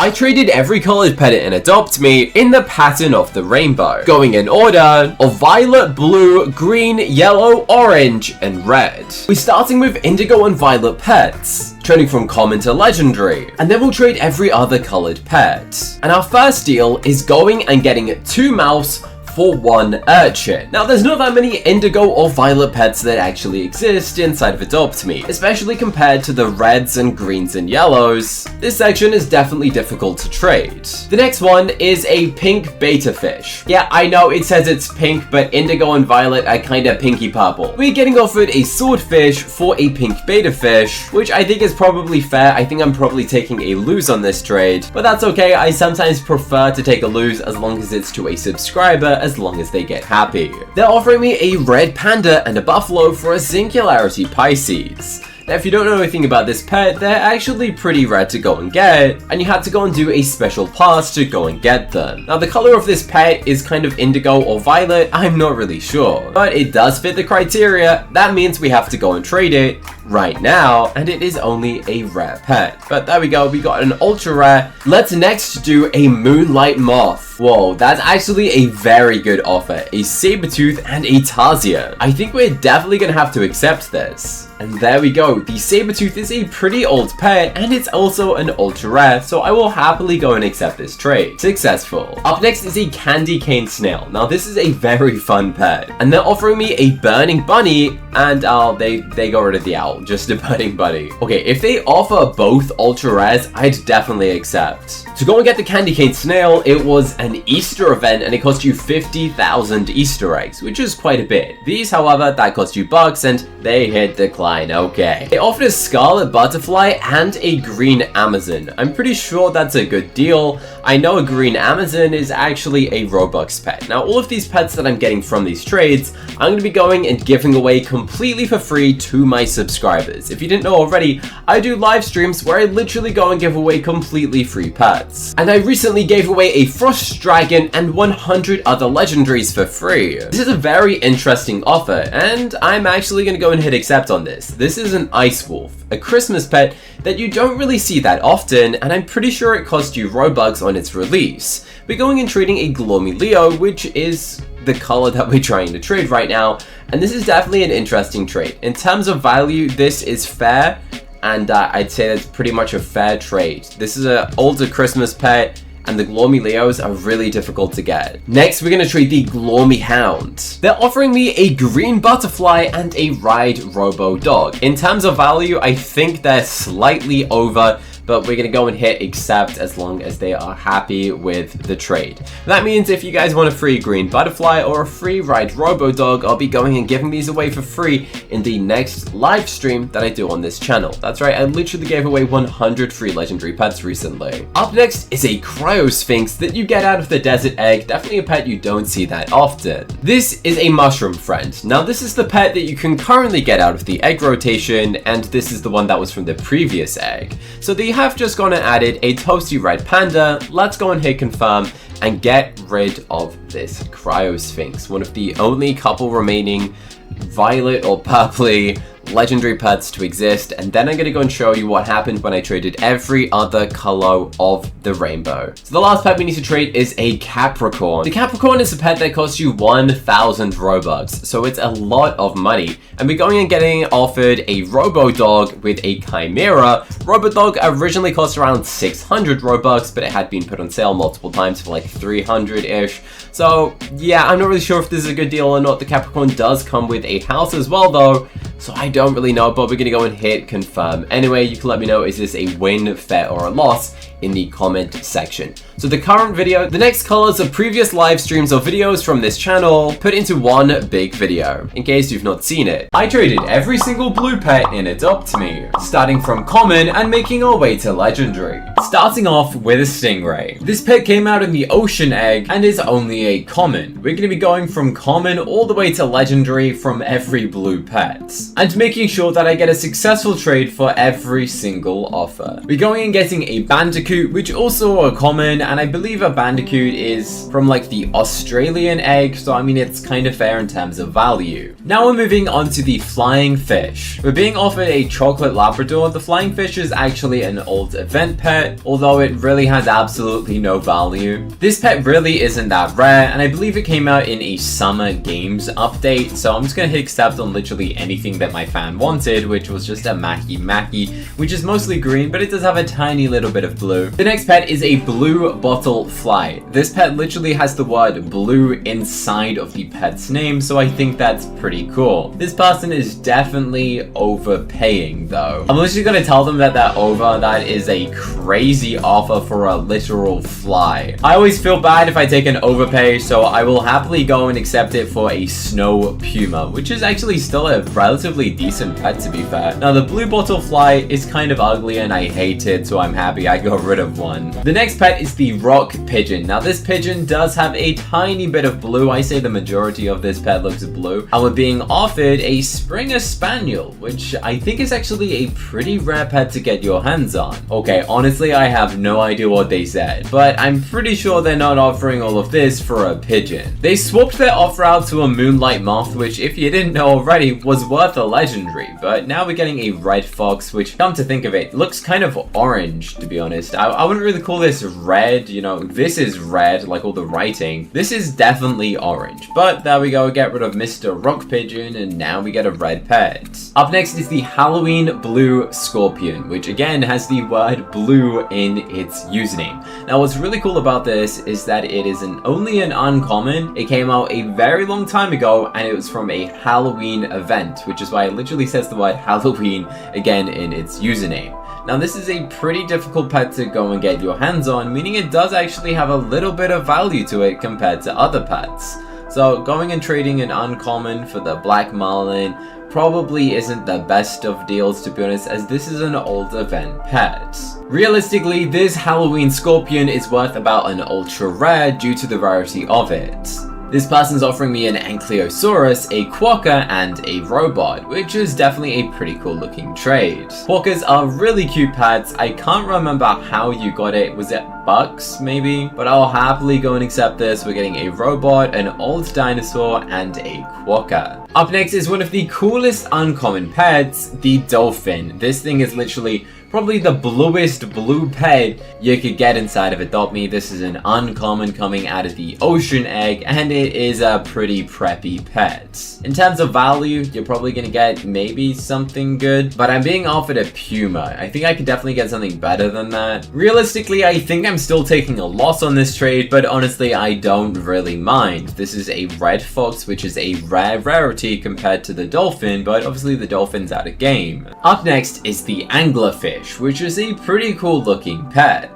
I traded every colored pet in Adopt Me in the pattern of the rainbow, going in order of violet, blue, green, yellow, orange, and red. We're starting with indigo and violet pets, trading from common to legendary, and then we'll trade every other colored pet. And our first deal is going and getting 2 mouse for 1 urchin. Now, there's not that many indigo or violet pets that actually exist inside of Adopt Me, especially compared to the reds and greens and yellows. This section is definitely difficult to trade. The next one is a pink beta fish. Yeah, I know it says it's pink, but indigo and violet are kinda pinky purple. We're getting offered a swordfish for a pink beta fish, which I think is probably fair. I think I'm probably taking a lose on this trade, but that's okay. I sometimes prefer to take a lose as long as it's to a subscriber, as long as they get happy. They're offering me a red panda and a buffalo for a Singularity Pisces. Now, if you don't know anything about this pet, they're actually pretty rare to go and get, and you had to go and do a special pass to go and get them. Now, the color of this pet is kind of indigo or violet, I'm not really sure, but it does fit the criteria. That means we have to go and trade it right now, and it is only a rare pet. But there we go, we got an ultra rare. Let's next do a Moonlight Moth. Whoa, that's actually a very good offer. A Sabertooth and a Tarsian. I think we're definitely gonna have to accept this. And there we go, the Sabertooth is a pretty old pet, and it's also an ultra rare, so I will happily go and accept this trade. Successful. Up next is a Candy Cane Snail. Now, this is a very fun pet, and they're offering me a Burning Bunny, and they got rid of the owl, just a Burning Bunny. Okay, if they offer both ultra rares, I'd definitely accept. To go and get the Candy Cane Snail, it was an Easter event, and it cost you 50,000 Easter eggs, which is quite a bit. These, however, that cost you bucks, and they hit decline. Okay. They offered a Scarlet Butterfly and a Green Amazon. I'm pretty sure that's a good deal. I know a Green Amazon is actually a Robux pet. Now, all of these pets that I'm getting from these trades, I'm going to be going and giving away completely for free to my subscribers. If you didn't know already, I do live streams where I literally go and give away completely free pets. And I recently gave away a Frost Dragon and 100 other legendaries for free. This is a very interesting offer, and I'm actually going to go and hit accept on this. This is an Ice Wolf, a Christmas pet that you don't really see that often, and I'm pretty sure it cost you Robux on its release. We're going and trading a Gloomy Leo, which is the color that we're trying to trade right now, and this is definitely an interesting trade. In terms of value, this is fair, and I'd say that's pretty much a fair trade. This is an older Christmas pet, and the Gloomy Leos are really difficult to get. Next, we're going to trade the Gloomy Hound. They're offering me a Green Butterfly and a Ride Robo Dog. In terms of value, I think they're slightly over, but we're gonna go and hit accept as long as they are happy with the trade. That means if you guys want a free Green Butterfly or a free Ride Robo Dog, I'll be going and giving these away for free in the next live stream that I do on this channel. That's right, I literally gave away 100 free legendary pets recently. Up next is a Cryo Sphinx that you get out of the Desert Egg, definitely a pet you don't see that often. This is a Mushroom Friend. Now, this is the pet that you can currently get out of the egg rotation, and this is the one that was from the previous egg. So they have just gone and added a Toasty Red Panda. Let's go and hit confirm and get rid of this Cryo Sphinx, one of the only couple remaining violet or purpley legendary pets to exist, and then I'm going to go and show you what happened when I traded every other color of the rainbow. So the last pet we need to trade is a Capricorn. The Capricorn is a pet that costs you 1,000 Robux, so it's a lot of money, and we're going and getting offered a Robo Dog with a Chimera. Robo Dog originally cost around 600 Robux, but it had been put on sale multiple times for like 300-ish. So yeah, I'm not really sure if this is a good deal or not. The Capricorn does come with a house as well though, so I don't really know, but we're gonna go and hit confirm. Anyway, you can let me know, is this a win, fair, or a loss in the comment section. So the current video, the next colors of previous live streams or videos from this channel put into one big video, in case you've not seen it. I traded every single blue pet in Adopt Me, starting from common and making our way to legendary. Starting off with a Stingray. This pet came out in the Ocean Egg and is only a common. We're going to be going from common all the way to legendary from every blue pet, and making sure that I get a successful trade for every single offer. We're going and getting a Bandicoot bandicoot, which also are common, and I believe a bandicoot is from like the Australian egg, so I mean it's kind of fair in terms of value. Now we're moving on to the flying fish. We're being offered a chocolate Labrador. The flying fish is actually an old event pet, although it really has absolutely no value. This pet really isn't that rare, and I believe it came out in a summer games update, so I'm just gonna hit accept on literally anything that my fan wanted, which was just a Maki, which is mostly green, but it does have a tiny little bit of blue. The next pet is a blue bottle fly. This pet literally has the word blue inside of the pet's name, so I think that's pretty cool. This person is definitely overpaying though. I'm literally gonna tell them that they're over. That is a crazy offer for a literal fly. I always feel bad if I take an overpay, so I will happily go and accept it for a snow puma, which is actually still a relatively decent pet to be fair. Now the blue bottle fly is kind of ugly and I hate it, so I'm happy I got rid of one. The next pet is the rock pigeon. Now this pigeon does have a tiny bit of blue. I say the majority of this pet looks blue. And we're being offered a Springer Spaniel, which I think is actually a pretty rare pet to get your hands on. Okay, honestly, I have no idea what they said, but I'm pretty sure they're not offering all of this for a pigeon. They swapped their offer out to a moonlight moth, which if you didn't know already was worth a legendary, but now we're getting a red fox, which come to think of it, looks kind of orange to be honest. I wouldn't really call this red, you know, this is red like all the writing. This is definitely orange, but there we go, get rid of Mr. Rock Pigeon and now we get a red pet. Up next is the Halloween blue scorpion, which again has the word blue in its username. Now what's really cool about this is that it is only an uncommon. It came out a very long time ago and it was from a Halloween event, which is why it literally says the word Halloween again in its username. Now this is a pretty difficult pet to go and get your hands on, meaning it does actually have a little bit of value to it compared to other pets. So going and trading an uncommon for the black marlin probably isn't the best of deals to be honest, as this is an old event pet. Realistically, this Halloween scorpion is worth about an ultra rare due to the rarity of it. This person's offering me an Ankylosaurus, a quokka, and a robot, which is definitely a pretty cool looking trade. Quokkas are really cute pets. I can't remember how you got it. Was it bucks maybe? But I'll happily go and accept this. We're getting a robot, an old dinosaur, and a quokka. Up next is one of the coolest uncommon pets, the dolphin. This thing is literally probably the bluest blue pet you could get inside of Adopt Me. This is an uncommon coming out of the ocean egg, and it is a pretty preppy pet. In terms of value, you're probably gonna get maybe something good, but I'm being offered a puma. I think I could definitely get something better than that. Realistically, I think I'm still taking a loss on this trade, but honestly, I don't really mind. This is a red fox, which is a rare rarity compared to the dolphin, but obviously the dolphin's out of game. Up next is the anglerfish, which is a pretty cool looking pet.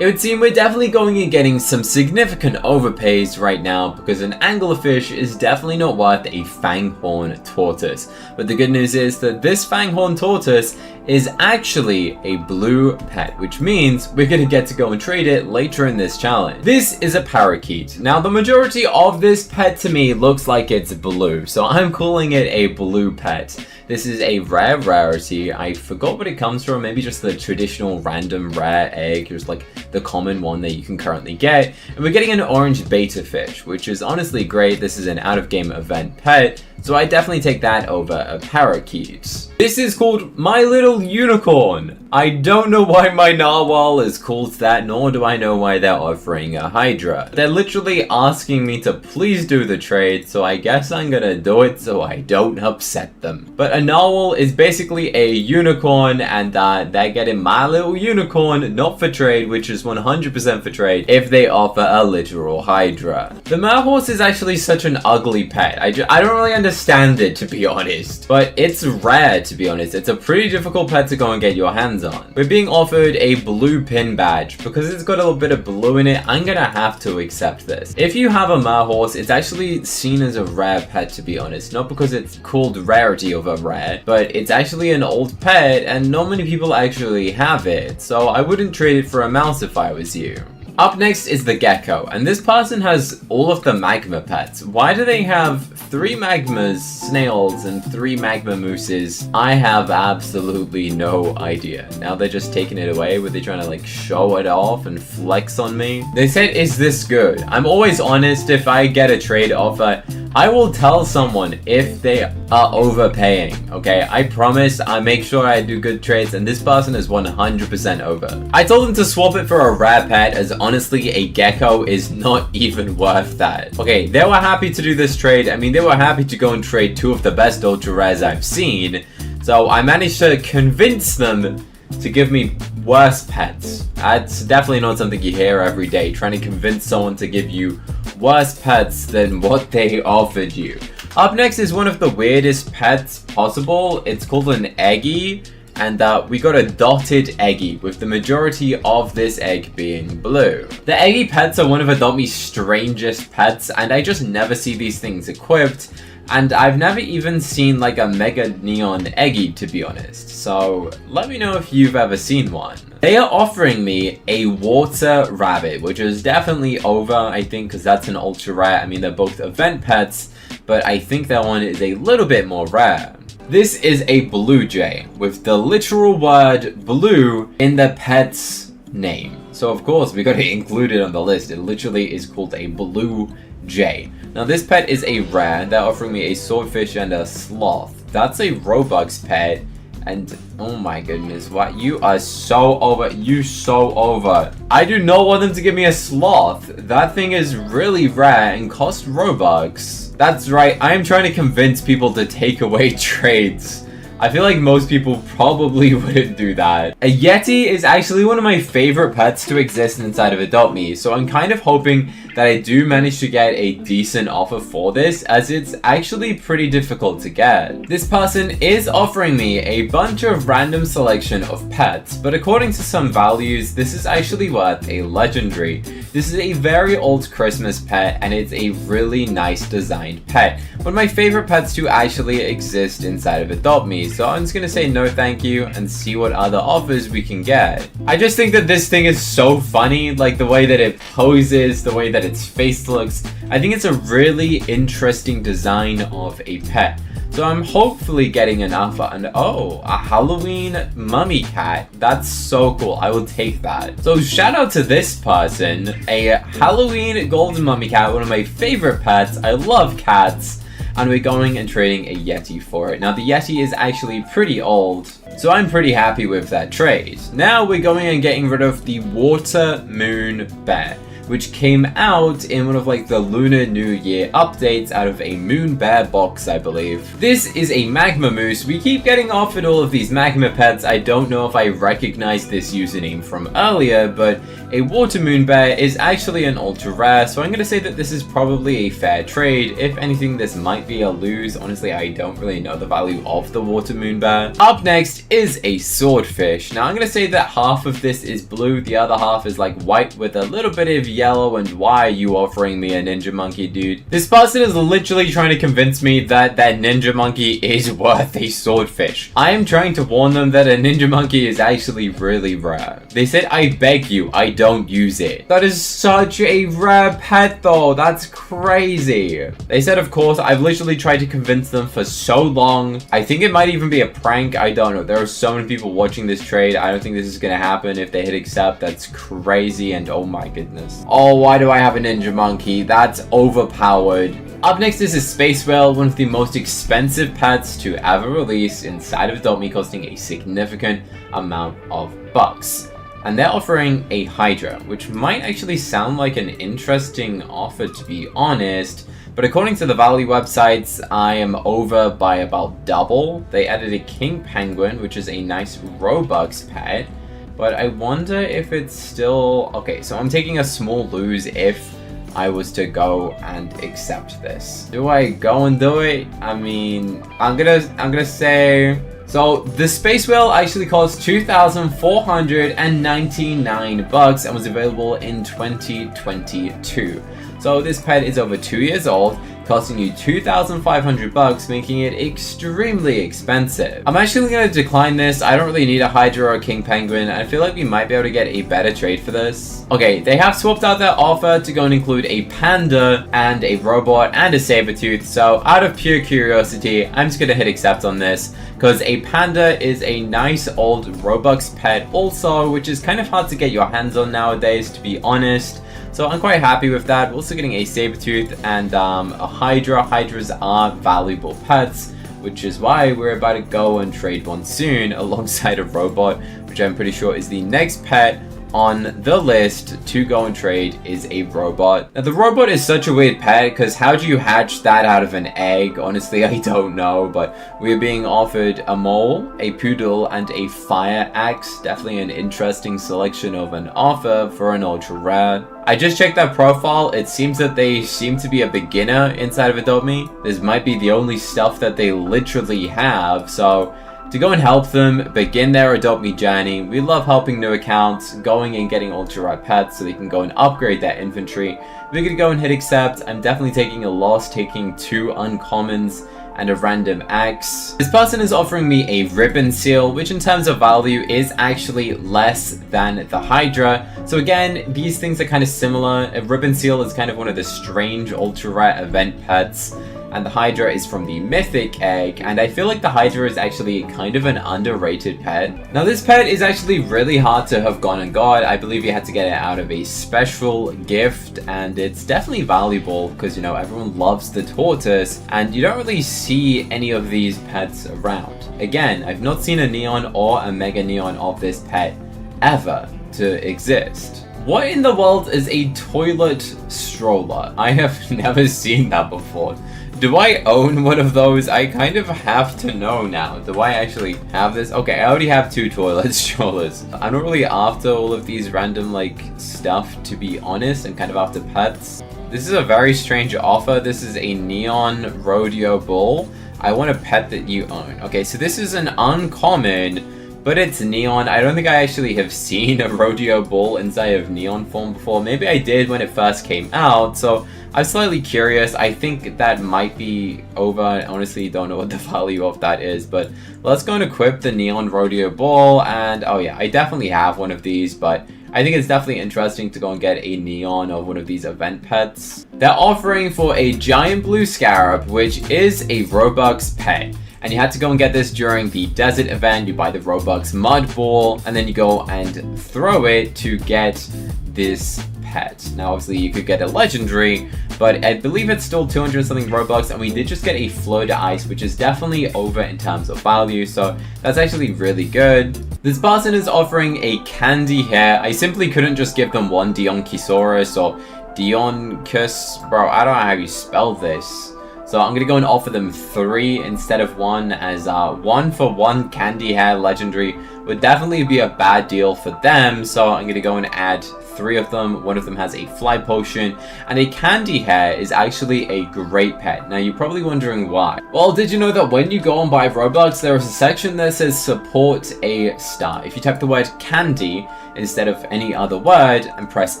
It would seem we're definitely going and getting some significant overpays right now because an anglerfish is definitely not worth a fanghorn tortoise. But the good news is that this fanghorn tortoise is actually a blue pet, which means we're gonna get to go and trade it later in this challenge. This is a parakeet. Now the majority of this pet to me looks like it's blue, so I'm calling it a blue pet. This is a rare rarity. I forgot what it comes from, maybe just the traditional random rare egg, just like the common one that you can currently get. And we're getting an orange beta fish, which is honestly great. This is an out-of-game event pet, so I definitely take that over a parakeet. This is called My Little Unicorn. I don't know why my narwhal is called that, nor do I know why they're offering a hydra. They're literally asking me to please do the trade, so I guess I'm gonna do it so I don't upset them. But a narwhal is basically a unicorn, and they're getting My Little Unicorn, not for trade, which is 100% for trade, if they offer a literal hydra. The merhorse is actually such an ugly pet. I don't really understand it, to be honest. But it's rare, to be honest. It's a pretty difficult pet to go and get your hands on. We're being offered a blue pin badge. Because it's got a little bit of blue in it, I'm gonna have to accept this. If you have a merhorse, it's actually seen as a rare pet, to be honest. Not because it's called rarity of a rare, but it's actually an old pet and not many people actually have it. So I wouldn't trade it for a mouse if I was you. Up next is the gecko, and this person has all of the magma pets. Why do they have 3 magmas, snails, and 3 magma mooses? I have absolutely no idea. Now they're just taking it away. Were they trying to like show it off and flex on me? They said, is this good? I'm always honest. If I get a trade offer, I will tell someone if they are overpaying, okay? I promise I make sure I do good trades, and this person is 100% over. I told them to swap it for a rare pet, as honestly a gecko is not even worth that. Okay, they were happy to do this trade. I mean, they were happy to go and trade 2 of the best ultra rares I've seen. So I managed to convince them to give me worse pets. That's definitely not something you hear every day, trying to convince someone to give you worse pets than what they offered you. Up next is one of the weirdest pets possible. It's called an eggy, and we got a dotted eggy, with the majority of this egg being blue. The eggy pets are one of Adopt Me's strangest pets, and I just never see these things equipped. And I've never even seen like a mega neon eggy, to be honest. So let me know if you've ever seen one. They are offering me a water rabbit, which is definitely over, I think, because that's an ultra rare. I mean, they're both event pets, but I think that one is a little bit more rare. This is a blue jay, with the literal word blue in the pet's name. So of course, we got to include it on the list. It literally is called a blue jay. Now this pet is a rare. They're offering me a swordfish and a sloth. That's a robux pet, and oh my goodness, what? You are so over. You so over. I do not want them to give me a sloth. That thing is really rare and costs robux. That's right, I am trying to convince people to take away trades. I feel like most people probably wouldn't do that. A yeti is actually one of my favorite pets to exist inside of Adopt Me, so I'm kind of hoping that I do manage to get a decent offer for this, as it's actually pretty difficult to get. This person is offering me a bunch of random selection of pets, but according to some values, this is actually worth a legendary. This is a very old Christmas pet, and it's a really nice designed pet. One of my favorite pets to actually exist inside of Adopt Me, so I'm just gonna say no thank you and see what other offers we can get. I just think that this thing is so funny, like the way that it poses, the way that its face looks. I think it's a really interesting design of a pet. So I'm hopefully getting an offer, and oh, a Halloween mummy cat. That's so cool. I will take that. So shout out to this person, a Halloween golden mummy cat, one of my favorite pets. I love cats. And we're going and trading a yeti for it. Now the yeti is actually pretty old, so I'm pretty happy with that trade. Now we're going and getting rid of the water moon bear, which came out in one of like the Lunar New Year updates out of a Moon Bear box, I believe. This is a magma moose. We keep getting offered all of these magma pets. I don't know if I recognize this username from earlier, but a water moon bear is actually an ultra rare, so I'm going to say that this is probably a fair trade. If anything, this might be a lose. Honestly, I don't really know the value of the water moon bear. Up next is a swordfish. Now I'm going to say that half of this is blue, the other half is like white with a little bit of yellow. And why are you offering me a ninja monkey, dude? This person is literally trying to convince me that that ninja monkey is worth a swordfish. I am trying to warn them that a ninja monkey is actually really rare. They said, I beg you, I don't use it. That is such a rare pet though. That's crazy. They said, of course, I've literally tried to convince them for so long. I think it might even be a prank. I don't know. There are so many people watching this trade. I don't think this is going to happen. If they hit accept, that's crazy. And oh my goodness. Oh, why do I have a ninja monkey? That's overpowered. Up next is a space whale, one of the most expensive pets to ever release inside of Adopt Me, costing a significant amount of bucks. And they're offering a hydra, which might actually sound like an interesting offer, to be honest. But according to the value websites, I am over by about double. They added a king penguin, which is a nice Robux pet. But I wonder if it's still... Okay, so I'm taking a small lose if I was to go and accept this. Do I go and do it? I mean, I'm gonna say... So the space whale actually cost $2,499 and was available in 2022. So this pet is over 2 years old. costing you 2,500 bucks, making it extremely expensive. I'm actually going to decline this. I don't really need a Hydra or a King Penguin. I feel like we might be able to get a better trade for this. Okay, they have swapped out their offer to go and include a panda and a robot and a saber-tooth. So out of pure curiosity, I'm just going to hit accept on this, because a panda is a nice old Robux pet also, which is kind of hard to get your hands on nowadays, to be honest. So I'm quite happy with that. We're also getting a saber-tooth and a Hydra. Hydras are valuable pets, which is why we're about to go and trade one soon alongside a robot, which I'm pretty sure is the next pet on the list to go and trade is a robot. Now the robot is such a weird pet, because how do you hatch that out of an egg? Honestly, I don't know, but we're being offered a mole, a poodle, and a fire axe. Definitely an interesting selection of an offer for an ultra rare. I just checked their profile. It seems that they seem to be a beginner inside of Adopt Me. This might be the only stuff that they literally have, so to go and help them begin their Adopt Me journey, we love helping new accounts, going and getting ultra rare pets so they can go and upgrade their inventory. We're gonna go and hit accept. I'm definitely taking a loss, taking 2 uncommons and a random axe. This person is offering me a ribbon seal, which in terms of value is actually less than the Hydra. So again, these things are kind of similar. A ribbon seal is kind of one of the strange ultra rare event pets, and the Hydra is from the mythic egg, and I feel like the Hydra is actually kind of an underrated pet. Now this pet is actually really hard to have gone and got. I believe you had to get it out of a special gift, and it's definitely valuable because, you know, everyone loves the tortoise, and you don't really see any of these pets around. Again, I've not seen a neon or a mega neon of this pet ever to exist. What in the world is a toilet stroller? I have never seen that before. Do I own one of those? I kind of have to know now. Do I actually have this? Okay, I already have 2 toilet strollers. I'm not really after all of these random like stuff, to be honest. I'm kind of after pets. This is a very strange offer. This is a neon rodeo bull. I want a pet that you own. Okay, so this is an uncommon, but it's neon. I don't think I actually have seen a rodeo bull inside of neon form before. Maybe I did when it first came out, so I'm slightly curious. I think that might be over. I honestly don't know what the value of that is, but let's go and equip the neon rodeo bull. And oh yeah, I definitely have one of these, but I think it's definitely interesting to go and get a neon of one of these event pets. They're offering for a giant blue scarab, which is a Robux pet. And you had to go and get this during the desert event. You buy the Robux mud ball, and then you go and throw it to get this pet. Now obviously you could get a legendary, but I believe it's still 200 something Robux, and we did just get a flow to ice, which is definitely over in terms of value, so that's actually really good. This person is offering a candy hair. I simply couldn't just give them one Dionkysaurus or Dioncus, bro, I don't know how you spell this. So I'm gonna go and offer them 3 instead of 1, as 1 for 1 candy hair legendary would definitely be a bad deal for them. So I'm gonna go and add 3 of them. One of them has a fly potion, and a candy hair is actually a great pet. Now you're probably wondering why. Well, did you know that when you go and buy Robux, there is a section that says support a star. If you type the word candy instead of any other word and press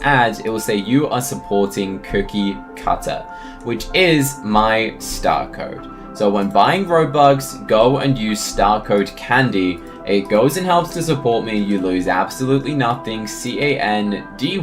add, it will say you are supporting Cookie Cutter, which is my star code. So when buying Robux, go and use star code candy. It goes and helps to support me. You lose absolutely nothing. CANDY,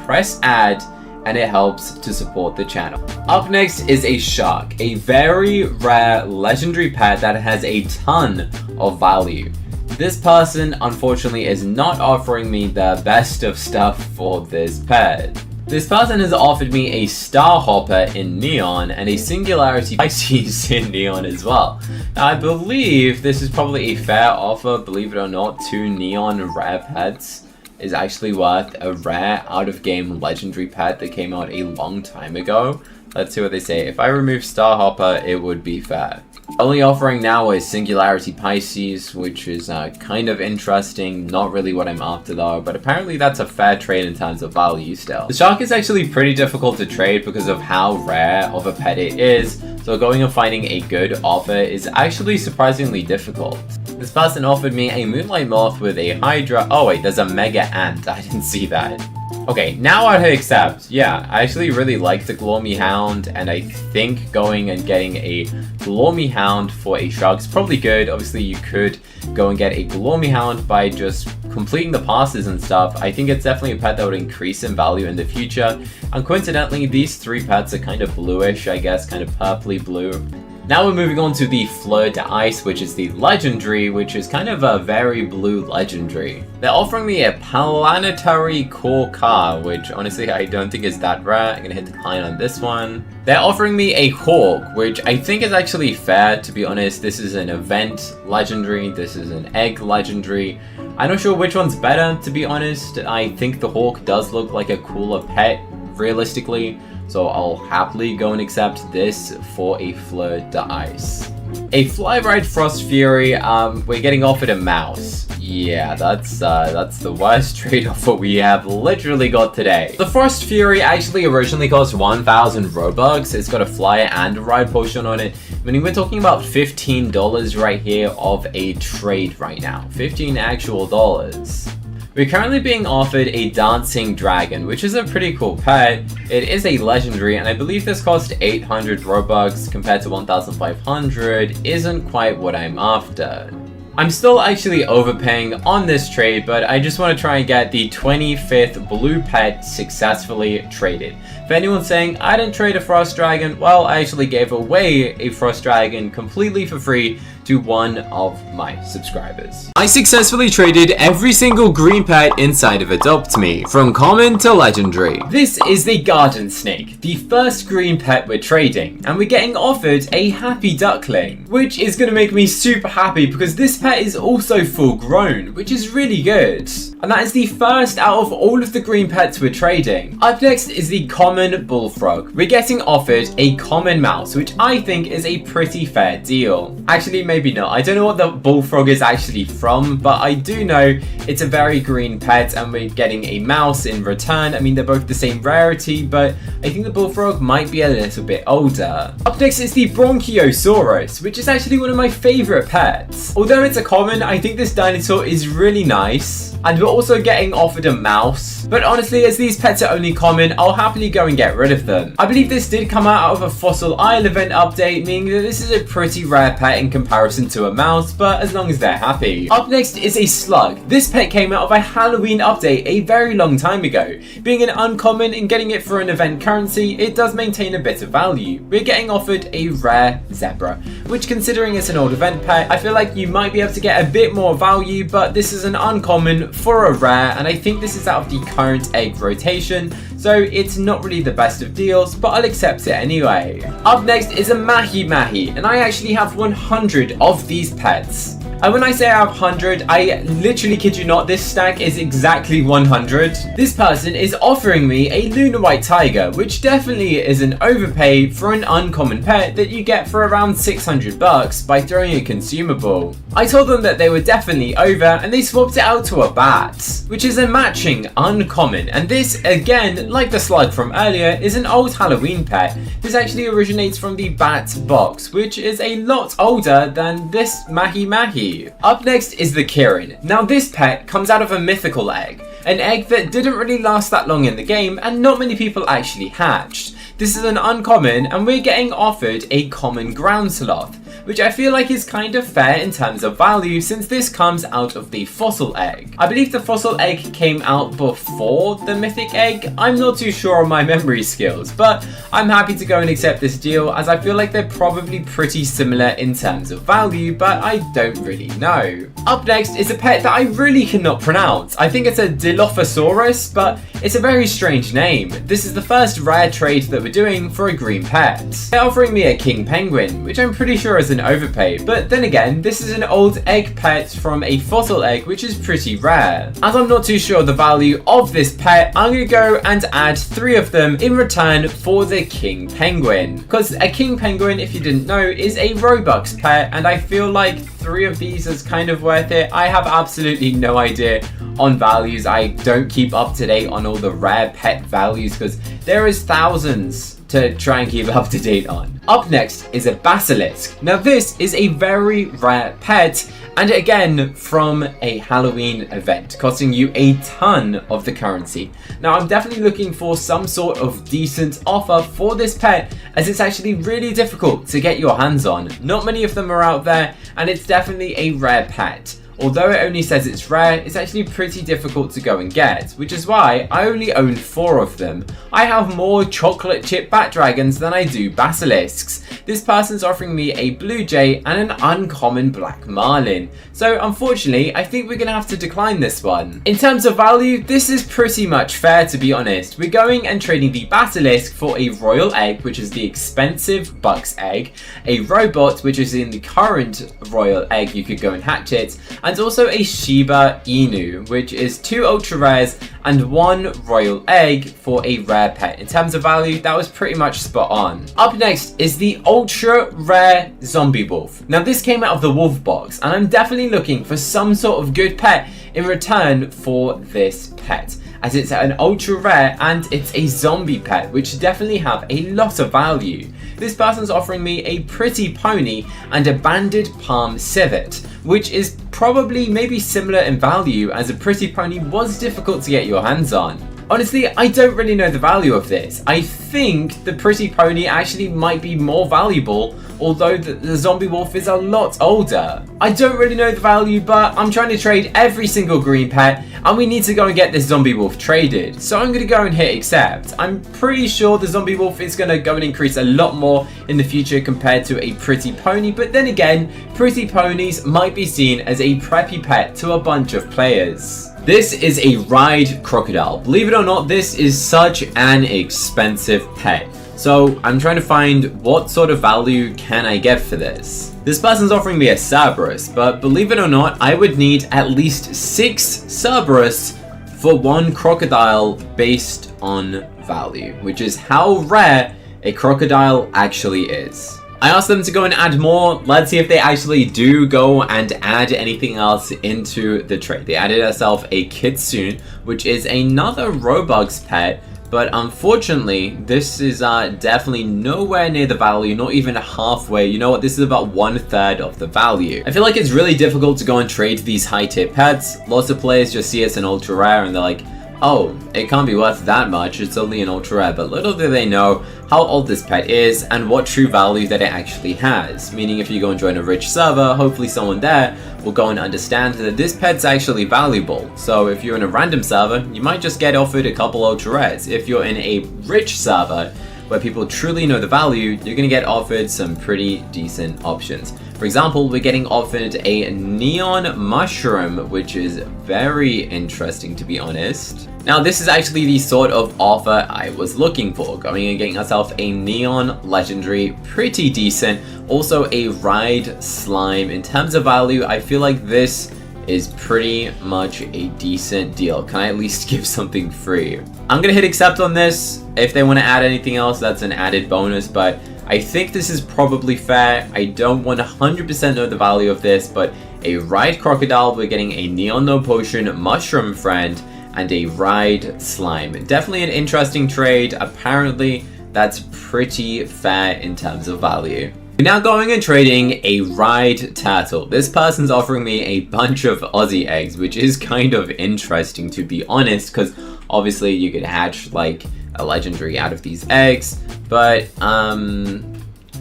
press add, and it helps to support the channel. Up next is a shark, a very rare legendary pet that has a ton of value. This person unfortunately is not offering me the best of stuff for this pet. This person has offered me a Star Hopper in Neon and a Singularity Pisces in Neon as well. Now, I believe this is probably a fair offer. Believe it or not, 2 Neon rare pets is actually worth a rare out-of-game legendary pet that came out a long time ago. Let's see what they say. If I remove Star Hopper, it would be fair. Only offering now is Singularity Pisces, which is kind of interesting. Not really what I'm after though, but apparently that's a fair trade in terms of value still. The shark is actually pretty difficult to trade because of how rare of a pet it is, so going and finding a good offer is actually surprisingly difficult. This person offered me a Moonlight Moth with a Hydra. Oh wait, there's a Mega Ant. I didn't see that. Okay, now I accept. Yeah, I actually really like the Gloomy Hound, and I think going and getting a Gloomy Hound for a shark is probably good. Obviously, you could go and get a Gloomy Hound by just completing the passes and stuff. I think it's definitely a pet that would increase in value in the future. And coincidentally, these 3 pets are kind of bluish, I guess, kind of purpley blue. Now we're moving on to the Fleur de Ice, which is the legendary, which is kind of a very blue legendary. They're offering me a planetary core car, which honestly I don't think is that rare. I'm gonna hit decline on this one. They're offering me a hawk, which I think is actually fair, to be honest. This is an event legendary, this is an egg legendary. I'm not sure which one's better, to be honest. I think the hawk does look like a cooler pet, realistically. So I'll happily go and accept this for a Fleur de Ice. A Fly-Ride Frost Fury, we're getting offered a mouse. Yeah, that's the worst trade-off that we have literally got today. The Frost Fury actually originally cost 1,000 Robux. It's got a flyer and a ride potion on it, meaning we're talking about $15 right here of a trade right now. 15 actual dollars. We're currently being offered a Dancing Dragon, which is a pretty cool pet. It is a legendary, and I believe this cost 800 Robux compared to 1,500 isn't quite what I'm after. I'm still actually overpaying on this trade, but I just want to try and get the 25th blue pet successfully traded. If anyone's saying I didn't trade a Frost Dragon, well, I actually gave away a Frost Dragon completely for free to one of my subscribers. I successfully traded every single green pet inside of Adopt Me, from common to legendary. This is the Garden Snake, the first green pet we're trading, and we're getting offered a Happy Duckling, which is going to make me super happy because this pet is also full grown, which is really good. And that is the first out of all of the green pets we're trading. Up next is the common Bullfrog. We're getting offered a common mouse, which I think is a pretty fair deal. Actually, maybe not. I don't know what the Bullfrog is actually from, but I do know it's a very green pet and we're getting a mouse in return. I mean, they're both the same rarity, but I think the Bullfrog might be a little bit older. Up next is the Bronchiosaurus, which is actually one of my favorite pets. Although it's a common, I think this dinosaur is really nice. And we're also getting offered a mouse. But honestly, as these pets are only common, I'll happily go and get rid of them. I believe this did come out of a Fossil Isle event update, meaning that this is a pretty rare pet in comparison to a mouse, but as long as they're happy. Up next is a slug. This pet came out of a Halloween update a very long time ago. Being an uncommon and getting it for an event currency, it does maintain a bit of value. We're getting offered a rare zebra, which considering it's an old event pet, I feel like you might be able to get a bit more value, but this is an uncommon for a rare, and I think this is out of the current egg rotation, so it's not really the best of deals, but I'll accept it anyway. Up next is a Mahi Mahi, and I actually have 100 of these pets. And when I say I have 100, I literally kid you not, this stack is exactly 100. This person is offering me a Lunar White Tiger, which definitely is an overpay for an uncommon pet that you get for around 600 bucks by throwing a consumable. I told them that they were definitely over, and they swapped it out to a bat, which is a matching uncommon. And this, again, like the slug from earlier, is an old Halloween pet. This actually originates from the bat box, which is a lot older than this Mahi Mahi. Up next is the Kirin. Now this pet comes out of a mythical egg, an egg that didn't really last that long in the game and not many people actually hatched. This is an uncommon and we're getting offered a common ground sloth, which I feel like is kind of fair in terms of value since this comes out of the fossil egg. I believe the fossil egg came out before the mythic egg. I'm not too sure on my memory skills, but I'm happy to go and accept this deal as I feel like they're probably pretty similar in terms of value, but I don't really know. Up next is a pet that I really cannot pronounce. I think it's a Dilophosaurus, but it's a very strange name. This is the first rare trade that we're doing for a green pet. They're offering me a king penguin, which I'm pretty sure is an overpay, but then again, this is an old egg pet from a fossil egg, which is pretty rare. As I'm not too sure the value of this pet, I'm gonna go and add 3 of them in return for the king penguin. Because a king penguin, if you didn't know, is a Robux pet, and I feel like 3 of these is kind of worth it. I have absolutely no idea on values. I don't keep up to date on all the rare pet values because there is thousands to try and keep up to date on. Up next is a basilisk. Now this is a very rare pet And again, from a Halloween event, costing you a ton of the currency. Now, I'm definitely looking for some sort of decent offer for this pet, as it's actually really difficult to get your hands on. Not many of them are out there, and it's definitely a rare pet. Although it only says it's rare, it's actually pretty difficult to go and get, which is why I only own 4 of them. I have more chocolate chip bat dragons than I do basilisks. This person's offering me a blue jay and an uncommon black marlin. So unfortunately, I think we're gonna have to decline this one. In terms of value, this is pretty much fair, to be honest. We're going and trading the basilisk for a royal egg, which is the expensive buck's egg, a robot, which is in the current royal egg, you could go and hatch it, and also a Shiba Inu, which is 2 ultra rares and 1 royal egg for a rare pet. In terms of value, that was pretty much spot on. Up next is the ultra rare zombie wolf. Now this came out of the wolf box, and I'm definitely looking for some sort of good pet in return for this pet, as it's an ultra rare and it's a zombie pet, which definitely have a lot of value. This person's offering me a pretty pony and a banded palm civet, which is probably maybe similar in value, as a pretty pony was difficult to get your hands on. Honestly, I don't really know the value of this. I think the pretty pony actually might be more valuable, although the zombie wolf is a lot older. I don't really know the value, but I'm trying to trade every single green pet, and we need to go and get this zombie wolf traded. So I'm going to go and hit accept. I'm pretty sure the zombie wolf is going to go and increase a lot more in the future compared to a pretty pony, but then again, pretty ponies might be seen as a preppy pet to a bunch of players. This is a ride crocodile. Believe it or not, this is such an expensive pet. So I'm trying to find what sort of value can I get for this. This person's offering me a Cerberus, but believe it or not, I would need at least 6 Cerberus for 1 crocodile based on value, which is how rare a crocodile actually is. I asked them to go and add more. Let's see if they actually do go and add anything else into the trade. They added herself a kitsune, which is another Robux pet, but unfortunately, this is definitely nowhere near the value, not even halfway. You know what? This is about 1/3 of the value. I feel like it's really difficult to go and trade these high-tier pets. Lots of players just see it as an ultra rare and they're like, oh, it can't be worth that much, it's only an ultra rare, but little do they know how old this pet is and what true value that it actually has. Meaning if you go and join a rich server, hopefully someone there will go and understand that this pet's actually valuable. So if you're in a random server, you might just get offered a couple ultra rares. If you're in a rich server, where people truly know the value, you're gonna get offered some pretty decent options. For example, we're getting offered a neon mushroom, which is very interesting, to be honest. Now, this is actually the sort of offer I was looking for, going and getting ourselves a neon legendary, pretty decent. Also a ride slime. In terms of value, I feel like this is pretty much a decent deal. Can I at least give something free? I'm gonna hit accept on this. If they want to add anything else, that's an added bonus, but I think this is probably fair. I don't 100% know the value of this, but a ride crocodile, we're getting a neon no potion mushroom friend and a ride slime. Definitely an interesting trade. Apparently that's pretty fair in terms of value. We're now going and trading a ride turtle. This person's offering me a bunch of Aussie eggs, which is kind of interesting, to be honest, because obviously you could hatch like a legendary out of these eggs, but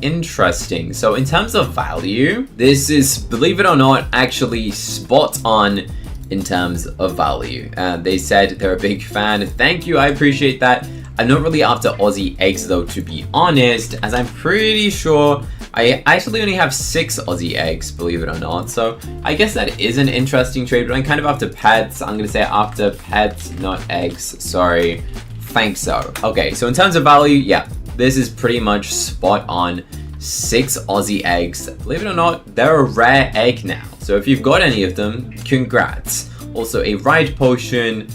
interesting. So in terms of value, this is, believe it or not, actually spot on in terms of value. They said they're a big fan. Thank you, I appreciate that. I'm not really after Aussie eggs though, to be honest, as I'm pretty sure I actually only have 6 Aussie eggs, believe it or not. So I guess that is an interesting trade, but I'm kind of after pets. I'm gonna say after pets, not eggs, sorry. Think so. Okay, so in terms of value, yeah, this is pretty much spot on. 6 Aussie eggs. Believe it or not, they're a rare egg now. So if you've got any of them, congrats. Also a ride potion,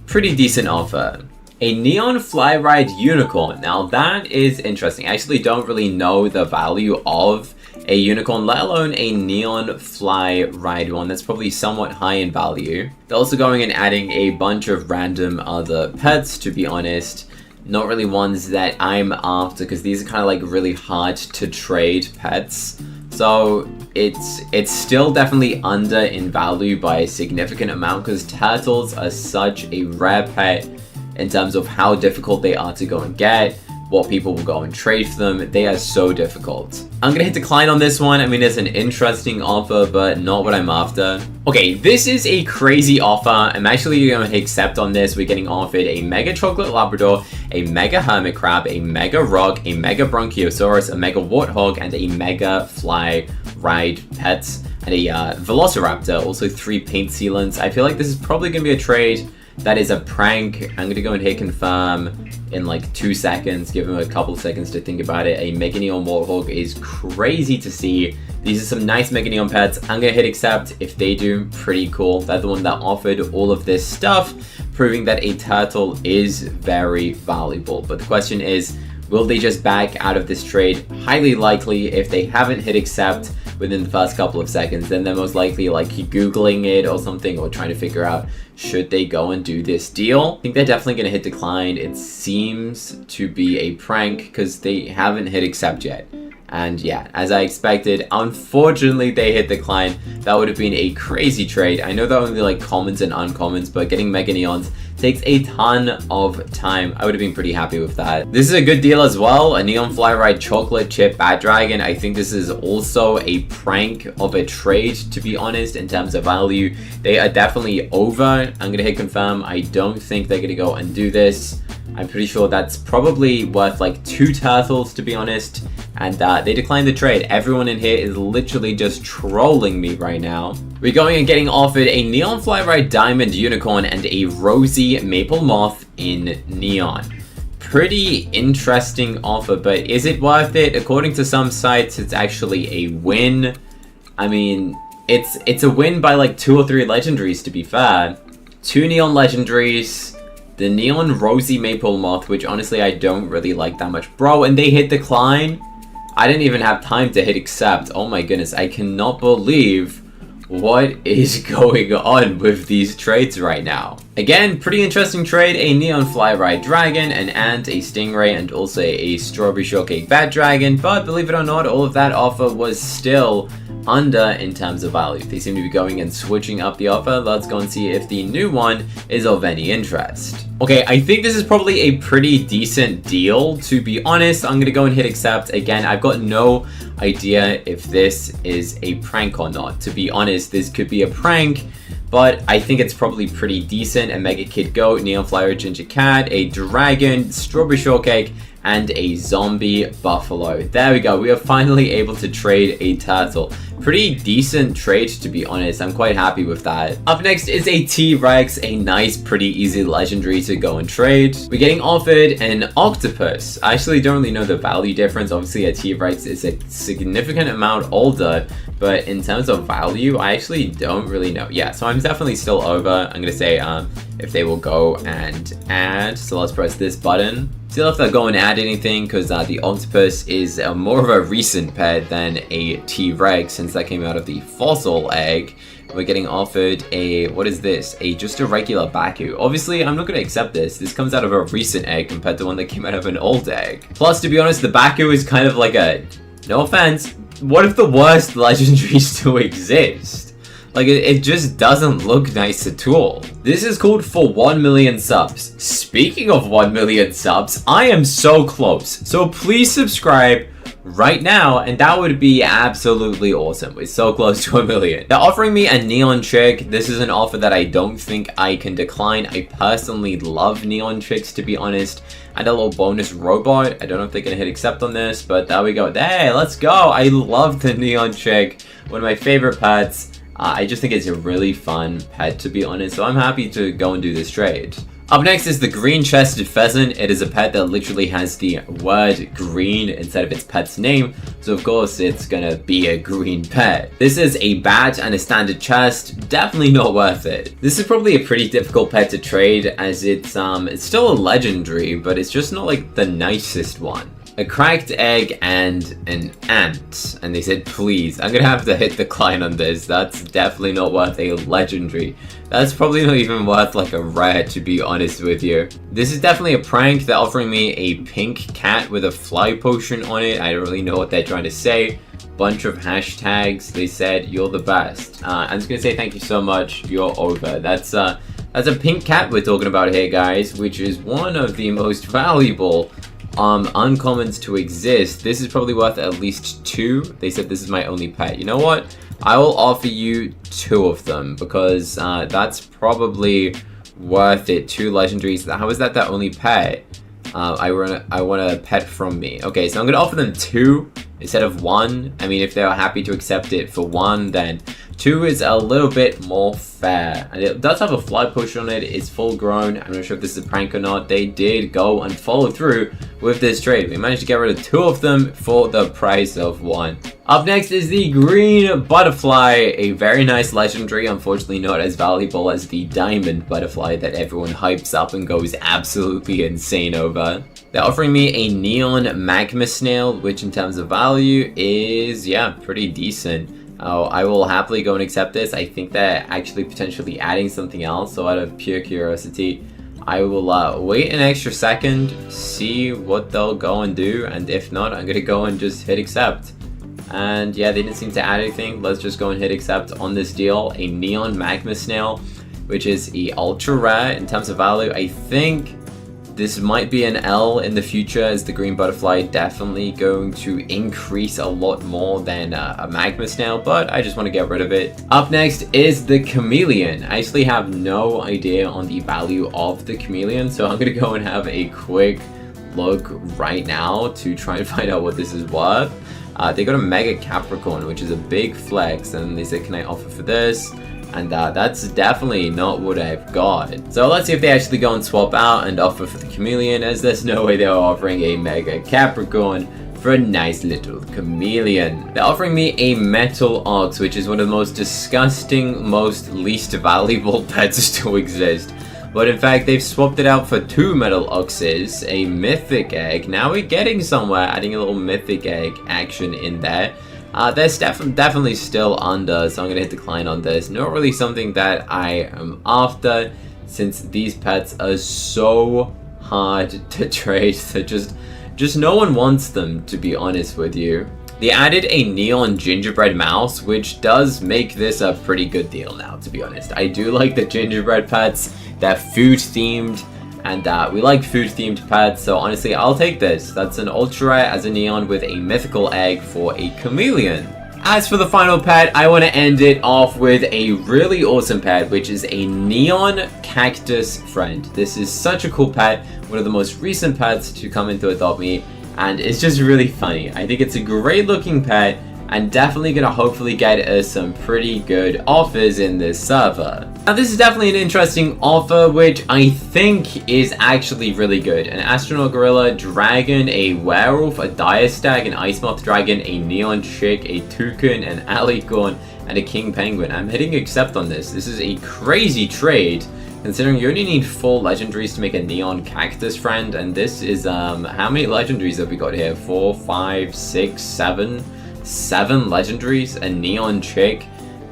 pretty decent offer. A neon fly ride unicorn. Now that is interesting. I actually don't really know the value of a unicorn, let alone a neon fly ride one. That's probably somewhat high in value. They're also going and adding a bunch of random other pets, to be honest. Not really ones that I'm after, because these are kind of like really hard to trade pets. So it's still definitely under in value by a significant amount because turtles are such a rare pet in terms of how difficult they are to go and get, what people will go and trade for them. They are so difficult. I'm gonna hit decline on this one. I mean, it's an interesting offer, but not what I'm after. Okay, this is a crazy offer. I'm actually gonna hit accept on this. We're getting offered a Mega Chocolate Labrador, a Mega Hermit Crab, a Mega Rock, a Mega Bronchiosaurus, a Mega Warthog, and a Mega Fly Ride Pets, and a Velociraptor, also 3 paint sealants. I feel like this is probably gonna be a trade that is a prank. I'm gonna go and hit confirm in like 2 seconds, give him a couple of seconds to think about it. A Mega Neon Warthog is crazy to see. These are some nice Mega Neon pets. I'm gonna hit accept. If they do, pretty cool. They're the one that offered all of this stuff, proving that a turtle is very valuable. But the question is, will they just back out of this trade? Highly likely. If they haven't hit accept within the first couple of seconds, then they're most likely like Googling it or something, or trying to figure out should they go and do this deal. I think they're definitely going to hit decline. It seems to be a prank because they haven't hit accept yet. And yeah, as I expected, unfortunately they hit decline. That would have been a crazy trade. I know they're only like commons and uncommons, but getting Mega Neons takes a ton of time. I would have been pretty happy with that. This is a good deal as well. A Neon Flyride Chocolate Chip Bat Dragon. I think this is also a prank of a trade, to be honest, in terms of value. They are definitely over. I'm gonna hit confirm. I don't think they're gonna go and do this. I'm pretty sure that's probably worth like 2 turtles, to be honest. And they declined the trade. Everyone in here is literally just trolling me right now. We're going and getting offered a Neon Flyride Diamond Unicorn and a Rosy Maple Moth in Neon. Pretty interesting offer, but is it worth it? According to some sites, it's actually a win. I mean, it's a win by like 2 or 3 legendaries, to be fair. 2 Neon legendaries. The Neon Rosy Maple Moth, which honestly I don't really like that much. Bro, and they hit decline? I didn't even have time to hit accept. Oh my goodness, I cannot believe what is going on with these trades right now. Again, pretty interesting trade. A Neon Flyride Dragon, an Ant, a Stingray, and also a Strawberry Shortcake Bat Dragon. But believe it or not, all of that offer was still under in terms of value. They seem to be going and switching up the offer. Let's go and see if the new one is of any interest. Okay, I think this is probably a pretty decent deal, to be honest. I'm gonna go and hit accept. Again, I've got no idea if this is a prank or not. To be honest, this could be a prank, but I think it's probably pretty decent. A Mega Kid Goat, Neon Flyer Ginger Cat, a Dragon, Strawberry Shortcake, and a Zombie Buffalo. There we go. We are finally able to trade a turtle. Pretty decent trade, to be honest. I'm quite happy with that. Up next is a T-Rex, a nice, pretty easy legendary to go and trade. We're getting offered an octopus. I actually don't really know the value difference. Obviously, a T-Rex is a significant amount older, but in terms of value, I actually don't really know. Yeah, so I'm definitely still over. I'm gonna say if they will go and add. So let's press this button. Still have to go and add anything because the octopus is more of a recent pet than a T-Rex, since that came out of the fossil egg. We're getting offered a, what is this? Just a regular Baku. Obviously, I'm not going to accept this. This comes out of a recent egg compared to one that came out of an old egg. Plus, to be honest, the Baku is kind of like a, no offense, one of the worst legendaries to exist. Like, it just doesn't look nice at all. This is called for 1 million subs. Speaking of 1 million subs, I am so close. So please subscribe right now, and that would be absolutely awesome. We're so close to 1 million. They're offering me a Neon Chick. This is an offer that I don't think I can decline. I personally love Neon Chicks, to be honest. And a little bonus robot. I don't know if they're gonna hit accept on this, but there we go. Hey, let's go. I love the Neon Chick. One of my favorite pets. I just think it's a really fun pet, to be honest, so I'm happy to go and do this trade. Up next is the green-chested pheasant. It is a pet that literally has the word green instead of its pet's name, so of course it's gonna be a green pet. This is a bat and a standard chest. Definitely not worth it. This is probably a pretty difficult pet to trade, as it's still a legendary, but it's just not like the nicest one. a cracked egg, and an ant. And they said, please, I'm gonna have to hit decline on this. That's definitely not worth a legendary. That's probably not even worth like a rare, to be honest with you. This is definitely a prank. They're offering me a pink cat with a fly potion on it. I don't really know what they're trying to say. Bunch of hashtags. They said, you're the best. I'm just gonna say thank you so much. You're over. That's a pink cat we're talking about here, guys, which is one of the most valuable uncommons to exist. This is probably worth at least 2. They said this is my only pet. You know what? I will offer you 2 of them because that's probably worth it. 2 legendaries. How is that their only pet? I want a pet from me. Okay, so I'm gonna offer them 2 instead of 1. I mean, if they are happy to accept it for 1, then 2 is a little bit more fair. And it does have a fly potion on it. It's full grown. I'm not sure if this is a prank or not. They did go and follow through with this trade. We managed to get rid of 2 of them for the price of 1. Up next is the green butterfly, a very nice legendary, unfortunately not as valuable as the diamond butterfly that everyone hypes up and goes absolutely insane over. They're offering me a neon magma snail, which in terms of value is, yeah, pretty decent. I will happily go and accept this. I think they're actually potentially adding something else, so out of pure curiosity, I will wait an extra second, see what they'll go and do, and if not, I'm gonna go and just hit accept. And yeah, they didn't seem to add anything. Let's just go and hit accept on this deal. A neon magma snail, which is a ultra rare in terms of value. I think this might be an L in the future, as the green butterfly definitely going to increase a lot more than a magma snail, but I just want to get rid of it. Up next is the chameleon. I actually have no idea on the value of the chameleon, so I'm going to go and have a quick look right now to try and find out what this is worth. They got a mega Capricorn, which is a big flex, and they said, can I offer for this? And that's definitely not what I've got. So let's see if they actually go and swap out and offer for the chameleon, as there's no way they're offering a mega Capricorn for a nice little chameleon. They're offering me a metal ox, which is one of the most disgusting, most least valuable pets to exist. But in fact, they've swapped it out for 2 metal oxes, a mythic egg. Now we're getting somewhere, adding a little mythic egg action in there. There's definitely still under, so I'm going to hit decline on this. Not really something that I am after, since these pets are so hard to trade. So just no one wants them, to be honest with you. They added a neon gingerbread mouse, which does make this a pretty good deal now, to be honest. I do like the gingerbread pets. They're food themed. And we like food-themed pets, so honestly, I'll take this. That's an ultra rare as a neon with a mythical egg for a chameleon. As for the final pet, I want to end it off with a really awesome pet, which is a neon cactus friend. This is such a cool pet, one of the most recent pets to come into Adopt Me, and it's just really funny. I think it's a great looking pet, and definitely gonna hopefully get us some pretty good offers in this server. Now this is definitely an interesting offer, which I think is actually really good. An astronaut gorilla, dragon, a werewolf, a dire stag, an ice moth dragon, a neon chick, a toucan, an alicorn, and a king penguin. I'm hitting accept on this. This is a crazy trade, considering you only need 4 legendaries to make a neon cactus friend, and this is how many legendaries have we got here? 4, 5, 6, 7 legendaries, a neon chick.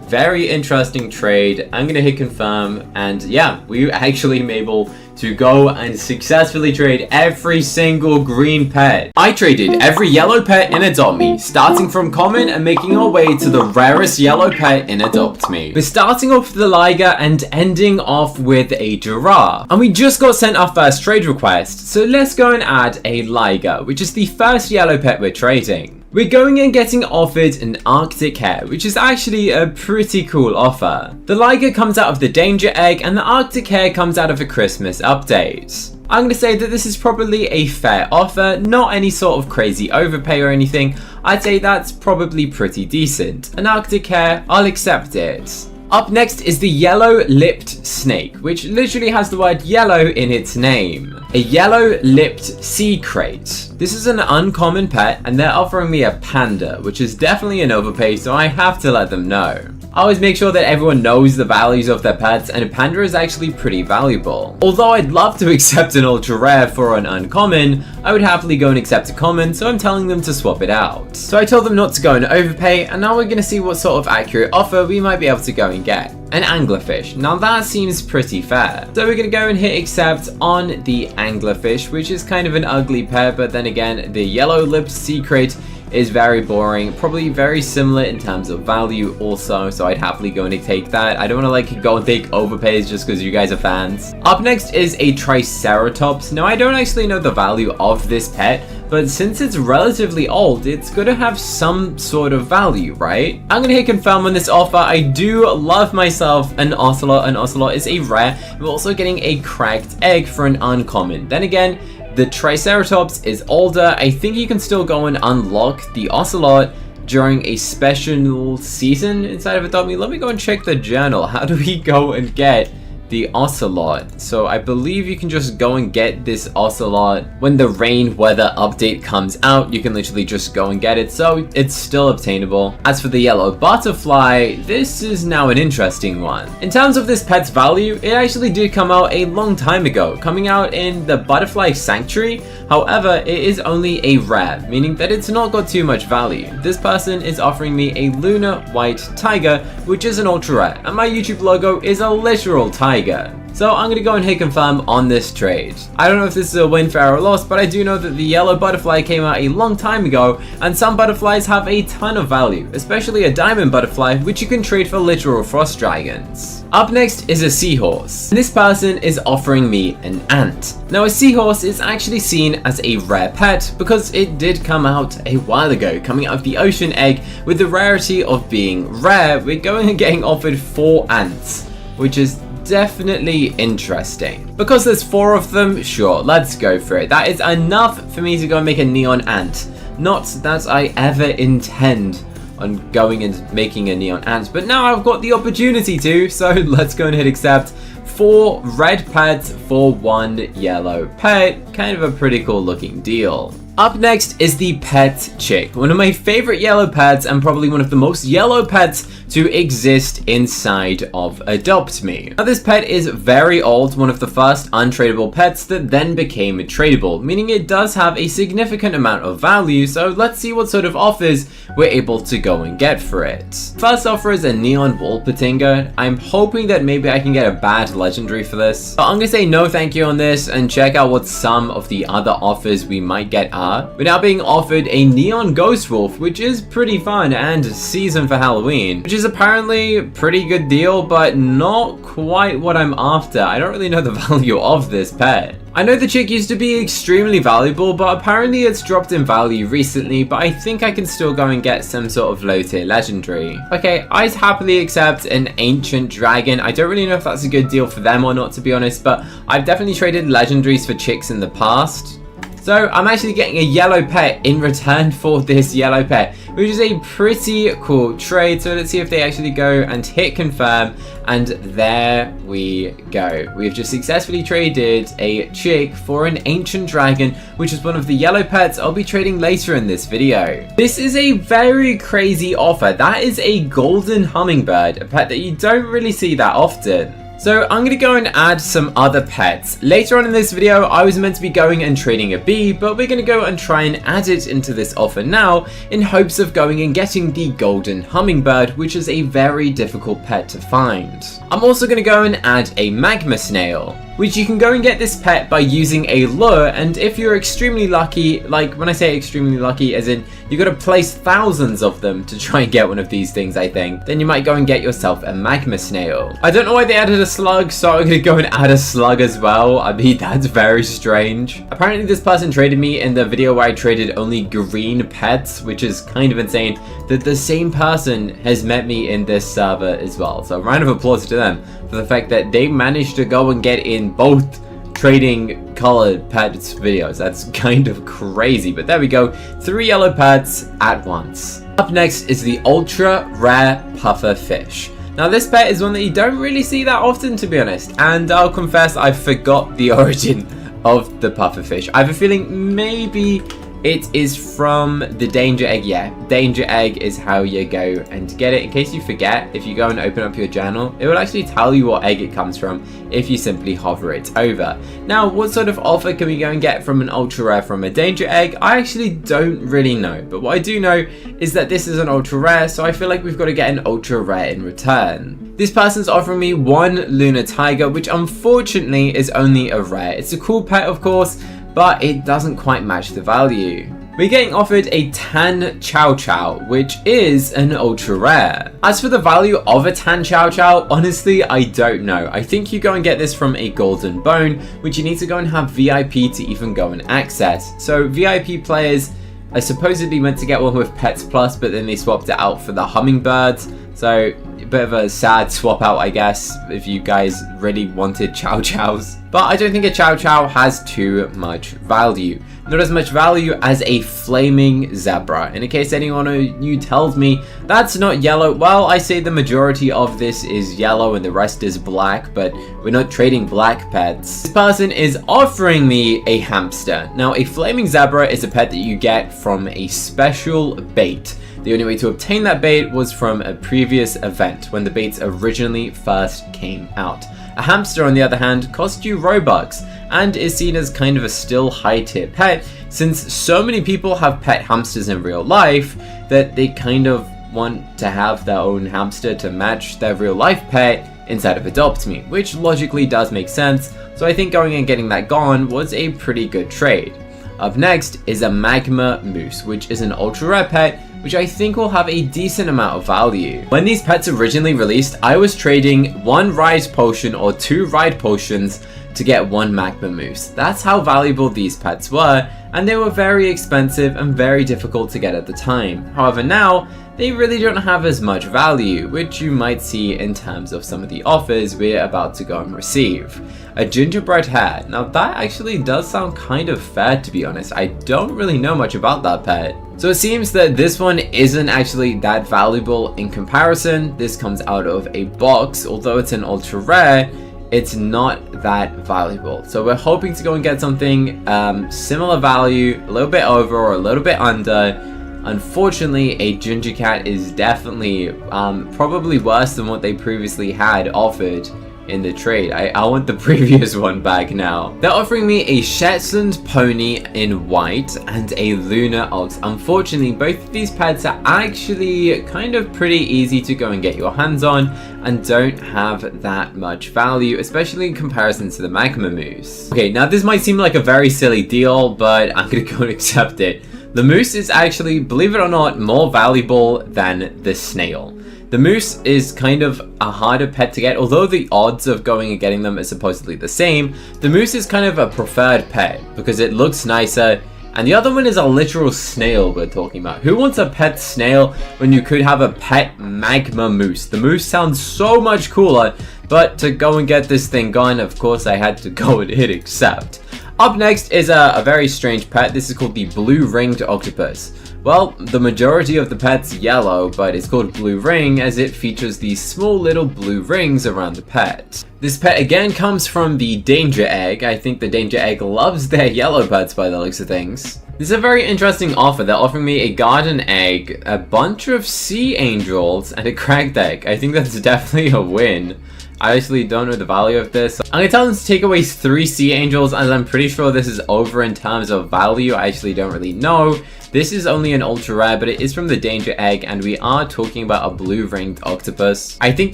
Very interesting trade. I'm gonna hit confirm, and yeah, we actually am able to go and successfully trade every single green pet. I traded every yellow pet in Adopt Me, starting from common and making our way to the rarest yellow pet in Adopt Me. We're starting off with the liger and ending off with a giraffe. And we just got sent our first trade request, so let's go and add a liger, which is the first yellow pet we're trading. We're going and getting offered an Arctic hare, which is actually a pretty cool offer. The liger comes out of the danger egg and the Arctic hare comes out of a Christmas update. I'm going to say that this is probably a fair offer, not any sort of crazy overpay or anything. I'd say that's probably pretty decent. An Arctic hare, I'll accept it. Up next is the yellow-lipped snake, which literally has the word yellow in its name. A yellow-lipped sea crate. This is an uncommon pet, and they're offering me a panda, which is definitely an overpay, so I have to let them know. I always make sure that everyone knows the values of their pets, and a panda is actually pretty valuable. Although I'd love to accept an ultra rare for an uncommon, I would happily go and accept a common, so I'm telling them to swap it out. So I told them not to go and overpay, and now we're going to see what sort of accurate offer we might be able to go and get. An anglerfish. Now that seems pretty fair. So we're going to go and hit accept on the anglerfish, which is kind of an ugly pet, but then again, the yellow-lipped sea crate is very boring, probably very similar in terms of value also, so I'd happily go and take that. I don't want to like go and take overpays just because you guys are fans. Up next is a triceratops. Now I don't actually know the value of this pet, but since it's relatively old, it's gonna have some sort of value, right? I'm gonna hit confirm on this offer. I do love myself an ocelot. An ocelot is a rare. We're also getting a cracked egg for an uncommon. Then again, the Triceratops is older. I think you can still go and unlock the Ocelot during a special season inside of Adopt Me. Let me go and check the journal. How do we go and get the Ocelot? So I believe you can just go and get this Ocelot when the rain weather update comes out. You can literally just go and get it, so it's still obtainable. As for the yellow butterfly, this is now an interesting one. In terms of this pet's value, it actually did come out a long time ago, coming out in the Butterfly Sanctuary. However, it is only a rare, meaning that it's not got too much value. This person is offering me a lunar white tiger, which is an ultra rare, and my YouTube logo is a literal tiger. So I'm going to go and hit confirm on this trade. I don't know if this is a win, fair or loss, but I do know that the yellow butterfly came out a long time ago, and some butterflies have a ton of value, especially a diamond butterfly, which you can trade for literal frost dragons. Up next is a seahorse. This person is offering me an ant. Now a seahorse is actually seen as a rare pet because it did come out a while ago, coming out of the ocean egg. With the rarity of being rare, we're going and getting offered 4 ants, which is definitely interesting. Because there's 4 of them, sure, let's go for it. That is enough for me to go and make a neon ant. Not that I ever intend on going and making a neon ant, but now I've got the opportunity to, so let's go and hit accept. 4 red pets for 1 yellow pet. Kind of a pretty cool looking deal. Up next is the pet chick, one of my favorite yellow pets and probably one of the most yellow pets to exist inside of Adopt Me. Now this pet is very old, one of the first untradeable pets that then became tradable, meaning it does have a significant amount of value, so let's see what sort of offers we're able to go and get for it. First offer is a neon Wolpertinger. I'm hoping that maybe I can get a bad legendary for this, but I'm gonna say no thank you on this and check out what some of the other offers we might get are. We're now being offered a neon ghost wolf, which is pretty fun and season for Halloween, which is apparently a pretty good deal, but not quite what I'm after. I don't really know the value of this pet. I know the chick used to be extremely valuable, but apparently it's dropped in value recently, but I think I can still go and get some sort of low tier legendary. Okay, I'd happily accept an ancient dragon. I don't really know if that's a good deal for them or not, to be honest, but I've definitely traded legendaries for chicks in the past. So I'm actually getting a yellow pet in return for this yellow pet, which is a pretty cool trade. So let's see if they actually go and hit confirm, and there we go. We've just successfully traded a chick for an ancient dragon, which is one of the yellow pets I'll be trading later in this video. This is a very crazy offer. That is a golden hummingbird, a pet that you don't really see that often. So I'm going to go and add some other pets. Later on in this video, I was meant to be going and trading a bee, but we're going to go and try and add it into this offer now in hopes of going and getting the golden hummingbird, which is a very difficult pet to find. I'm also going to go and add a magma snail, which you can go and get this pet by using a lure, and if you're extremely lucky, like when I say extremely lucky as in you got to place thousands of them to try and get one of these things, I think, then you might go and get yourself a magma snail. I don't know why they added a slug, so I'm going to go and add a slug as well. I mean, that's very strange. Apparently this person traded me in the video where I traded only green pets, which is kind of insane that the same person has met me in this server as well. So round of applause to them for the fact that they managed to go and get in both trading colored pets videos. That's kind of crazy, but there we go. 3 yellow pets at once. Up next is the ultra rare puffer fish. Now this pet is one that you don't really see that often, to be honest, and I'll confess I forgot the origin of the puffer fish. I have a feeling maybe It is from the danger egg. Yeah, danger egg is how you go and get it. In case you forget, if you go and open up your journal, it will actually tell you what egg it comes from if you simply hover it over. Now, what sort of offer can we go and get from an ultra rare from a danger egg? I actually don't really know, but what I do know is that this is an ultra rare, so I feel like we've got to get an ultra rare in return. This person's offering me one lunar tiger, which unfortunately is only a rare. It's a cool pet, of course, but it doesn't quite match the value. We're getting offered a tan chow chow, which is an ultra rare. As for the value of a tan chow chow, honestly, I don't know. I think you go and get this from a golden bone, which you need to go and have VIP to even go and access. So VIP players are supposedly meant to get one with Pets Plus, but then they swapped it out for the hummingbirds. So a bit of a sad swap out, I guess, if you guys really wanted chow chows. But I don't think a chow chow has too much value. Not as much value as a flaming zebra. And in case anyone of you tells me that's not yellow, well, I say the majority of this is yellow and the rest is black, but we're not trading black pets. This person is offering me a hamster. Now, a flaming zebra is a pet that you get from a special bait. The only way to obtain that bait was from a previous event when the baits originally first came out. A hamster, on the other hand, costs you Robux and is seen as kind of a still high-tier pet, since so many people have pet hamsters in real life that they kind of want to have their own hamster to match their real-life pet instead of Adopt Me, which logically does make sense, so I think going and getting that gone was a pretty good trade. Up next is a magma moose, which is an ultra rare pet, which I think will have a decent amount of value. When these pets originally released, I was trading one ride potion or 2 ride potions to get one magma moose. That's how valuable these pets were, and they were very expensive and very difficult to get at the time. However, now they really don't have as much value, which you might see in terms of some of the offers we're about to go and receive. A gingerbread hare. Now that actually does sound kind of fair, to be honest. I don't really know much about that pet. So it seems that this one isn't actually that valuable in comparison. This comes out of a box, although it's an ultra rare, it's not that valuable. So we're hoping to go and get something similar value, a little bit over or a little bit under. Unfortunately, a ginger cat is definitely probably worse than what they previously had offered in the trade. I want the previous one back now. They're offering me a Shetland pony in white and a lunar ox. Unfortunately, both of these pets are actually kind of pretty easy to go and get your hands on and don't have that much value, especially in comparison to the magma moose. Okay, now this might seem like a very silly deal, but I'm gonna go and accept it. The moose is actually, believe it or not, more valuable than the snail. The moose is kind of a harder pet to get, although the odds of going and getting them is supposedly the same. The moose is kind of a preferred pet because it looks nicer, and the other one is a literal snail we're talking about. Who wants a pet snail when you could have a pet magma moose? The moose sounds so much cooler, but to go and get this thing gone, of course I had to go and hit accept. Up next is a very strange pet. This is called the blue ringed octopus. Well, the majority of the pet's yellow, but it's called blue ring as it features these small little blue rings around the pet. This pet again comes from the danger egg. I think the danger egg loves their yellow pets by the looks of things. This is a very interesting offer. They're offering me a garden egg, a bunch of sea angels, and a cracked egg. I think that's definitely a win. I actually don't know the value of this. I'm gonna tell them to take away 3 sea angels, as I'm pretty sure this is over in terms of value. I actually don't really know. This is only an ultra rare, but it is from the danger egg, and we are talking about a blue ringed octopus. I think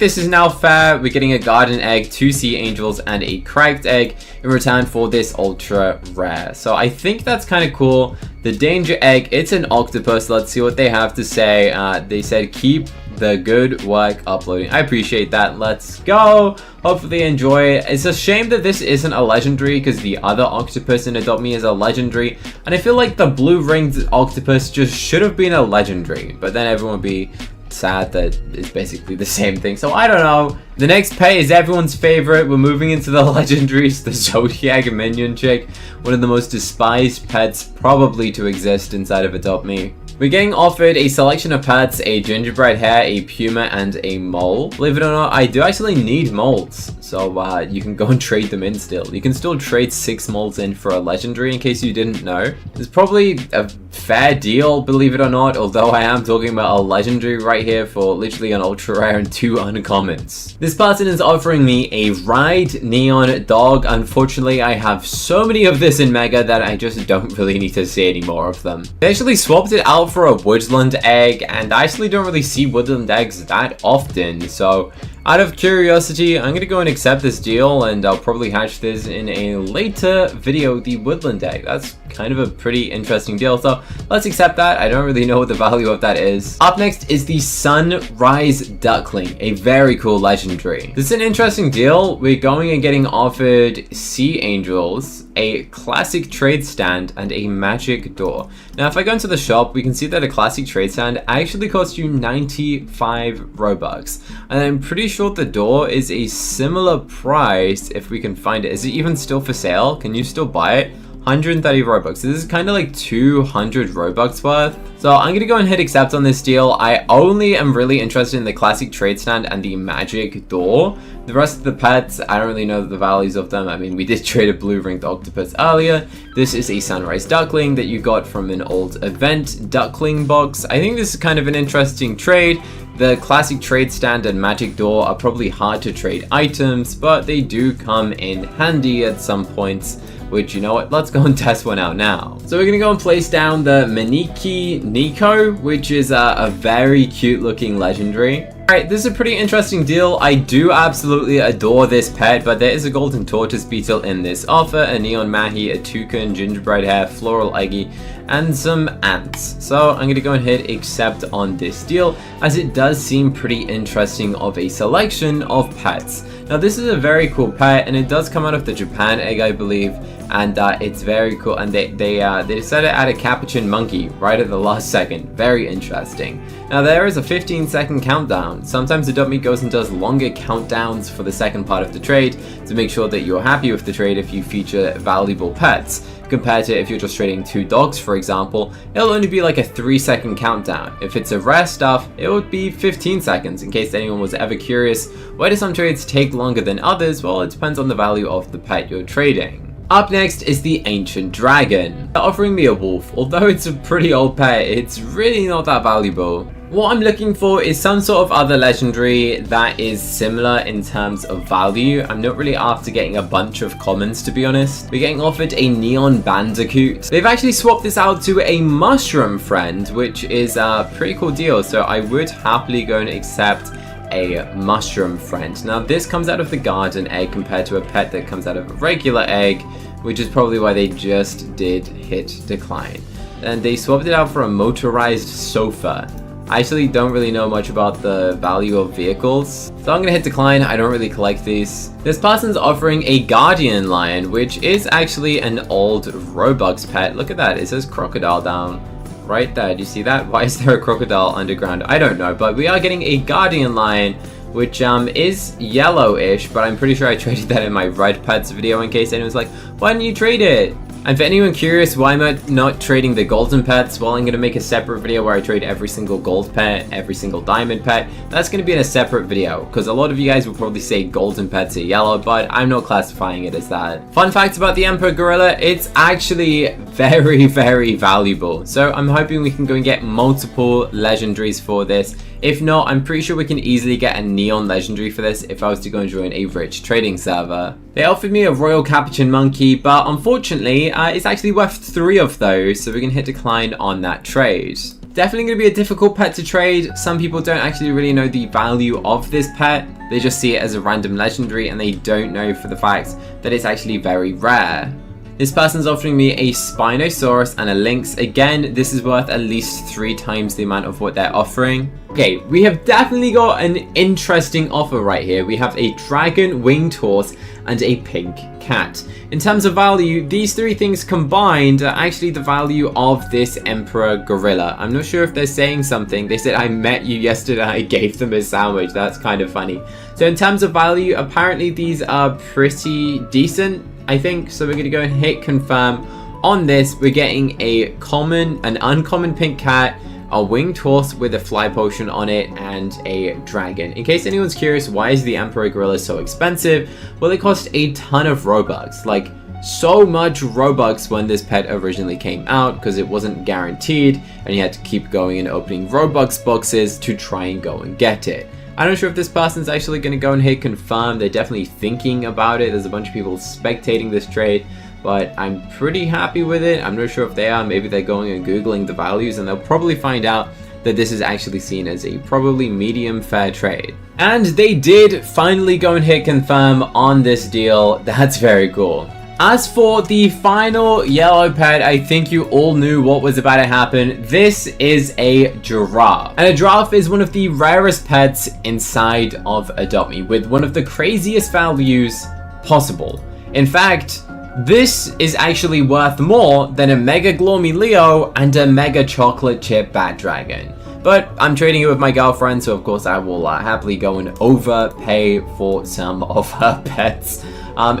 this is now fair. We're getting a garden egg, 2 sea angels, and a cracked egg in return for this ultra rare. So I think that's kind of cool. The danger egg, it's an octopus. Let's see what they have to say. They said keep the good work uploading. I appreciate that. Let's go. Hopefully enjoy it. It's a shame that this isn't a legendary because the other octopus in Adopt Me is a legendary, and I feel like the blue ringed octopus just should have been a legendary, but then everyone would be sad that it's basically the same thing. So I don't know. The next pet is everyone's favorite. We're moving into the legendaries. The Zodiac minion chick, one of the most despised pets probably to exist inside of Adopt Me. We're getting offered a selection of pets, a gingerbread hare, a puma, and a mole. Believe it or not, I do actually need moles, so you can go and trade them in still. You can still trade 6 moles in for a legendary, in case you didn't know. It's probably a fair deal, believe it or not, although I am talking about a legendary right here for literally an ultra rare and 2 uncommons. This person is offering me a ride neon dog. Unfortunately, I have so many of this in Mega that I just don't really need to see any more of them. They actually swapped it out for a woodland egg, and I actually don't really see woodland eggs that often, so out of curiosity, I'm gonna go and accept this deal, and I'll probably hatch this in a later video, the woodland egg. That's kind of a pretty interesting deal, so let's accept that. I don't really know what the value of that is. Up next is the sunrise duckling, a very cool legendary. This is an interesting deal. We're going and getting offered sea angels, a classic trade stand, and a magic door. Now if I go into the shop, we can see that a classic trade stand actually costs you 95 robux, and I'm pretty sure the door is a similar price if we can find it. Is it even still for sale? Can you still buy it? 130 robux. This is kind of like 200 robux worth. So I'm gonna go and hit accept on this deal. I only am really interested in the classic trade stand and the magic door. The rest of the pets, I don't really know the values of them. I mean, we did trade a blue ringed octopus earlier. This is a sunrise duckling that you got from an old event duckling box. I think this is kind of an interesting trade. The classic trade stand and magic door are probably hard to trade items, but they do come in handy at some points. Which, you know what, let's go and test one out now. So we're gonna go and place down the Maniki Nico, which is a very cute looking legendary. Alright, this is a pretty interesting deal. I do absolutely adore this pet, but there is a golden tortoise beetle in this offer, a neon mahi, a toucan, gingerbread hare, floral eggy, and some ants. So I'm gonna go and hit accept on this deal, as it does seem pretty interesting of a selection of pets. Now this is a very cool pet, and it does come out of the Japan egg, I believe, and it's very cool. And they decided to add a capuchin monkey right at the last second. Very interesting. Now there is a 15-second countdown. Sometimes the dummy goes and does longer countdowns for the second part of the trade to make sure that you're happy with the trade if you feature valuable pets. Compared to if you're just trading 2 dogs, for example, it'll only be like a 3-second countdown. If it's a rare stuff, it would be 15 seconds. In case anyone was ever curious, why do some trades take longer than others? Well, it depends on the value of the pet you're trading. Up next is the Ancient Dragon. They're offering me a wolf. Although it's a pretty old pet, it's really not that valuable. What I'm looking for is some sort of other legendary that is similar in terms of value. I'm not really after getting a bunch of commons, to be honest. We're getting offered a neon bandicoot. They've actually swapped this out to a mushroom friend, which is a pretty cool deal. So I would happily go and accept a mushroom friend. Now this comes out of the garden egg compared to a pet that comes out of a regular egg, which is probably why they just did hit decline. And they swapped it out for a motorized sofa. I actually don't really know much about the value of vehicles, so I'm gonna hit decline. I don't really collect these. This person's offering a guardian lion, which is actually an old Robux pet. Look at that, it says crocodile down right there. Do you see that? Why is there a crocodile underground? I don't know, but we are getting a guardian lion, which is yellowish, but I'm pretty sure I traded that in my red pets video in case anyone's like, why didn't you trade it? And for anyone curious why am I not trading the golden pets, well, I'm going to make a separate video where I trade every single gold pet, every single diamond pet. That's going to be in a separate video, because a lot of you guys will probably say golden pets are yellow, but I'm not classifying it as that. Fun fact about the Emperor Gorilla, it's actually very, very valuable. So I'm hoping we can go and get multiple legendaries for this. If not, I'm pretty sure we can easily get a neon legendary for this if I was to go and join a rich trading server. They offered me a royal capuchin monkey, but unfortunately, it's actually worth 3 of those, so we can hit decline on that trade. Definitely going to be a difficult pet to trade. Some people don't actually really know the value of this pet. They just see it as a random legendary and they don't know for the fact that it's actually very rare. This person's offering me a Spinosaurus and a Lynx. Again, this is worth at least 3 times the amount of what they're offering. Okay, we have definitely got an interesting offer right here. We have a dragon, winged horse, and a pink cat. In terms of value, these 3 things combined are actually the value of this Emperor Gorilla. I'm not sure if they're saying something. They said, I met you yesterday, I gave them a sandwich. That's kind of funny. So in terms of value, apparently these are pretty decent, I think. So we're going to go and hit confirm on this, we're getting an uncommon pink cat, a winged horse with a fly potion on it, and a dragon. In case anyone's curious, why is the Emperor Gorilla so expensive? Well, they cost a ton of Robux, like so much Robux when this pet originally came out, because it wasn't guaranteed, and you had to keep going and opening Robux boxes to try and go and get it. I'm not sure if this person's actually going to go and hit confirm. They're definitely thinking about it. There's a bunch of people spectating this trade, but I'm pretty happy with it. I'm not sure if they are. Maybe they're going and Googling the values, and they'll probably find out that this is actually seen as a probably medium fair trade. And they did finally go and hit confirm on this deal. That's very cool. As for the final yellow pet, I think you all knew what was about to happen. This is a giraffe. And a giraffe is one of the rarest pets inside of Adopt Me, with one of the craziest values possible. In fact, this is actually worth more than a Mega Gloomy Leo and a Mega Chocolate Chip Bat Dragon. But I'm trading it with my girlfriend, so of course I will happily go and overpay for some of her pets.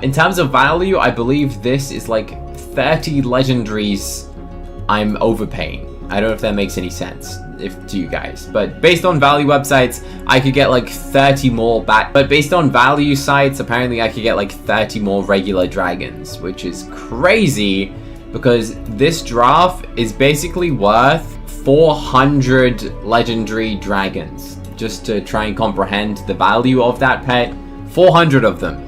In terms of value, I believe this is like 30 legendaries I'm overpaying. I don't know if that makes any sense to you guys, but based on value websites, I could get like 30 more but based on value sites, apparently I could get like 30 more regular dragons, which is crazy because this giraffe is basically worth 400 legendary dragons. Just to try and comprehend the value of that pet, 400 of them.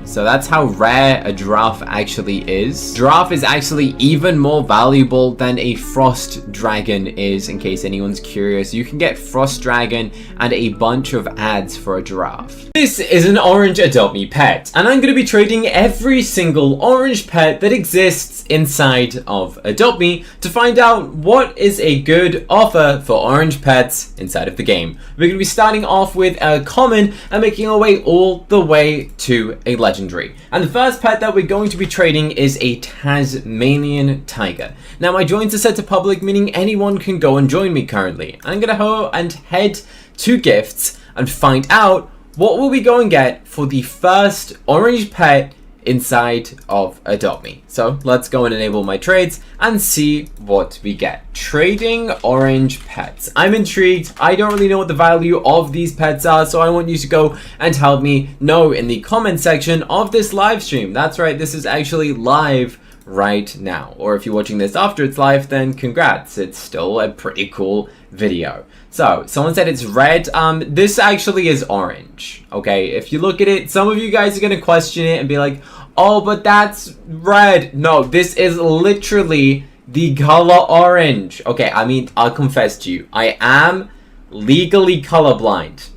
So that's how rare a giraffe actually is. Giraffe is actually even more valuable than a frost dragon is, in case anyone's curious. You can get frost dragon and a bunch of ads for a giraffe. This is an orange Adopt Me pet, and I'm going to be trading every single orange pet that exists inside of Adopt Me to find out what is a good offer for orange pets inside of the game. We're going to be starting off with a common and making our way all the way to a legendary. And the first pet that we're going to be trading is a Tasmanian tiger. Now my joins are set to public, meaning anyone can go and join me currently. I'm gonna go and head to gifts and find out what will we go and get for the first orange pet inside of Adopt Me. So let's go and enable my trades and see what we get. Trading orange pets. I'm intrigued. I don't really know what the value of these pets are, so I want you to go and help me know in the comment section of this live stream. That's right, this is actually live right now. Or if you're watching this after it's live, then congrats. It's still a pretty cool video. So, someone said it's red. This actually is orange. Okay, if you look at it, some of you guys are going to question it and be like, oh, but that's red. No, this is literally the color orange. Okay, I mean, I'll confess to you, I am legally colorblind.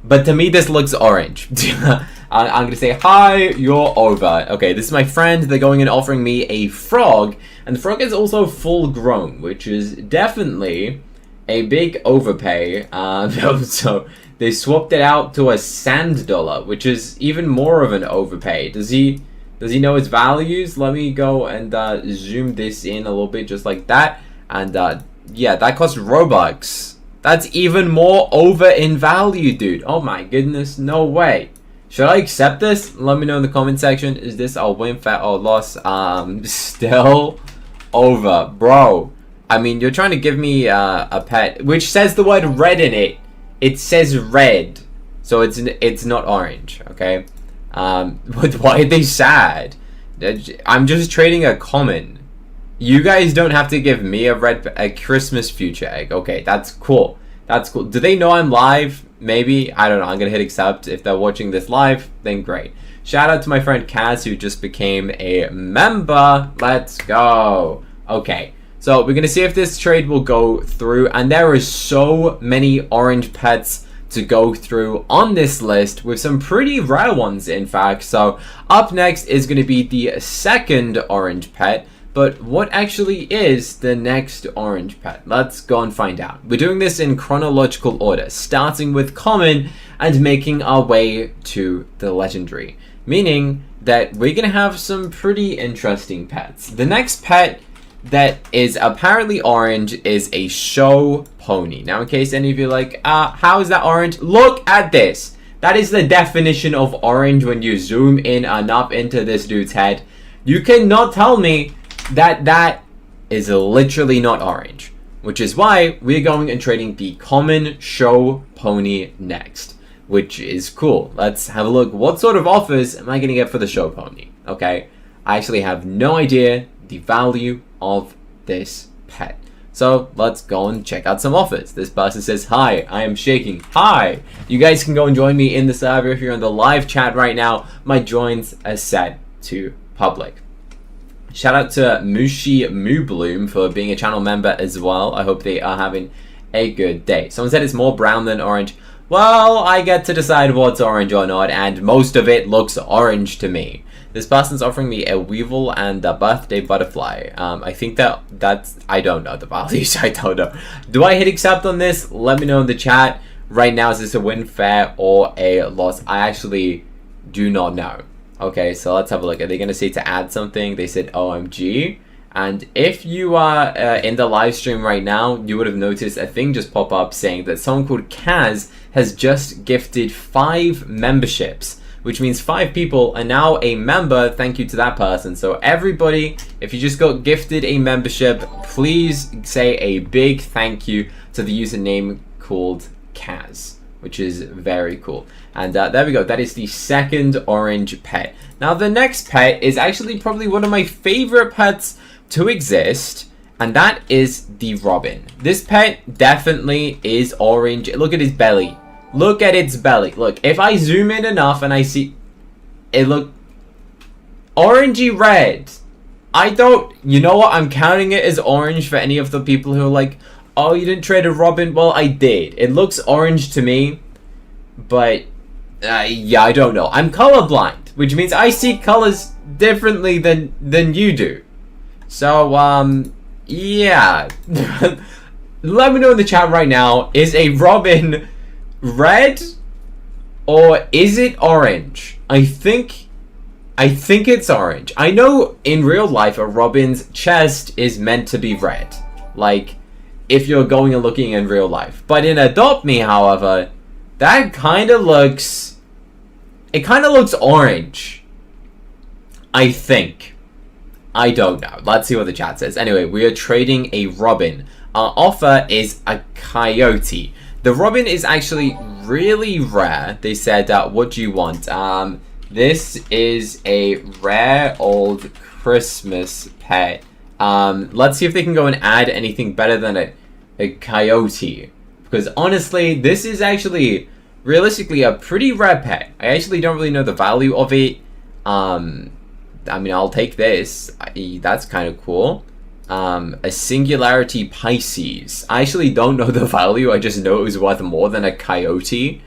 But to me, this looks orange. I'm going to say, hi, you're over. Okay, this is my friend. They're going and offering me a frog. And the frog is also full grown, which is definitely a big overpay. So they swapped it out to a sand dollar, which is even more of an overpay. Does he know his values? Let me go and zoom this in a little bit, just like that. And yeah, that costs Robux. That's even more over in value, dude. Oh my goodness, no way. Should I accept this? Let me know in the comment section. Is this a win, fat, or loss? Still over, bro. I mean, you're trying to give me a pet which says the word red in it. It says red, so it's not orange. Okay. But why are they sad? I'm just trading a common. You guys don't have to give me a Christmas future egg. Okay, that's cool. That's cool. Do they know I'm live? Maybe. I don't know. I'm gonna hit accept. If they're watching this live, then great. Shout out to my friend Kaz, who just became a member. Let's go. Okay. So we're going to see if this trade will go through, and there is so many orange pets to go through on this list, with some pretty rare ones in fact. So up next is going to be the second orange pet, but what actually is the next orange pet? Let's go and find out. We're doing this in chronological order, starting with common and making our way to the legendary, meaning that we're going to have some pretty interesting pets. The next pet that is apparently orange is a show pony. Now, in case any of you are like, how is that orange? Look at this. That is the definition of orange when you zoom in enough into this dude's head. You cannot tell me That is literally not orange. Which is why we're going and trading the common show pony next. Which is cool. Let's have a look. What sort of offers am I going to get for the show pony? Okay. I actually have no idea the value of this pet. So let's go and check out some offers. This person says, hi, I am shaking. Hi. You guys can go and join me in the server if you're in the live chat right now. My joins are set to public. Shout out to Mushi Moobloom for being a channel member as well. I hope they are having a good day. Someone said it's more brown than orange. Well, I get to decide what's orange or not, and most of it looks orange to me. This person's offering me a weevil and a birthday butterfly. I think that's... I don't know the values. I don't know. Do I hit accept on this? Let me know in the chat. Right now, is this a win, fair, or a loss? I actually do not know. Okay, so let's have a look. Are they going to say to add something? They said OMG. And if you are in the live stream right now, you would have noticed a thing just pop up saying that someone called Kaz has just gifted 5 memberships. Which means 5 people are now a member. Thank you to that person. So everybody, if you just got gifted a membership, please say a big thank you to the username called Kaz, which is very cool. And there we go. That is the second orange pet. Now the next pet is actually probably one of my favorite pets to exist, and that is the robin. This pet definitely is orange. Look at his belly. Look at its belly. Look, if I zoom in enough and I see it, look orangey red. I don't, you know what? I'm counting it as orange for any of the people who are like, oh, you didn't trade a robin. Well, I did. It looks orange to me, but yeah, I don't know. I'm colorblind, which means I see colors differently than you do. So, yeah. Let me know in the chat right now. Is a robin red or is it orange? I think it's orange. I know in real life a robin's chest is meant to be red, like if you're going and looking in real life. But in Adopt Me, however, that kind of looks orange. I think. I don't know. Let's see what the chat says. Anyway, we are trading a robin. Our offer is a coyote. The robin is actually really rare. They said, what do you want? This is a rare old Christmas pet. Let's see if they can go and add anything better than a coyote. Because honestly, this is actually, realistically, a pretty rare pet. I actually don't really know the value of it. I mean, I'll take this. That's kind of cool. A Singularity Pisces. I actually don't know the value. I just know it was worth more than a coyote.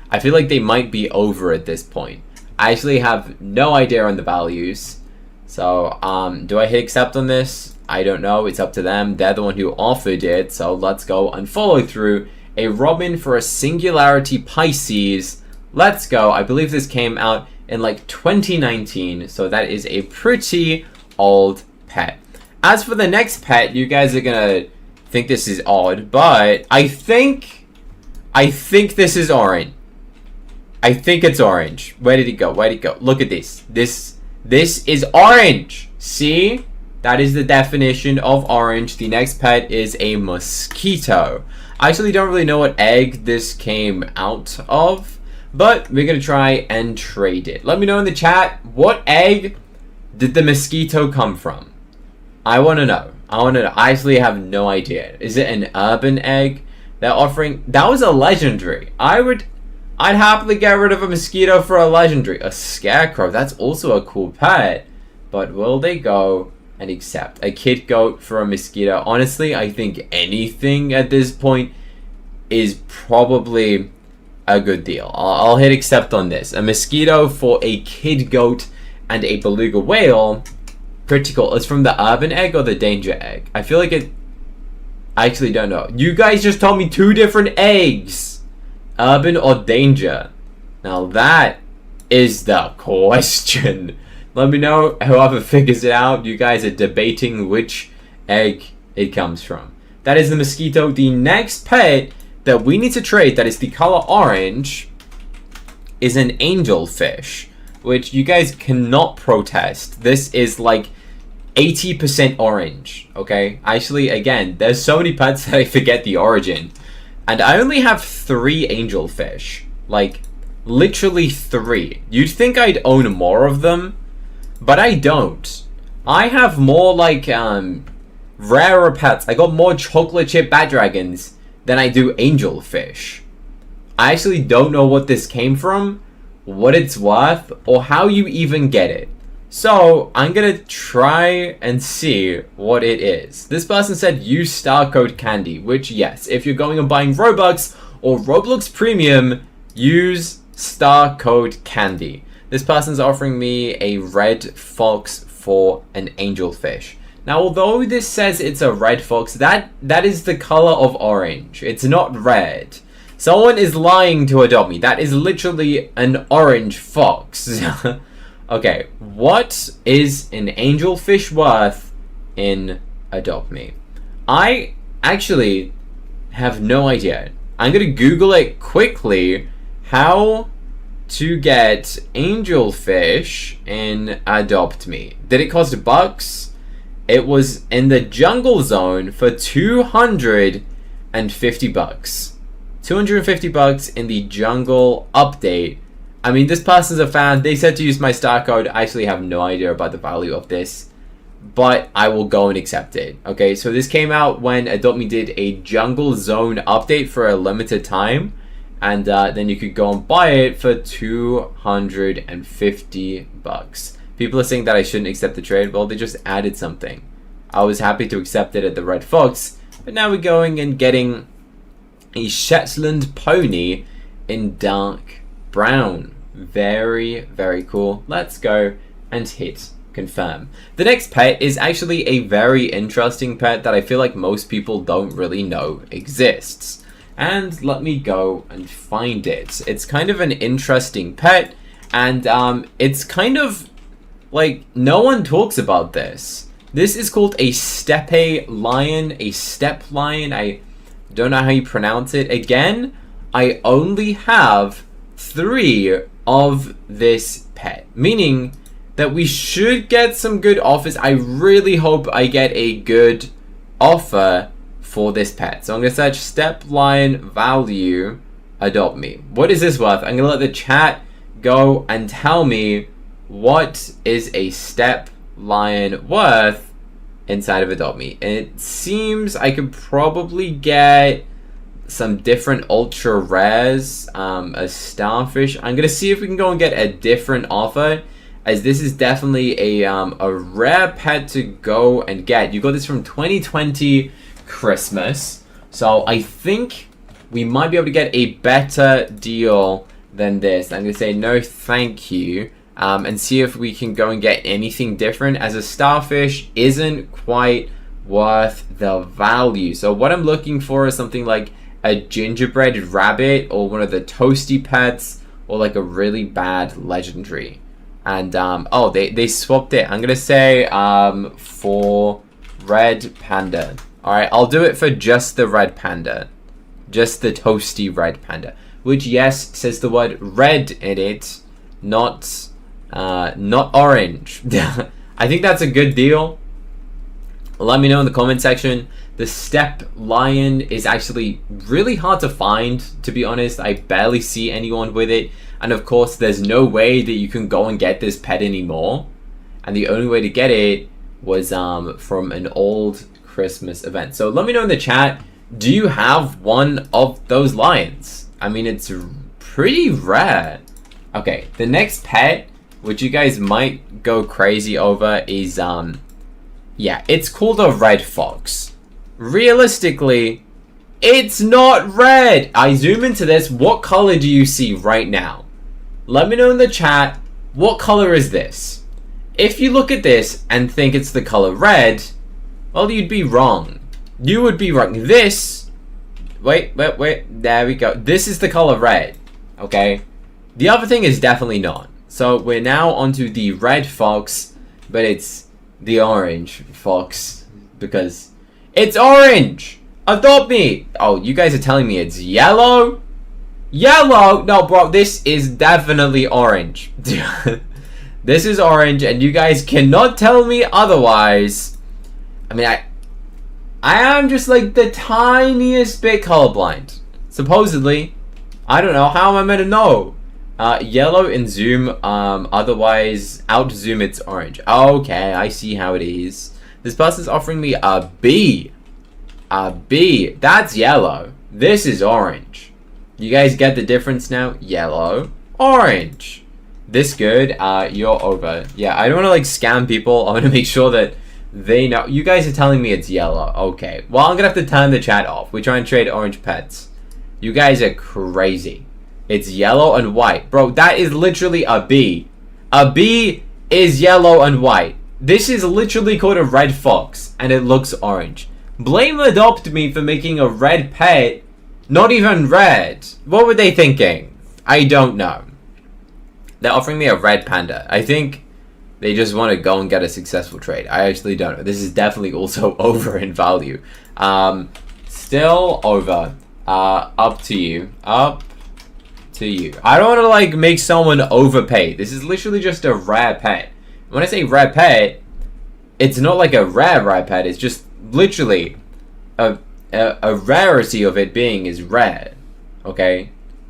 I feel like they might be over at this point. I actually have no idea on the values. So, do I hit accept on this? I don't know. It's up to them. They're the one who offered it. So let's go and follow through. A robin for a Singularity Pisces. Let's go. I believe this came out in like 2019. So that is a pretty old pet. As for the next pet, you guys are gonna think this is odd, but I think this is orange. I think it's orange. Where did it go? Where did it go? Look at this. This is orange. See? That is the definition of orange. The next pet is a mosquito. I actually don't really know what egg this came out of, but we're gonna try and trade it. Let me know in the chat, what egg did the mosquito come from? I want to know. I actually have no idea. Is it an urban egg? They're offering... That was a legendary. I'd happily get rid of a mosquito for a legendary. A scarecrow. That's also a cool pet. But will they go and accept a kid goat for a mosquito? Honestly, I think anything at this point is probably a good deal. I'll hit accept on this. A mosquito for a kid goat and a beluga whale... Pretty cool. It's from the urban egg or the danger egg? I feel like it... I actually don't know. You guys just told me 2 different eggs. Urban or danger? Now that is the question. Let me know, whoever figures it out. You guys are debating which egg it comes from. That is the mosquito. The next pet that we need to trade that is the color orange is an angelfish, which you guys cannot protest. This is like 80% orange, okay? Actually, again, there's so many pets that I forget the origin. And I only have 3 angelfish. Like, literally 3. You'd think I'd own more of them, but I don't. I have more, like, rarer pets. I got more chocolate chip bat dragons than I do angelfish. I actually don't know what this came from, what it's worth, or how you even get it. So, I'm gonna try and see what it is. This person said use star code candy, which yes, if you're going and buying Robux or Roblox Premium, use star code candy. This person's offering me a red fox for an angelfish. Now, although this says it's a red fox, that is the color of orange. It's not red. Someone is lying to adopt me. That is literally an orange fox. Okay, what is an angelfish worth in Adopt Me? I actually have no idea. I'm gonna Google it quickly. How to get angelfish in Adopt Me. Did it cost $1? It was in the jungle zone for $250. $250 in the jungle update. I mean, this person's a fan. They said to use my star code. I actually have no idea about the value of this, but I will go and accept it. Okay, so this came out when Adopt Me did a jungle zone update for a limited time, and then you could go and buy it for $250. People are saying that I shouldn't accept the trade. Well, they just added something. I was happy to accept it at the Red Fox, but now we're going and getting a Shetland pony in dark brown. Very, very cool. Let's go and hit confirm. The next pet is actually a very interesting pet that I feel like most people don't really know exists. And let me go and find it. It's kind of an interesting pet, and it's kind of like no one talks about this. This is called a steppe lion, a steppe lion. I don't know how you pronounce it. Again, I only have 3 of this pet, meaning that we should get some good offers. I really hope I get a good offer for this pet. So I'm going to search steppe lion value Adopt Me. What is this worth? I'm going to let the chat go and tell me what is a steppe lion worth inside of Adopt Me. And it seems I could probably get some different ultra rares, a starfish. I'm gonna see if we can go and get a different offer, as this is definitely a rare pet to go and get. You got this from 2020 Christmas, so I think we might be able to get a better deal than this. I'm gonna say no thank you, and see if we can go and get anything different, as a starfish isn't quite worth the value. So what I'm looking for is something like a gingerbread rabbit, or one of the toasty pets, or like a really bad legendary. And oh, they swapped it. I'm gonna say for red panda. All right, I'll do it for just the red panda, just the toasty red panda, which yes says the word red in it, not orange. I think that's a good deal. Let me know in the comment section. The steppe lion is actually really hard to find, to be honest. I barely see anyone with it. And of course, there's no way that you can go and get this pet anymore. And the only way to get it was from an old Christmas event. So let me know in the chat, do you have one of those lions? I mean, it's pretty rare. Okay, the next pet, which you guys might go crazy over, is yeah, it's called a red fox. Realistically, it's not red. I zoom into this. What color do you see right now? Let me know in the chat, what color is this? If you look at this and think it's the color red, well, you'd be wrong. You would be wrong. This, wait, there we go. This is the color red, okay? The other thing is definitely not. So we're now onto the red fox, but it's the orange fox, because it's orange. Adopt Me. Oh, you guys are telling me it's yellow? Yellow? No, bro, this is definitely orange. This is orange, and you guys cannot tell me otherwise. I mean, I am just like the tiniest bit colorblind. Supposedly. I don't know. How am I meant to know? Yellow in zoom, otherwise out zoom it's orange. Okay, I see how it is. This person's offering me a B. A B. That's yellow. This is orange. You guys get the difference now? Yellow, orange. This good? You're over. Yeah, I don't want to like scam people. I want to make sure that they know. You guys are telling me it's yellow. Okay. Well, I'm gonna have to turn the chat off. We're trying to trade orange pets. You guys are crazy. It's yellow and white. Bro, that is literally a B. A B is yellow and white. This is literally called a red fox, and it looks orange. Blame Adopt Me for making a red pet not even red. What were they thinking? I don't know. They're offering me a red panda. I think they just want to go and get a successful trade. I actually don't know. This is definitely also over in value. Still over. Up to you. Up to you. I don't want to like make someone overpay. This is literally just a rare pet. When I say rare pet, it's not like a rare pet. It's just literally a rarity of it being is rare. Okay.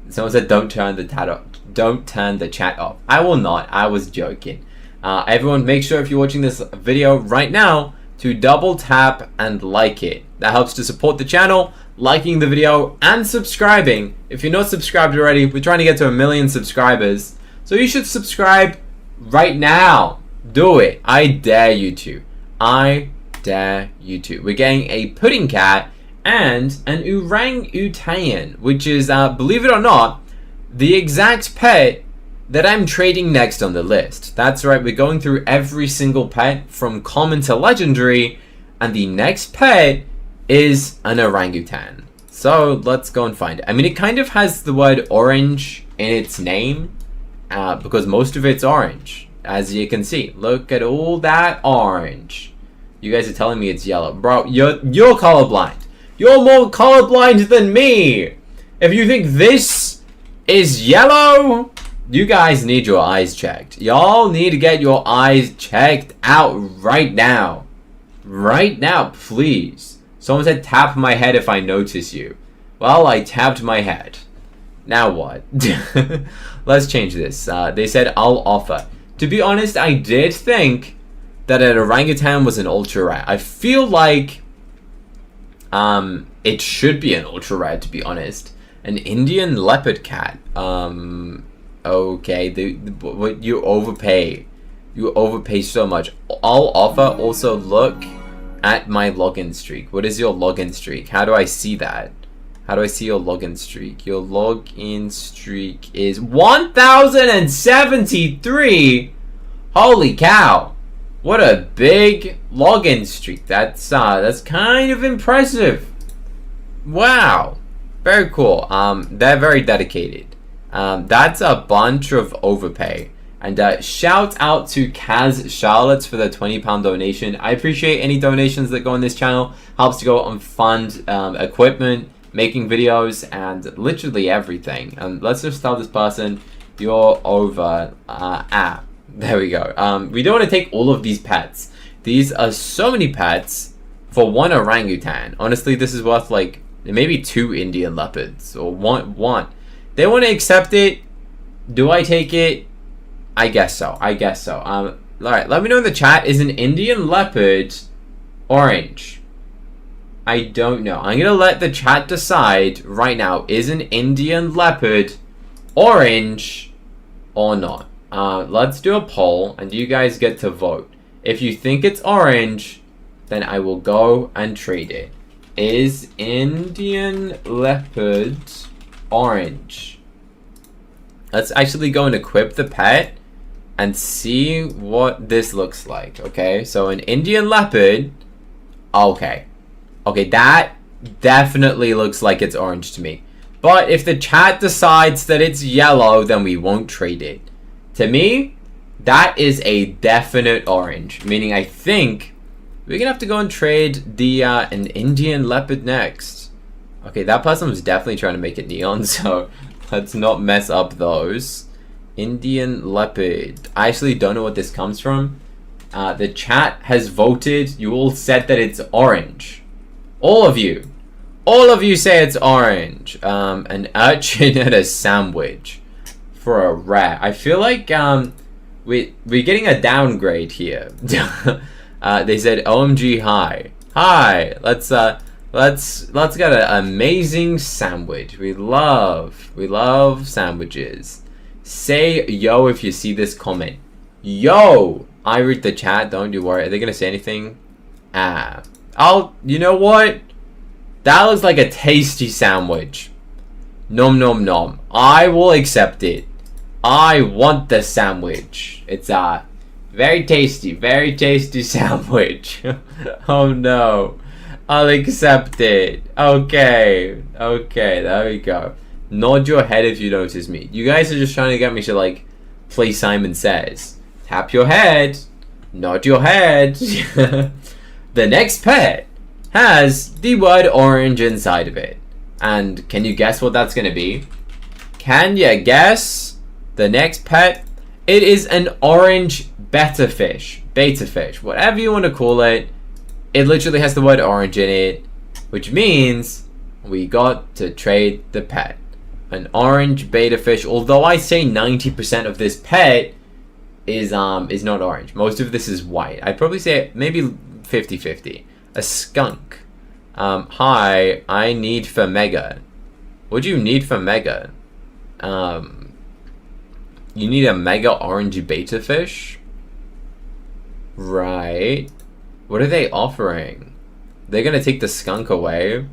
Someone said don't turn the chat off. Don't turn the chat off. I will not. I was joking. Everyone, make sure if you're watching this video right now to double tap and like it. That helps to support the channel. Liking the video and subscribing. If you're not subscribed already, we're trying to get to 1 million subscribers. So you should subscribe right now. Do it. I dare you to. I dare you to. We're getting a pudding cat and an orangutan, which is, believe it or not, the exact pet that I'm trading next on the list. That's right, we're going through every single pet from common to legendary, and the next pet is an orangutan. So let's go and find it. I mean, it kind of has the word orange in its name, because most of it's orange, as you can see. Look at all that orange. You guys are telling me it's yellow. Bro, you're colorblind. You're more colorblind than me. If you think this is yellow, you guys need your eyes checked. Y'all need to get your eyes checked out right now. Right now, please. Someone said tap my head if I notice you. Well, I tapped my head. Now what? Let's change this. They said I'll offer. To be honest, I did think that an orangutan was an ultra rare. I feel like it should be an ultra rare, to be honest. An Indian leopard cat. Okay, you overpay. You overpay so much. I'll offer. Also, look at my login streak. What is your login streak? How do I see that? How do I see your login streak? Your login streak is 1073. Holy cow. What a big login streak. That's kind of impressive. Wow. Very cool. They're very dedicated. That's a bunch of overpay. And shout out to Kaz Charlotte for the £20 donation. I appreciate any donations that go on this channel. Helps to go on fund equipment, making videos, and literally everything. And let's just tell this person, you're over. There we go. We don't want to take all of these pets. These are so many pets for one orangutan. Honestly, this is worth like maybe 2 Indian leopards or one. They want to accept it. Do I take it? I guess so. Alright, let me know in the chat. Is an Indian leopard orange? I don't know. I'm gonna let the chat decide right now. Is an Indian leopard orange or not? Let's do a poll and you guys get to vote. If you think it's orange, then I will go and trade it. Is Indian leopard orange? Let's actually go and equip the pet and see what this looks like. Okay, so an Indian leopard. Okay, that definitely looks like it's orange to me. But if the chat decides that it's yellow, then we won't trade it. To me, that is a definite orange, meaning I think we're gonna have to go and trade the an Indian leopard next. Okay, that person was definitely trying to make it neon, so let's not mess up those. Indian leopard. I actually don't know what this comes from. The chat has voted. You all said that it's orange. All of you. All of you say it's orange. An urchin and a sandwich. For a rat. I feel like we're getting a downgrade here. They said OMG hi. Hi. Let's get an amazing sandwich. We love sandwiches. Say yo if you see this comment. Yo! I read the chat, don't you worry. Are they gonna say anything? You know what? That looks like a tasty sandwich. Nom nom nom. I will accept it. I want the sandwich. It's a very tasty sandwich. Oh no. I'll accept it. Okay, there we go. Nod your head if you notice me. You guys are just trying to get me to like play Simon Says. Tap your head. Nod your head. The next pet has the word orange inside of it. And can you guess what that's going to be? Can you guess the next pet? It is an orange betta fish, whatever you want to call it. It literally has the word orange in it, which means we got to trade the pet. An orange beta fish, although I say 90% of this pet is not orange. Most of this is white. I'd probably say maybe 50-50. A skunk. Hi, I need for mega. What do you need for mega? You need a mega orange beta fish? Right. What are they offering? They're gonna take the skunk away?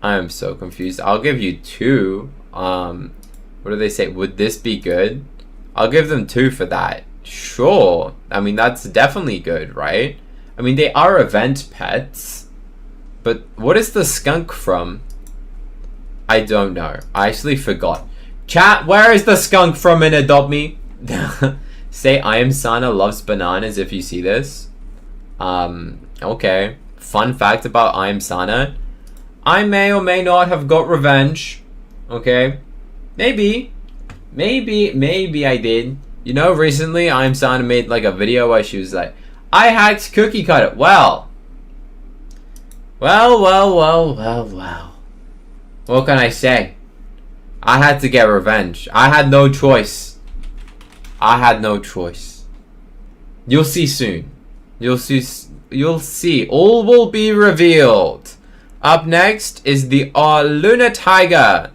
I'm so confused. I'll give you 2. What do they say? Would this be good? I'll give them 2 for that. Sure. I mean, that's definitely good, right? I mean, they are event pets. But what is the skunk from? I don't know. I actually forgot. Chat, where is the skunk from in Adopt Me? Say I am Sana loves bananas if you see this. Okay. Fun fact about I am Sana. I may or may not have got revenge. Okay. Maybe I did. You know, recently I am Sana made like a video where she was like, I hacked Cookie Cutter. Well. What can I say? I had to get revenge. I had no choice. You'll see soon. You'll see. All will be revealed. Up next is the Luna Tiger.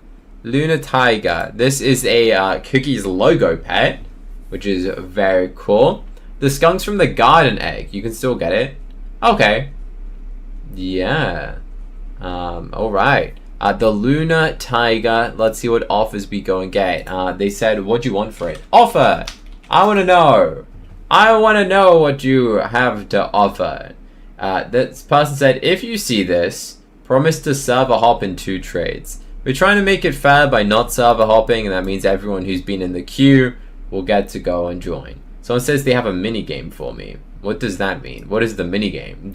This is a Cookie's logo pet, which is very cool. The skunk's from the garden egg. You can still get it. Okay. Yeah. Alright. The Luna Tiger. Let's see what offers we go and get. They said, what do you want for it? Offer! I want to know. What you have to offer. This person said, if you see this, promise to server hop in 2 trades. We're trying to make it fair by not server hopping, and that means everyone who's been in the queue will get to go and join. Someone says they have a mini game for me. What does that mean? What is the mini game?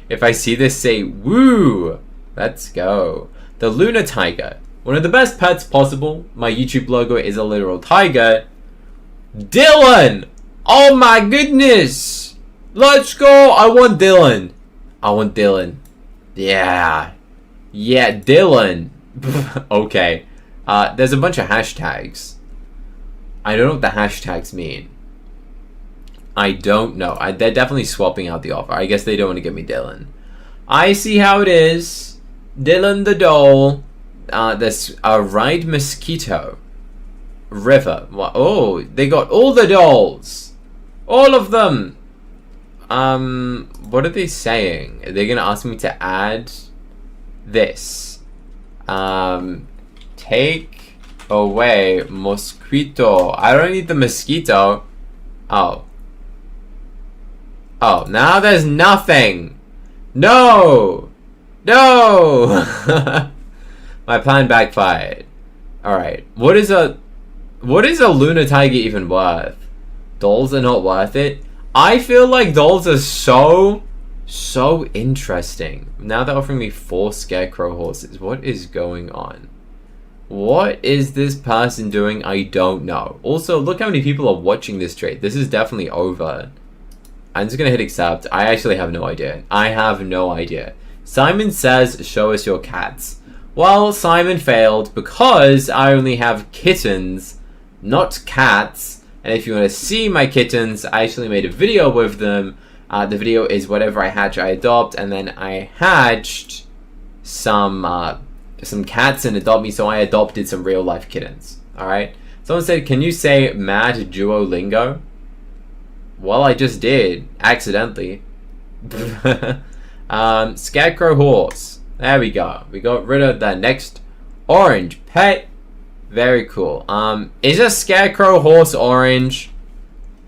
If I see this, say woo. Let's go. The Luna Tiger. One of the best pets possible. My YouTube logo is a literal tiger. Dylan! Oh my goodness! Let's go! I want Dylan. Yeah, Dylan. Okay. There's a bunch of hashtags. I don't know what the hashtags mean. I don't know. They're definitely swapping out the offer. I guess they don't want to give me Dylan. I see how it is. Dylan the doll. There's a Ride Mosquito. River. Oh, they got all the dolls. All of them. What are they saying? Are they gonna ask me to add this? Take away mosquito. I don't need the mosquito. Oh, now there's nothing. No. My plan backfired. Alright. What is a Luna Tiger even worth? Dolls are not worth it. I feel like dolls are so interesting. Now they're offering me 4 scarecrow horses. What is going on? What is this person doing? I don't know. Also, look how many people are watching this trade. This is definitely over. I'm just gonna hit accept. I actually have no idea. I have no idea. Simon says, show us your cats. Well, Simon failed because I only have kittens, not cats. And if you want to see my kittens, I actually made a video with them. The video is whatever I hatch, I adopt. And then I hatched some cats and adopt me, so I adopted some real life kittens. Alright? Someone said, can you say mad Duolingo? Well, I just did. Accidentally. Scarecrow horse. There we go. We got rid of the next orange pet. Very cool. Is a scarecrow horse orange?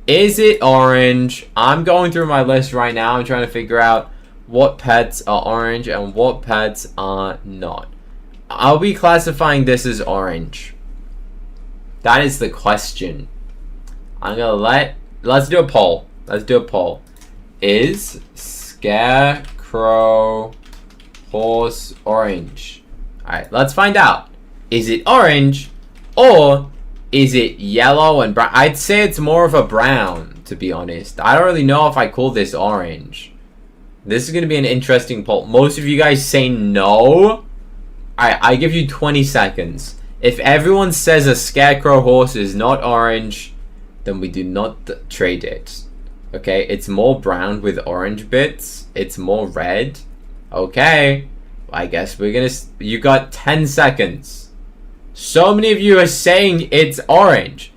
Is it orange? I'm going through my list right now. I'm trying to figure out what pets are orange and what pets are not. Are we classifying this as orange? That is the question. I'm gonna let's do a poll. Let's do a poll. Is scarecrow horse orange? Alright, let's find out. Is it orange or is it yellow and brown? I'd say it's more of a brown, to be honest. I don't really know if I call this orange. This is going to be an interesting poll. Most of you guys say no. Alright, I give you 20 seconds. If everyone says a scarecrow horse is not orange, then we do not trade it. Okay, it's more brown with orange bits. It's more red. Okay, I guess we're gonna... You got 10 seconds. So many of you are saying it's orange.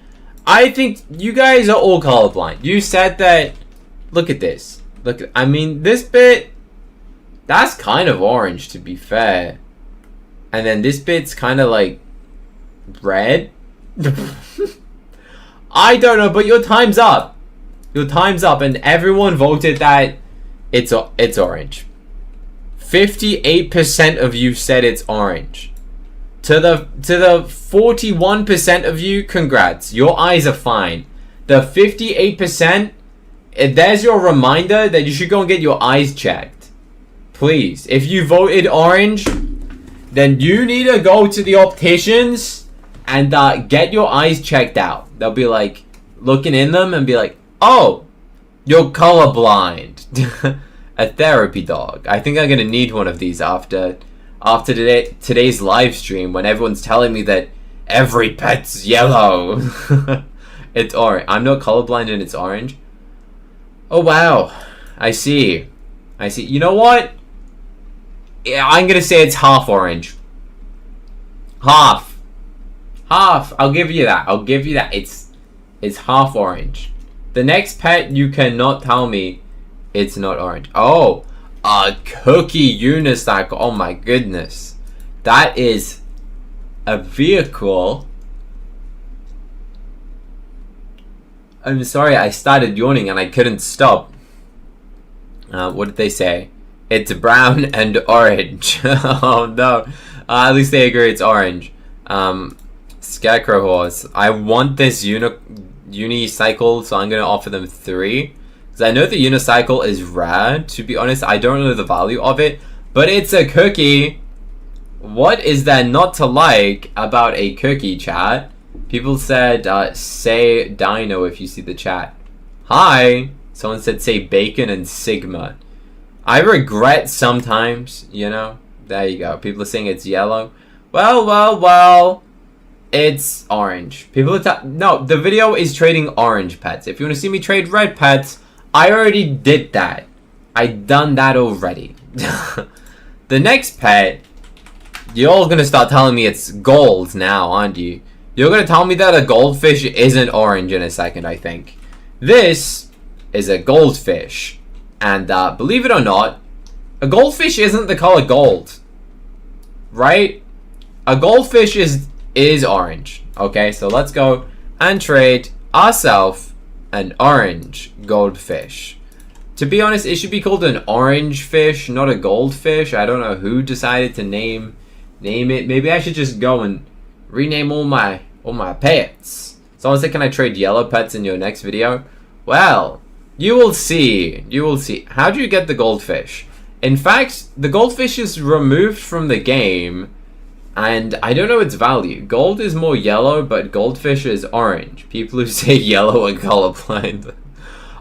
I think you guys are all colorblind. You said that... Look at this. Look, I mean, this bit... That's kind of orange, to be fair. And then this bit's kind of like... red? I don't know, but your time's up. Your time's up, and everyone voted that it's orange. 58% of you said it's orange. To the 41% of you, congrats. Your eyes are fine. The 58%, there's your reminder that you should go and get your eyes checked. Please, if you voted orange, then you need to go to the opticians and get your eyes checked out. They'll be like looking in them and be like, oh, you're colorblind. A therapy dog. I think I'm gonna need one of these after today's live stream when everyone's telling me that every pet's yellow. It's orange. I'm not colorblind and it's orange. Oh wow. I see. You know what? Yeah, I'm gonna say it's half orange. Half. I'll give you that. It's half orange. The next pet, you cannot tell me it's not orange. Oh, a cookie unicycle. Oh my goodness. That is a vehicle. I'm sorry, I started yawning and I couldn't stop. What did they say? It's brown and orange. Oh no. At least they agree it's orange. Scarecrow horse. I want this unicycle, so I'm gonna offer them 3. Because I know the unicycle is rare. To be honest, I don't know the value of it, but it's a cookie. What is there not to like about a cookie, chat? People said, say dino if you see the chat. Hi. Someone said say bacon and sigma. I regret sometimes, you know. There you go. People are saying it's yellow. Well. It's orange. People are no, the video is trading orange pets. If you want to see me trade red pets, I already did that. I done that already. The next pet, you're all gonna start telling me it's gold now, aren't you? You're gonna tell me that a goldfish isn't orange in a second, I think. This is a goldfish. And believe it or not, a goldfish isn't the color gold. Right? A goldfish is orange. Okay, so let's go and trade ourselves an orange goldfish. To be honest, it should be called an orange fish, not a goldfish. I don't know who decided to name it. Maybe I should just go and rename all my pets. Someone said, can I trade yellow pets in your next video? Well, you will see. How do you get the goldfish? In fact, the goldfish is removed from the game. And I don't know its value. Gold is more yellow, but goldfish is orange. People who say yellow are colorblind.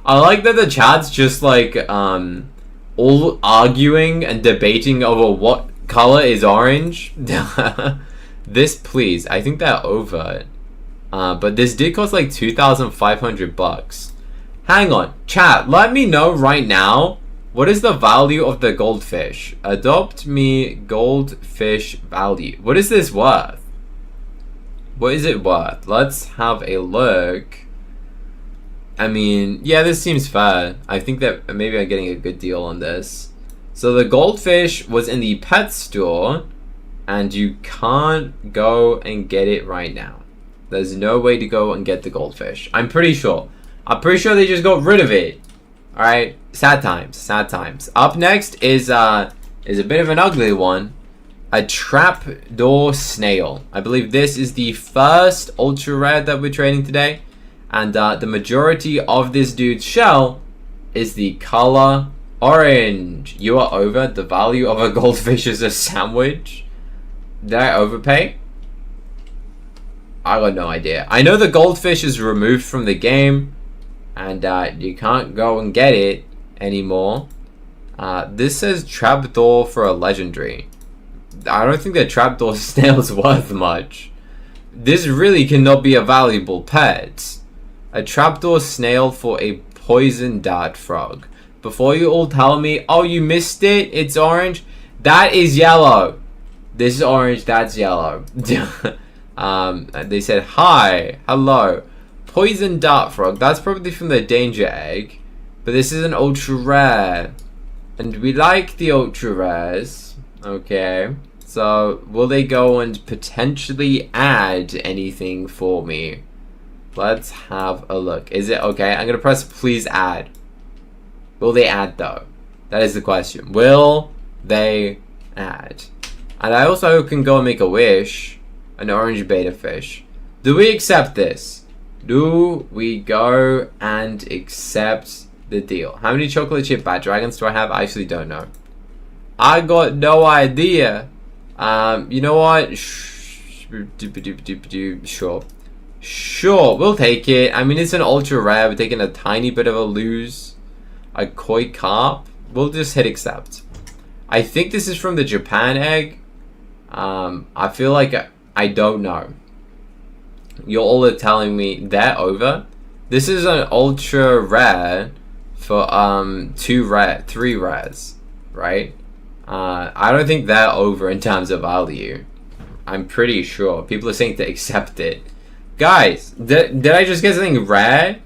I like that the chat's just like all arguing and debating over what color is orange. This, please. I think they're over. But this did cost like 2,500 bucks. Hang on, chat. Let me know right now. What is the value of the goldfish? Adopt me goldfish value. What is this worth? What is it worth? Let's have a look. I mean, yeah, this seems fair. I think that maybe I'm getting a good deal on this. So the goldfish was in the pet store, and you can't go and get it right now. There's no way to go and get the goldfish. I'm pretty sure. I'm pretty sure they just got rid of it. Alright, sad times, sad times. Up next is a bit of an ugly one. A trapdoor snail. I believe this is the first ultra rare that we're trading today. And the majority of this dude's shell is the color orange. You are over. The value of a goldfish is a sandwich. Did I overpay? I got no idea. I know the goldfish is removed from the game. And you can't go and get it anymore. This says trapdoor for a legendary. I don't think the trapdoor snail's worth much. This really cannot be a valuable pet. A trapdoor snail for a poison dart frog. Before you all tell me, oh, you missed it, it's orange. That is yellow. This is orange, that's yellow. They said, hi, hello. Poison dart frog. That's probably from the danger egg. But this is an ultra rare. And we like the ultra rares. Okay. So, will they go and potentially add anything for me? Let's have a look. Is it okay? I'm going to press please add. Will they add though? That is the question. Will they add? And I also can go and make a wish. An orange beta fish. Do we accept this? Do we go and accept the deal? How many chocolate chip bat dragons do I have? I actually don't know. I got no idea. You know what? Sure. Sure, we'll take it. I mean, it's an ultra rare. We're taking a tiny bit of a lose. A koi carp. We'll just hit accept. I think this is from the Japan egg. I feel like I don't know. You all are telling me they're over. This is an ultra rare for 3 rares, right? I don't think they're over in terms of value. I'm pretty sure people are saying to accept it. Guys, did I just get something rare?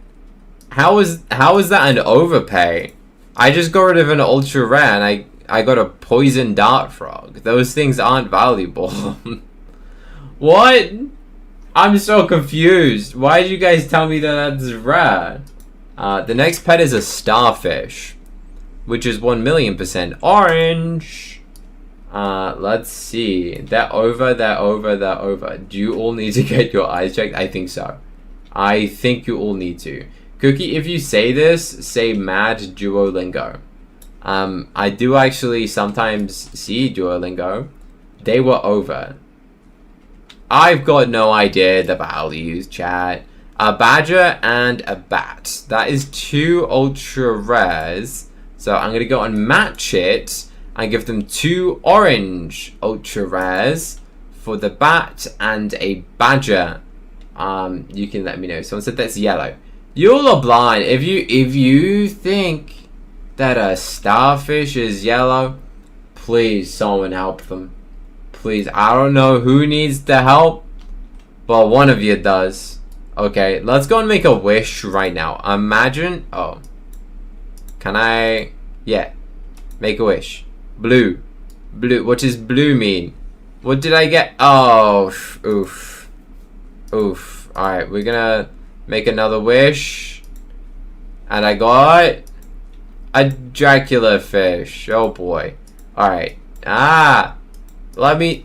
How is that an overpay? I just got rid of an ultra rare and I got a poison dart frog. Those things aren't valuable. What? I'm so confused. Why did you guys tell me that that's rare? The next pet is a starfish, which is 1,000,000% orange. Let's see. They're over. Do you all need to get your eyes checked? I think so. I think you all need to. Cookie, if you say this, say mad Duolingo. I do actually sometimes see Duolingo. They were over. I've got no idea the values, chat. A badger and a bat. That is 2 ultra rares. So I'm going to go and match it and give them 2 orange ultra rares for the bat and a badger. You can let me know. Someone said that's yellow. You all are blind. If you think that a starfish is yellow, please someone help them. Please, I don't know who needs the help, but one of you does. Okay, let's go and make a wish right now. Imagine, oh, can I, yeah, make a wish. Blue, what does blue mean? What did I get? Oh, oof. Alright, we're gonna make another wish. And I got a Dracula fish. Oh boy. Alright. Let me,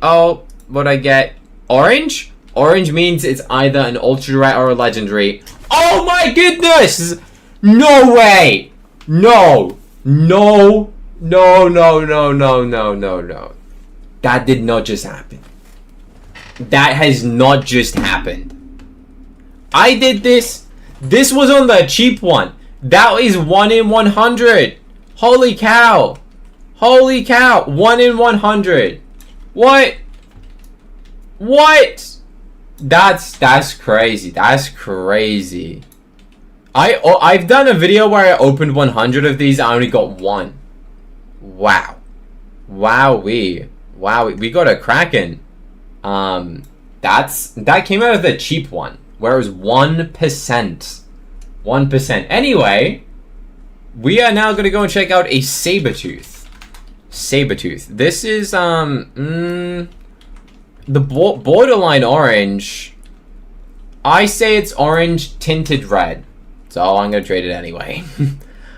oh, what'd I get? Orange? Orange means it's either an ultra rare or a legendary. Oh my goodness! No way! No. That did not just happen. That has not just happened. I did this. This was on the cheap one. That is 1 in 100. Holy cow. Holy cow. 1 in 100. What? What? That's crazy. That's crazy. I've done a video where I opened 100 of these. I only got 1. Wow. Wowee. Wow, we got a Kraken. That came out of the cheap one, where it was 1%. 1%. Anyway, we are now gonna go and check out a Sabertooth. Sabertooth. This is the borderline orange. I say it's orange tinted red, so I'm gonna trade it anyway,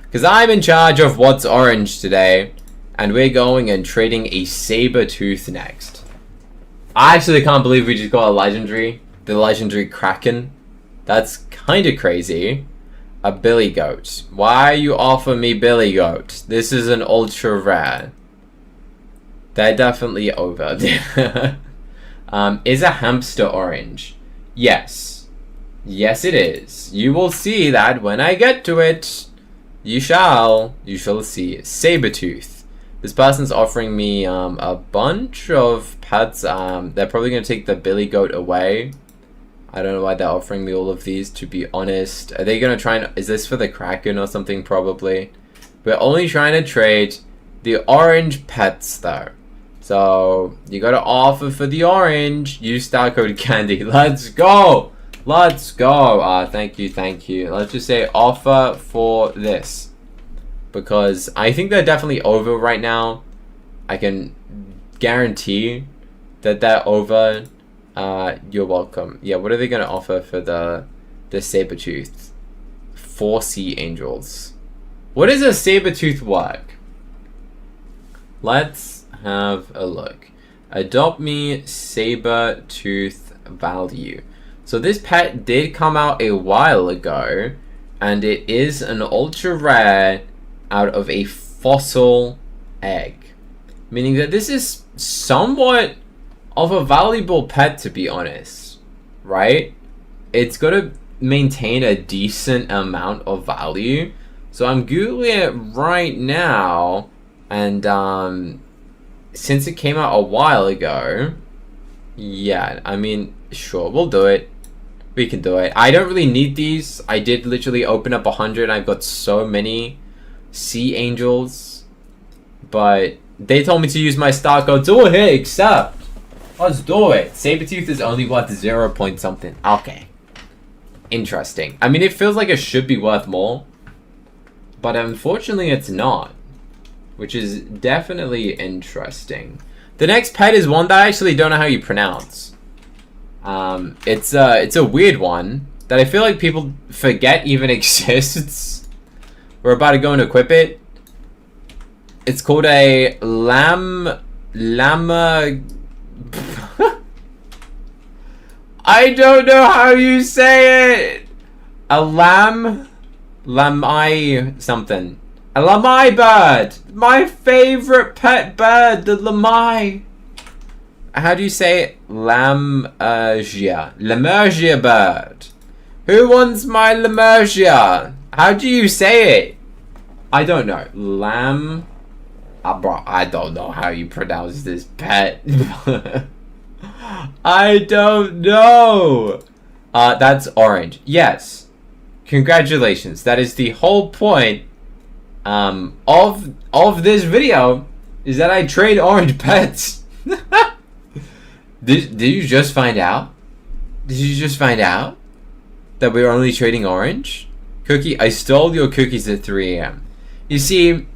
because I'm in charge of what's orange today. And we're going and trading a Sabertooth next. I actually can't believe we just got a legendary. The legendary Kraken. That's kind of crazy. A Billy Goat. Why you offer me Billy Goat? This is an ultra rare. They're definitely over. Is a hamster orange? Yes. Yes it is. You will see that when I get to it. You shall see. Sabertooth. This person's offering me a bunch of pets. They're probably going to take the Billy Goat away. I don't know why they're offering me all of these, to be honest. Are they going to try and... Is this for the Kraken or something, probably? We're only trying to trade the orange pets, though. So, you got to offer for the orange. Use star code candy. Let's go! Let's go! Thank you, thank you. Let's just say offer for this. Because I think they're definitely over right now. I can guarantee that they're over. You're welcome. Yeah, what are they going to offer for the Sabertooth? 4 sea angels. What is a Sabertooth work? Let's have a look. Adopt me Sabertooth value. So this pet did come out a while ago. And it is an ultra rare out of a fossil egg, meaning that this is somewhat of a valuable pet, to be honest, right? It's got to maintain a decent amount of value, so I'm googling it right now, and since it came out a while ago, yeah, I mean, sure, we'll do it. We can do it. I don't really need these. I did literally open up 100 and I've got so many sea angels, but they told me to use my star code. Do it, accept. Let's do it. Sabertooth is only worth 0 point something. Okay, interesting. I mean, it feels like it should be worth more, but unfortunately it's not, which is definitely interesting. The next pet is one that I actually don't know how you pronounce. It's a weird one that I feel like people forget even exists. We're about to go and equip it. It's called a llama. I don't know how you say it. A lamai something. A lamai bird. My favorite pet bird, the lamai. How do you say it? Lammergia. Lammergia bird. Who wants my Lammergia? How do you say it? I don't know. Bro, I don't know how you pronounce this pet. I don't know. That's orange. Yes. Congratulations. That is the whole point of this video, is that I trade orange pets. Did you just find out? Did you just find out that we're only trading orange? Cookie, I stole your cookies at 3 a.m. You see,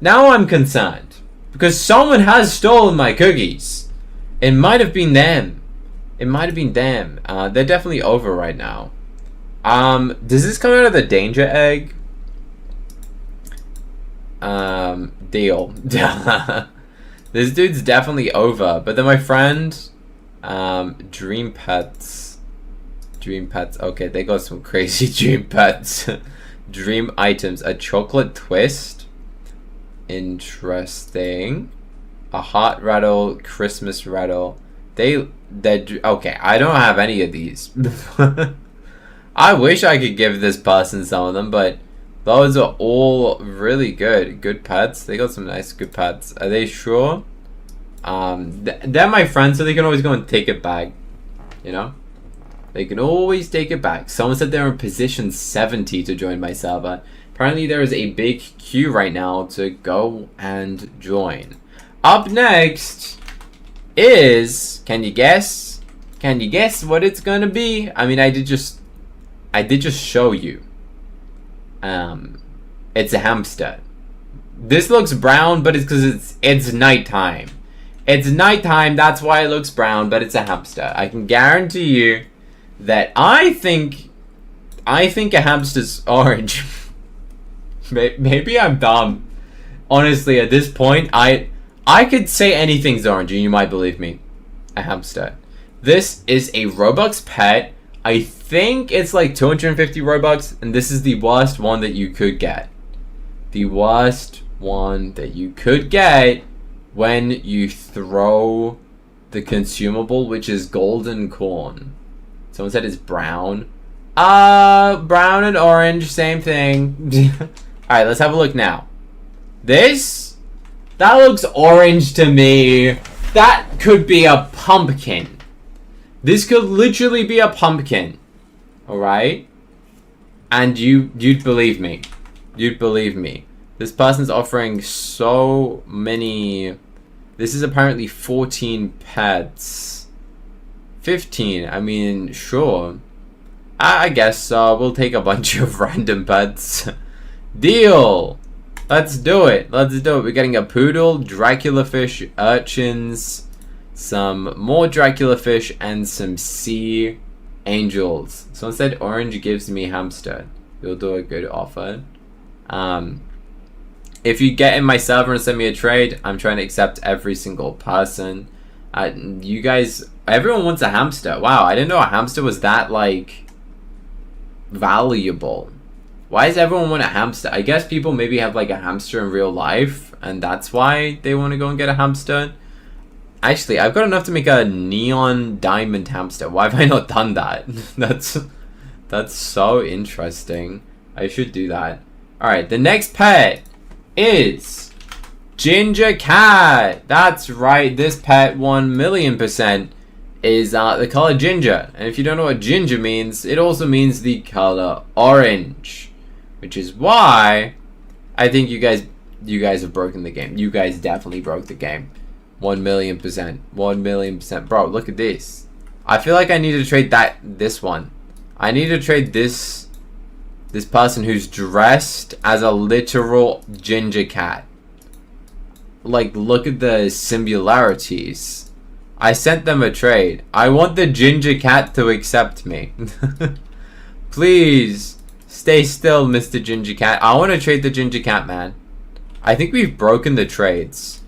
now I'm concerned, because someone has stolen my cookies. It might have been them. It might have been them. They're definitely over right now. Does this come out of the danger egg? Deal. This dude's definitely over. But then my friend, Dream Pets. Dream Pets. Okay, they got some crazy dream pets. Dream items. A chocolate twist. Interesting. a hot rattle, Christmas rattle. They okay, I don't have any of these. I wish I could give this person some of them, but those are all really good. Good pets. They got some nice good pets. Are they sure? They're my friends, so they can always go and take it back. You know? They can always take it back. Someone said they're in position 70 to join my server. Apparently there is a big queue right now to go and join. Up next is, can you guess? Can you guess what it's gonna be? I mean, I did just show you. It's a hamster. This looks brown, but it's because it's nighttime. It's nighttime, that's why it looks brown, but it's a hamster. I can guarantee you that I think a hamster's orange. Maybe I'm dumb. Honestly, at this point, I could say anything's orange and you might believe me. A hamster. This is a Robux pet. I think it's like 250 Robux, and this is the worst one that you could get. The worst one that you could get when you throw the consumable, which is golden corn. Someone said it's brown. Brown and orange, same thing. Alright, let's have a look now. That looks orange to me. That could be a pumpkin. This could literally be a pumpkin. Alright? And you'd believe me. You'd believe me. This person's offering so many. This is apparently 14 pets. 15, I mean, sure. I guess we'll take a bunch of random pets. Deal! Let's do it. Let's do it. We're getting a poodle, Dracula fish, urchins, some more Dracula fish, and some sea angels. Someone said orange gives me hamster. You'll do a good offer. If you get in my server and send me a trade, I'm trying to accept every single person. You guys, everyone wants a hamster. Wow, I didn't know a hamster was that, like, valuable. Why does everyone want a hamster? I guess people maybe have, like, a hamster in real life, and that's why they want to go and get a hamster. Actually, I've got enough to make a neon diamond hamster. Why have I not done that? That's so interesting. I should do that. Alright, the next pet is Ginger Cat. That's right, this pet 1,000,000% is the color ginger. And if you don't know what ginger means, it also means the color orange. Which is why I think you guys have broken the game. You guys definitely broke the game. 1,000,000%. 1,000,000%. Bro, look at this. I feel like I need to trade this one. I need to trade this person who's dressed as a literal ginger cat. Like, look at the similarities. I sent them a trade. I want the ginger cat to accept me. Please, stay still, Mr. Ginger Cat. I want to trade the ginger cat, man. I think we've broken the trades.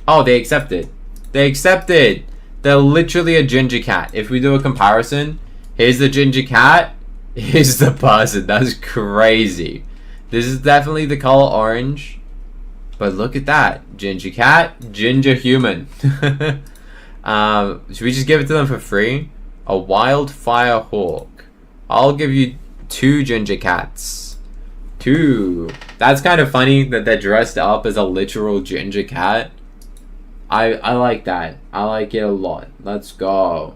Oh, they accepted. They accepted. They're literally a ginger cat. If we do a comparison, here's the ginger cat. Here's the person. That's crazy. This is definitely the color orange. But look at that. Ginger cat, ginger human. Should we just give it to them for free? A wildfire hawk. I'll give you 2 ginger cats. 2. That's kind of funny that they're dressed up as a literal ginger cat. I like that. I like it a lot. Let's go.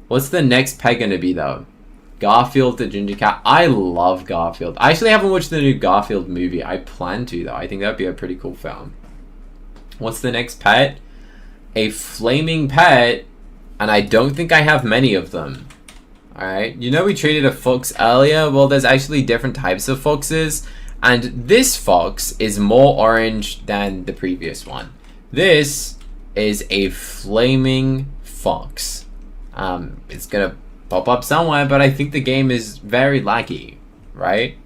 What's the next pet gonna be though? Garfield the ginger cat. I love Garfield. I actually haven't watched the new Garfield movie. I plan to though. I think that'd be a pretty cool film. What's the next pet? A flaming pet. And I don't think I have many of them. Alright. You know we traded a fox earlier? Well, there's actually different types of foxes. And this fox is more orange than the previous one. This is a flaming fox. It's gonna pop up somewhere, but I think the game is very laggy, right?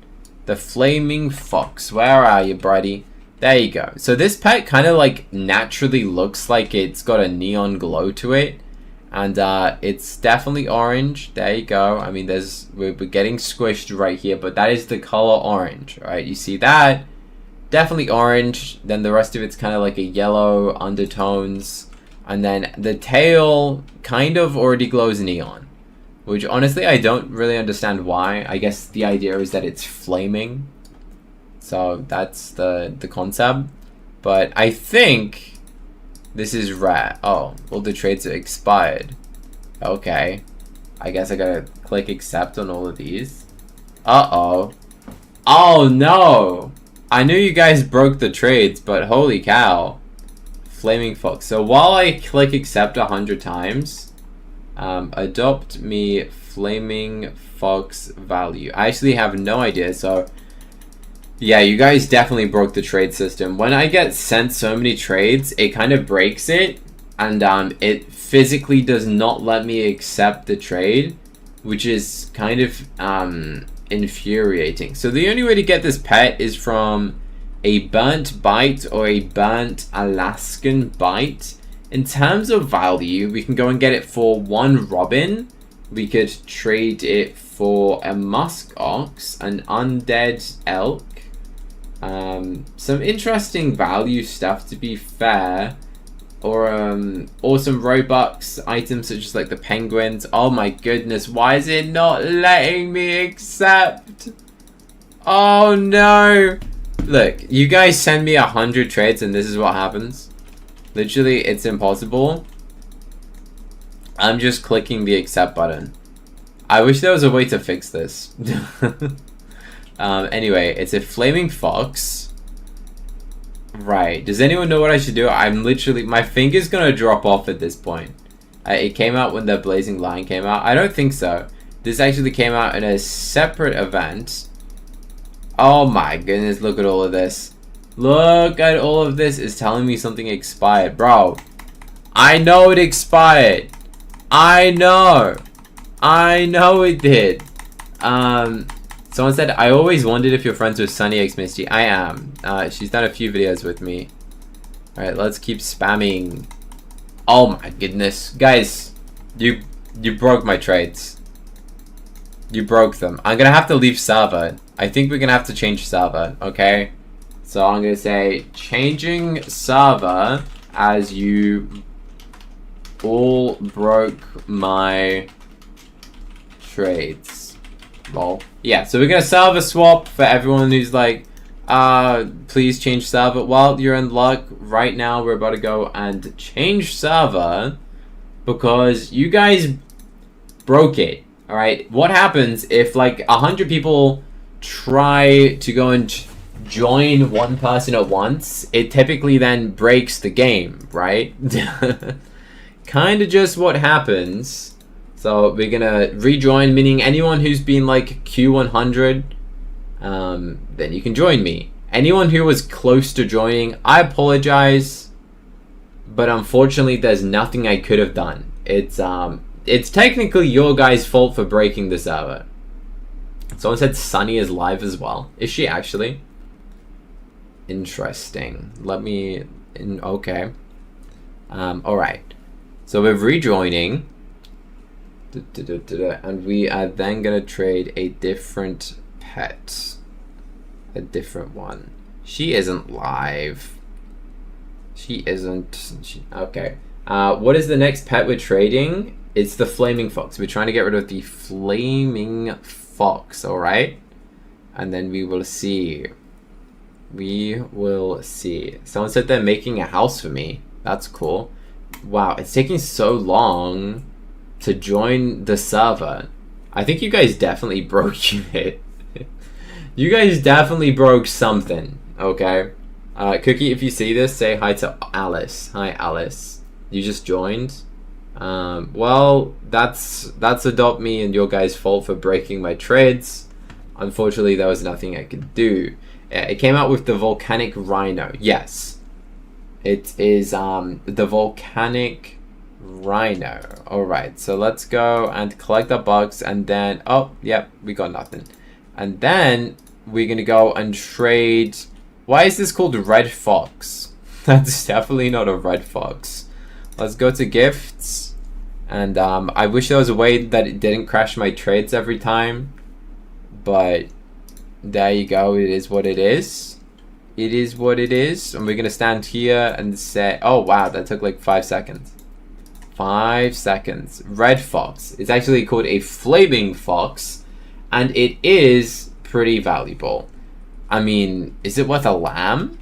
The flaming fox. Where are you, buddy? There you go. So this pet kind of like naturally looks like it's got a neon glow to it. And it's definitely orange. There you go. I mean, we're getting squished right here, but that is the color orange, right? You see that? definitely orange. Then the rest of it's kind of like a yellow undertones. And then the tail kind of already glows neon. Which honestly, I don't really understand why. I guess the idea is that it's flaming. So that's the concept. But I think this is rare. Oh, all the trades are expired. Okay. I guess I gotta click accept on all of these. Uh-oh. Oh no! I knew you guys broke the trades, but holy cow. Flaming Fox. So while I click accept 100 times, adopt me Flaming Fox value. I actually have no idea, so yeah, you guys definitely broke the trade system. When I get sent so many trades, it kind of breaks it, and it physically does not let me accept the trade, which is kind of infuriating. So the only way to get this pet is from a burnt bite or a burnt Alaskan bite. In terms of value, we can go and get it for 1 robin. We could trade it for a musk ox, an undead elk. Some interesting value stuff, to be fair. Or some robux items such as like the penguins. Oh my goodness, why is it not letting me accept? Oh no. Look, you guys send me 100 trades and this is what happens. Literally, it's impossible. I'm just clicking the accept button. I wish there was a way to fix this. Anyway, it's a flaming fox. Right. Does anyone know what I should do? I'm literally... My finger's gonna drop off at this point. It came out when the blazing line came out. I don't think so. This actually came out in a separate event. Oh my goodness, look at all of this. Look at all of this. It's telling me something expired. Bro, I know it expired. I know it did. Someone said, I always wondered if you're friends with Sunny X Misty. I am. She's done a few videos with me. Alright, let's keep spamming. Oh my goodness. Guys, you broke my trades. You broke them. I'm gonna have to leave server. I think we're gonna have to change server, okay? So I'm gonna say, changing server as you all broke my trades. Lol. Yeah, so we're gonna server swap for everyone who's like, please change server. Well, you're in luck. Right now, we're about to go and change server because you guys broke it. All right. What happens if like 100 people try to go and join one person at once? It typically then breaks the game, right? Kind of just what happens. So we're gonna rejoin, meaning anyone who's been like Q100, then you can join me. Anyone who was close to joining, I apologize, but unfortunately there's nothing I could have done. It's technically your guys' fault for breaking the server. Someone said Sunny is live as well. Is she actually? Interesting. Okay. Alright. So we're rejoining. And we are then gonna trade a different pet. A different one. She isn't live. She isn't. Okay. What is the next pet we're trading? It's the flaming fox. We're trying to get rid of the flaming fox, alright? And then we will see. We will see. Someone said they're making a house for me. That's cool. Wow, it's taking so long to join the server. I think you guys definitely broke it. You guys definitely broke something, okay? Cookie, if you see this, say hi to Alice. Hi, Alice. You just joined? Well, that's Adopt Me and your guys' fault for breaking my trades. Unfortunately, there was nothing I could do. It came out with the volcanic rhino. Yes. It is the volcanic rhino. Alright, so let's go and collect our bugs and then... Oh, yep, we got nothing. And then we're going to go and trade... Why is this called Red Fox? That's definitely not a Red Fox. Let's go to gifts. And I wish there was a way that it didn't crash my trades every time. But there you go. It is what it is. it is what it is. And we're going to stand here and say, oh, wow, that took like 5 seconds. 5 seconds. Red fox. It's actually called a flaming fox. And it is pretty valuable. I mean, is it worth a lamb?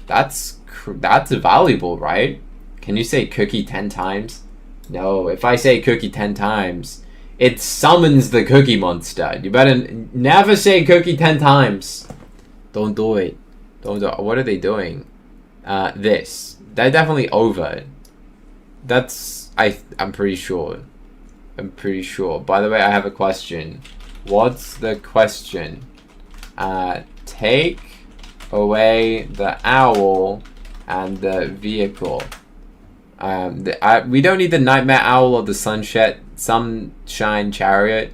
That's valuable, right? Can you say cookie 10 times? No, if I say cookie 10 times, it summons the cookie monster. You better never say cookie 10 times. Don't do it. Don't do it. What are they doing? This. They're definitely over it. That's... I'm pretty sure. I'm pretty sure. By the way, I have a question. What's the question? Take away the owl and the vehicle. We don't need the nightmare owl or the sunshine chariot.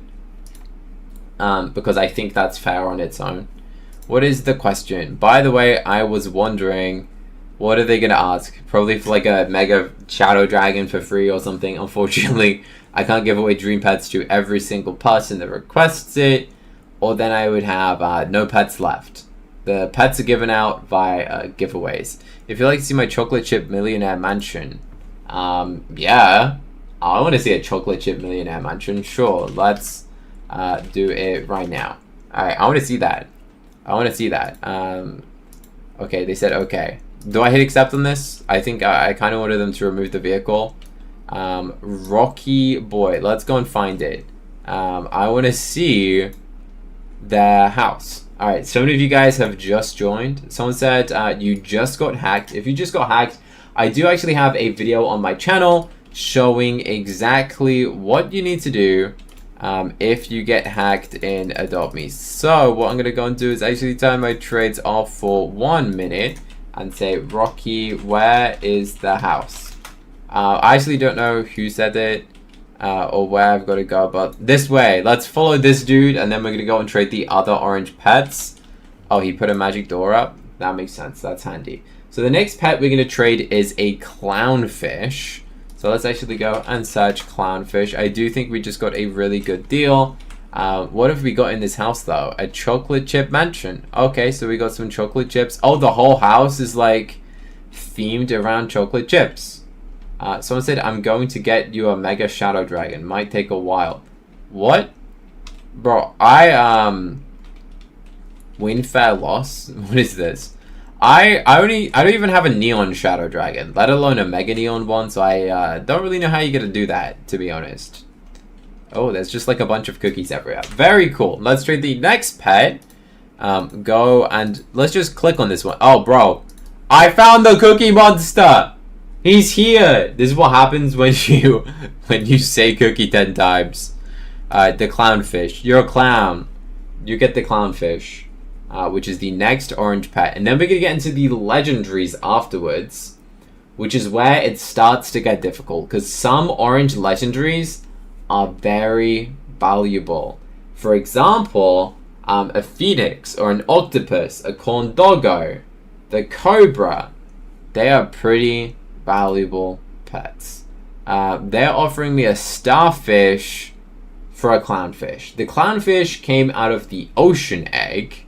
Because I think that's fair on its own. What is the question? By the way, I was wondering, what are they gonna ask? Probably for like a mega shadow dragon for free or something. Unfortunately, I can't give away dream pets to every single person that requests it, or then I would have no pets left. The pets are given out via giveaways. If you'd like to see my chocolate chip millionaire mansion, yeah, I want to see a chocolate chip millionaire mansion. Sure, let's do it right now. Alright, I want to see that. I want to see that. Okay, they said okay. Do I hit accept on this? I think I kind of wanted them to remove the vehicle. Rocky Boy. Let's go and find it. I want to see the house. Alright, so many of you guys have just joined. Someone said you just got hacked. If you just got hacked, I do actually have a video on my channel showing exactly what you need to do if you get hacked in Adopt Me. So what I'm going to go and do is actually turn my trades off for 1 minute and say, Rocky, where is the house? I actually don't know who said it or where I've got to go, but this way. Let's follow this dude and then we're going to go and trade the other orange pets. Oh, he put a magic door up? That makes sense. That's handy. So the next pet we're going to trade is a clownfish. So let's actually go and search clownfish. I do think we just got a really good deal. What have we got in this house though? A chocolate chip mansion. Okay, so we got some chocolate chips. Oh, the whole house is like themed around chocolate chips. Someone said, I'm going to get you a mega shadow dragon. Might take a while. What? Bro, win fair loss? What is this? I don't even have a neon shadow dragon, let alone a mega neon one, so I don't really know how you're gonna do that, to be honest. Oh, there's just like a bunch of cookies everywhere. Very cool. Let's trade the next pet. Go and let's just click on this one. Oh, bro, I found the cookie monster. He's here. This is what happens when you say cookie 10 times. The clownfish. You're a clown. You get the clownfish. Which is the next orange pet. And then we're going to get into the legendaries afterwards, which is where it starts to get difficult, because some orange legendaries are very valuable. For example, a phoenix or an octopus, a corn doggo, the cobra. They are pretty valuable pets. They're offering me a starfish for a clownfish. The clownfish came out of the ocean egg,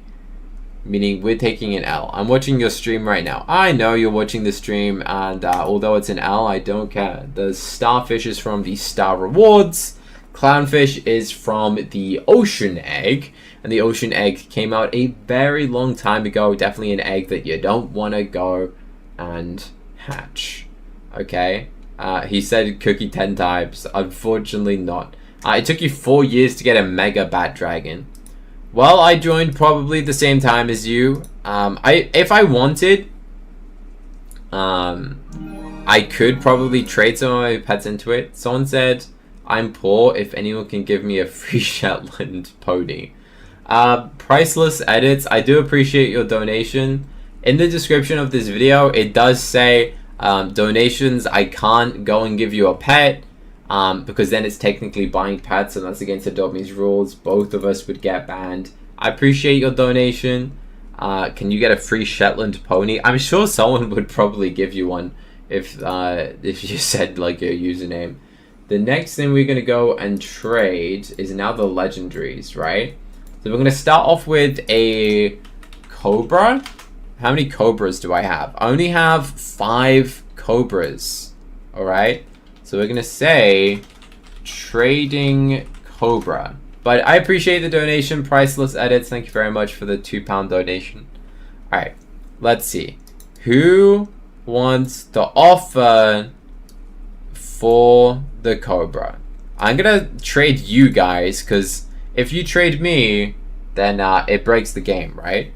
meaning we're taking an L. I'm watching your stream right now. I know you're watching the stream, and although it's an L, I don't care. The starfish is from the star rewards. Clownfish is from the ocean egg, and the ocean egg came out a very long time ago. Definitely an egg that you don't want to go and hatch. Okay? He said cookie 10 times. Unfortunately not. It took you 4 years to get a mega bat dragon. Well, I joined probably the same time as you. If I wanted, I could probably trade some of my pets into it. Someone said, I'm poor, if anyone can give me a free Shetland pony. Priceless edits, I do appreciate your donation. In the description of this video, it does say, donations, I can't go and give you a pet. Because then it's technically buying pets, and that's against Adopt Me's rules. Both of us would get banned. I appreciate your donation. Can you get a free Shetland pony? I'm sure someone would probably give you one if you said like your username. The next thing we're gonna go and trade is now the legendaries, right? So we're gonna start off with a cobra. How many cobras do I have? I only have 5 cobras. Alright? So we're gonna say trading cobra. But I appreciate the donation. Priceless edits. Thank you very much for the £2 donation. Alright. Let's see. Who wants to offer for the cobra? I'm gonna trade you guys, because if you trade me, then it breaks the game, right?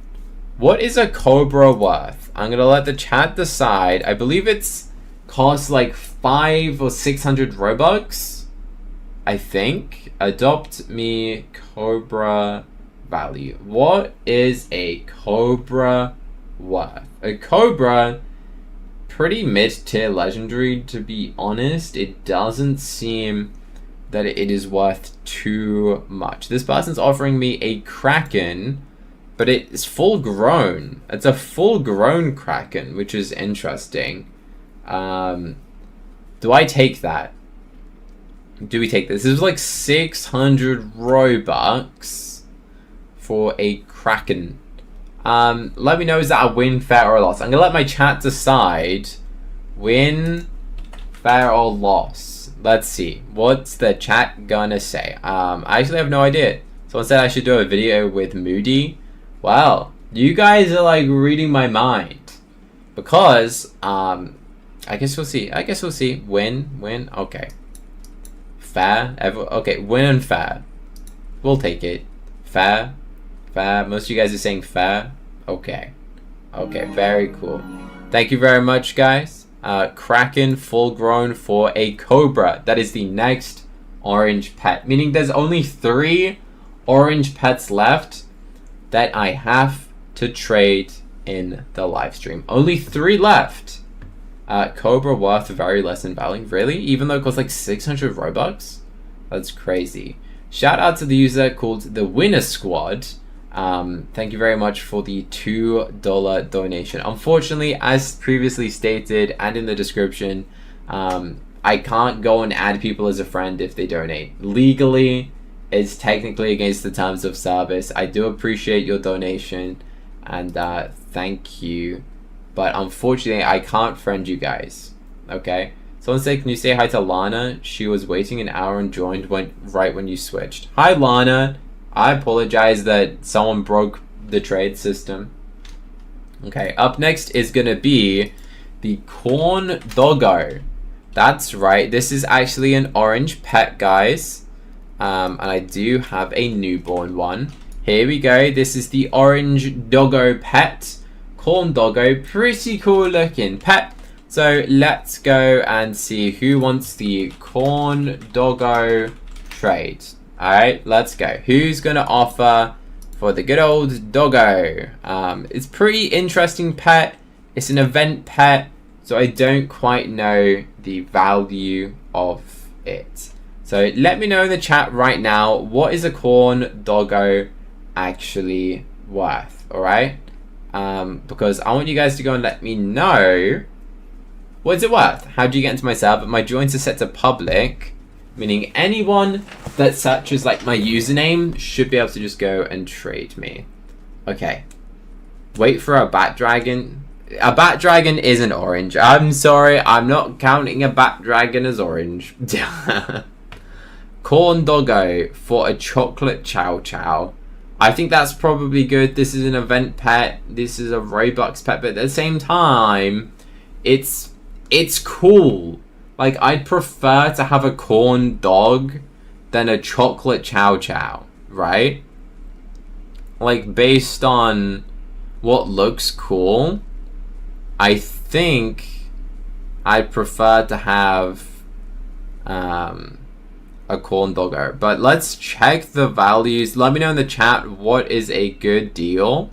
What is a cobra worth? I'm gonna let the chat decide. I believe it's costs like 500 or 600 robux, I think. Adopt me cobra value. What is a cobra worth? A cobra, pretty mid-tier legendary, to be honest. It doesn't seem that it is worth too much. This person's offering me a kraken, but it's full grown. It's a full grown kraken, which is interesting. Do I take that? Do we take this? This is like 600 robux for a kraken. Let me know, is that a win, fair, or a loss? I'm gonna let my chat decide. Win, fair, or loss. Let's see. What's the chat gonna say? I actually have no idea. Someone said I should do a video with Moody. Well, you guys are like reading my mind. Because, I guess we'll see. I guess we'll see. Win, okay. Fair, okay, win and fair. We'll take it. Fair. Most of you guys are saying fair. Okay, very cool. Thank you very much, guys. Kraken full grown for a cobra. That is the next orange pet. Meaning there's only 3 orange pets left that I have to trade in the live stream. Only 3 left. Cobra worth very less in value. Really? Even though it costs like 600 robux? That's crazy. Shout out to the user called the Winner Squad. Thank you very much for the $2 donation. Unfortunately, as previously stated and in the description, I can't go and add people as a friend if they donate. Legally, it's technically against the terms of service. I do appreciate your donation and thank you, but unfortunately, I can't friend you guys. Okay? Someone said, can you say hi to Lana? She was waiting an hour and joined right when you switched. Hi, Lana. I apologize that someone broke the trade system. Okay, up next is going to be the corn doggo. That's right, this is actually an orange pet, guys. And I do have a newborn one. Here we go, this is the orange doggo pet. Corn doggo, pretty cool looking pet. So let's go and see who wants the corn doggo trade. Alright, let's go. Who's going to offer for the good old doggo? It's pretty interesting pet. It's an event pet, so I don't quite know the value of it. So let me know in the chat right now, what is a corn doggo actually worth? Alright? Because I want you guys to go and let me know, what is it worth? How do you get into my server? My joins are set to public, meaning anyone that searches like my username should be able to just go and trade me. Okay. Wait for a bat dragon. A bat dragon isn't orange. I'm sorry, I'm not counting a bat dragon as orange. Corn doggo for a chocolate chow chow. I think that's probably good. This is an event pet. This is a Robux pet, but at the same time, it's cool. Like, I'd prefer to have a corn dog than a chocolate chow chow, right? Like, based on what looks cool, I think I'd prefer to have a corn doggo. But let's check the values. Let me know in the chat what is a good deal,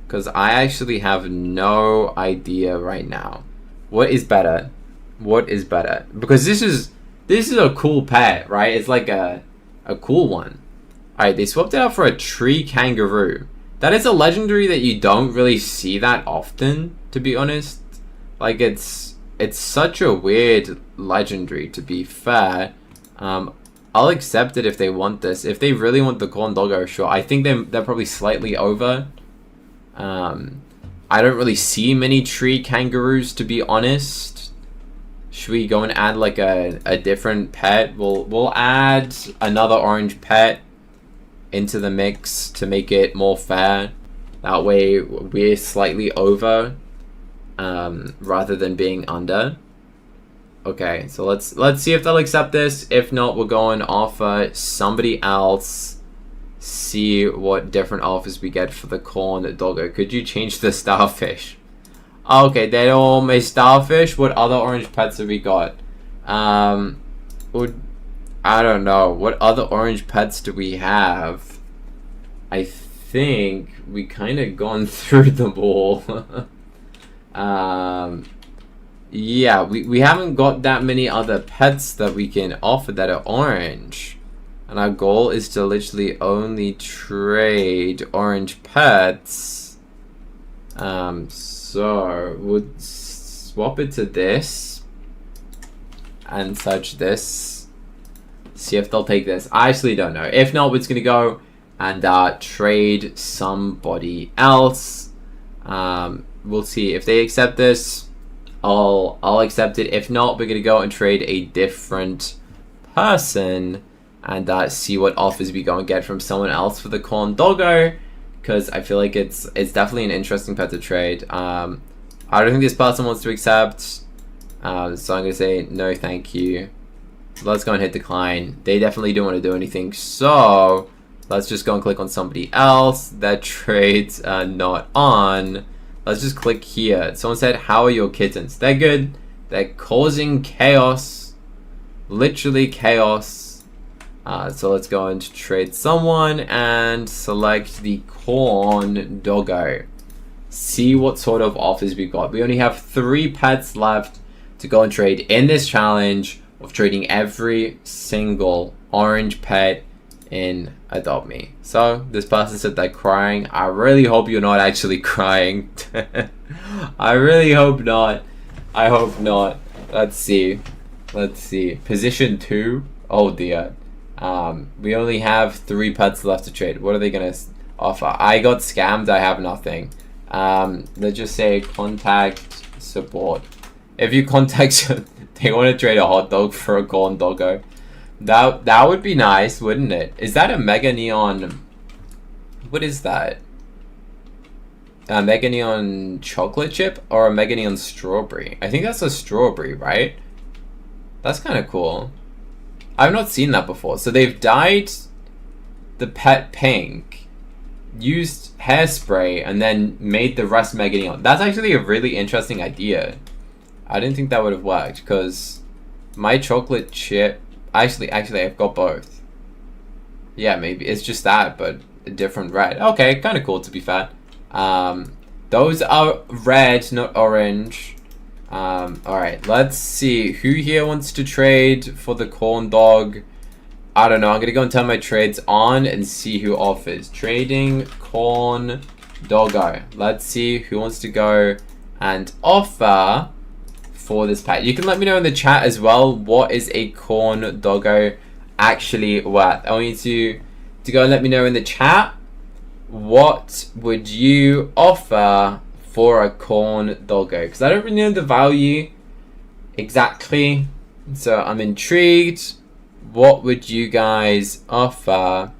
because I actually have no idea right now. What is better? What is better? Because this is a cool pet, right? It's like a cool one. Alright, they swapped it out for a tree kangaroo. That is a legendary that you don't really see that often, to be honest. Like, it's such a weird legendary, to be fair. I'll accept it if they want this. If they really want the corn doggo, sure. I think they're probably slightly over. I don't really see many tree kangaroos, to be honest. Should we go and add like a different pet? We'll add another orange pet into the mix to make it more fair. That way we're slightly over rather than being under. Okay, so let's see if they'll accept this. If not, we'll go and offer somebody else. See what different offers we get for the corn doggo. Could you change the starfish? Okay, they're all my starfish. What other orange pets have we got? I don't know. What other orange pets do we have? I think we kind of gone through them all. Yeah, we haven't got that many other pets that we can offer that are orange. And our goal is to literally only trade orange pets. So we'll swap it to this. And such this. See if they'll take this. I actually don't know. If not, we're just going to go and trade somebody else. We'll see if they accept this. I'll accept it. If not, we're going to go and trade a different person. And see what offers we go and get from someone else for the corn doggo, because I feel like it's definitely an interesting pet to trade. I don't think this person wants to accept, so I'm gonna say no, thank you. Let's go and hit decline. They definitely don't want to do anything, so let's just go and click on somebody else. That trade's not on. Let's just click here. Someone said, "How are your kittens?" They're good. They're causing chaos, literally chaos. So let's go and trade someone and select the corn doggo. See what sort of offers we got. We only have 3 pets left to go and trade in this challenge of trading every single orange pet in Adopt Me. So this person said they're crying. I really hope you're not actually crying. I really hope not. I hope not. Let's see. Position 2. Oh dear. We only have 3 pets left to trade. What are they gonna offer? I got scammed. I have nothing. Let's just say contact support. If you contact, they want to trade a hot dog for a corn doggo. That would be nice, wouldn't it? Is that a mega neon? What is that? A mega neon chocolate chip or a mega neon strawberry? I think that's a strawberry, right? That's kind of cool. I've not seen that before. So they've dyed the pet pink, used hairspray, and then made the rest mega neon. That's actually a really interesting idea. I didn't think that would have worked, because my chocolate chip... Actually, I've got both. Yeah, maybe. It's just that, but a different red. Okay, kind of cool, to be fair. Those are red, not orange. Alright, let's see who here wants to trade for the corn dog. I don't know. I'm gonna go and turn my trades on and see who offers. Trading corn doggo. Let's see who wants to go and offer for this pet. You can let me know in the chat as well, what is a corn doggo actually worth. I want you to go and let me know in the chat, what would you offer for a corn doggo, because I don't really know the value exactly, so I'm intrigued. What would you guys offer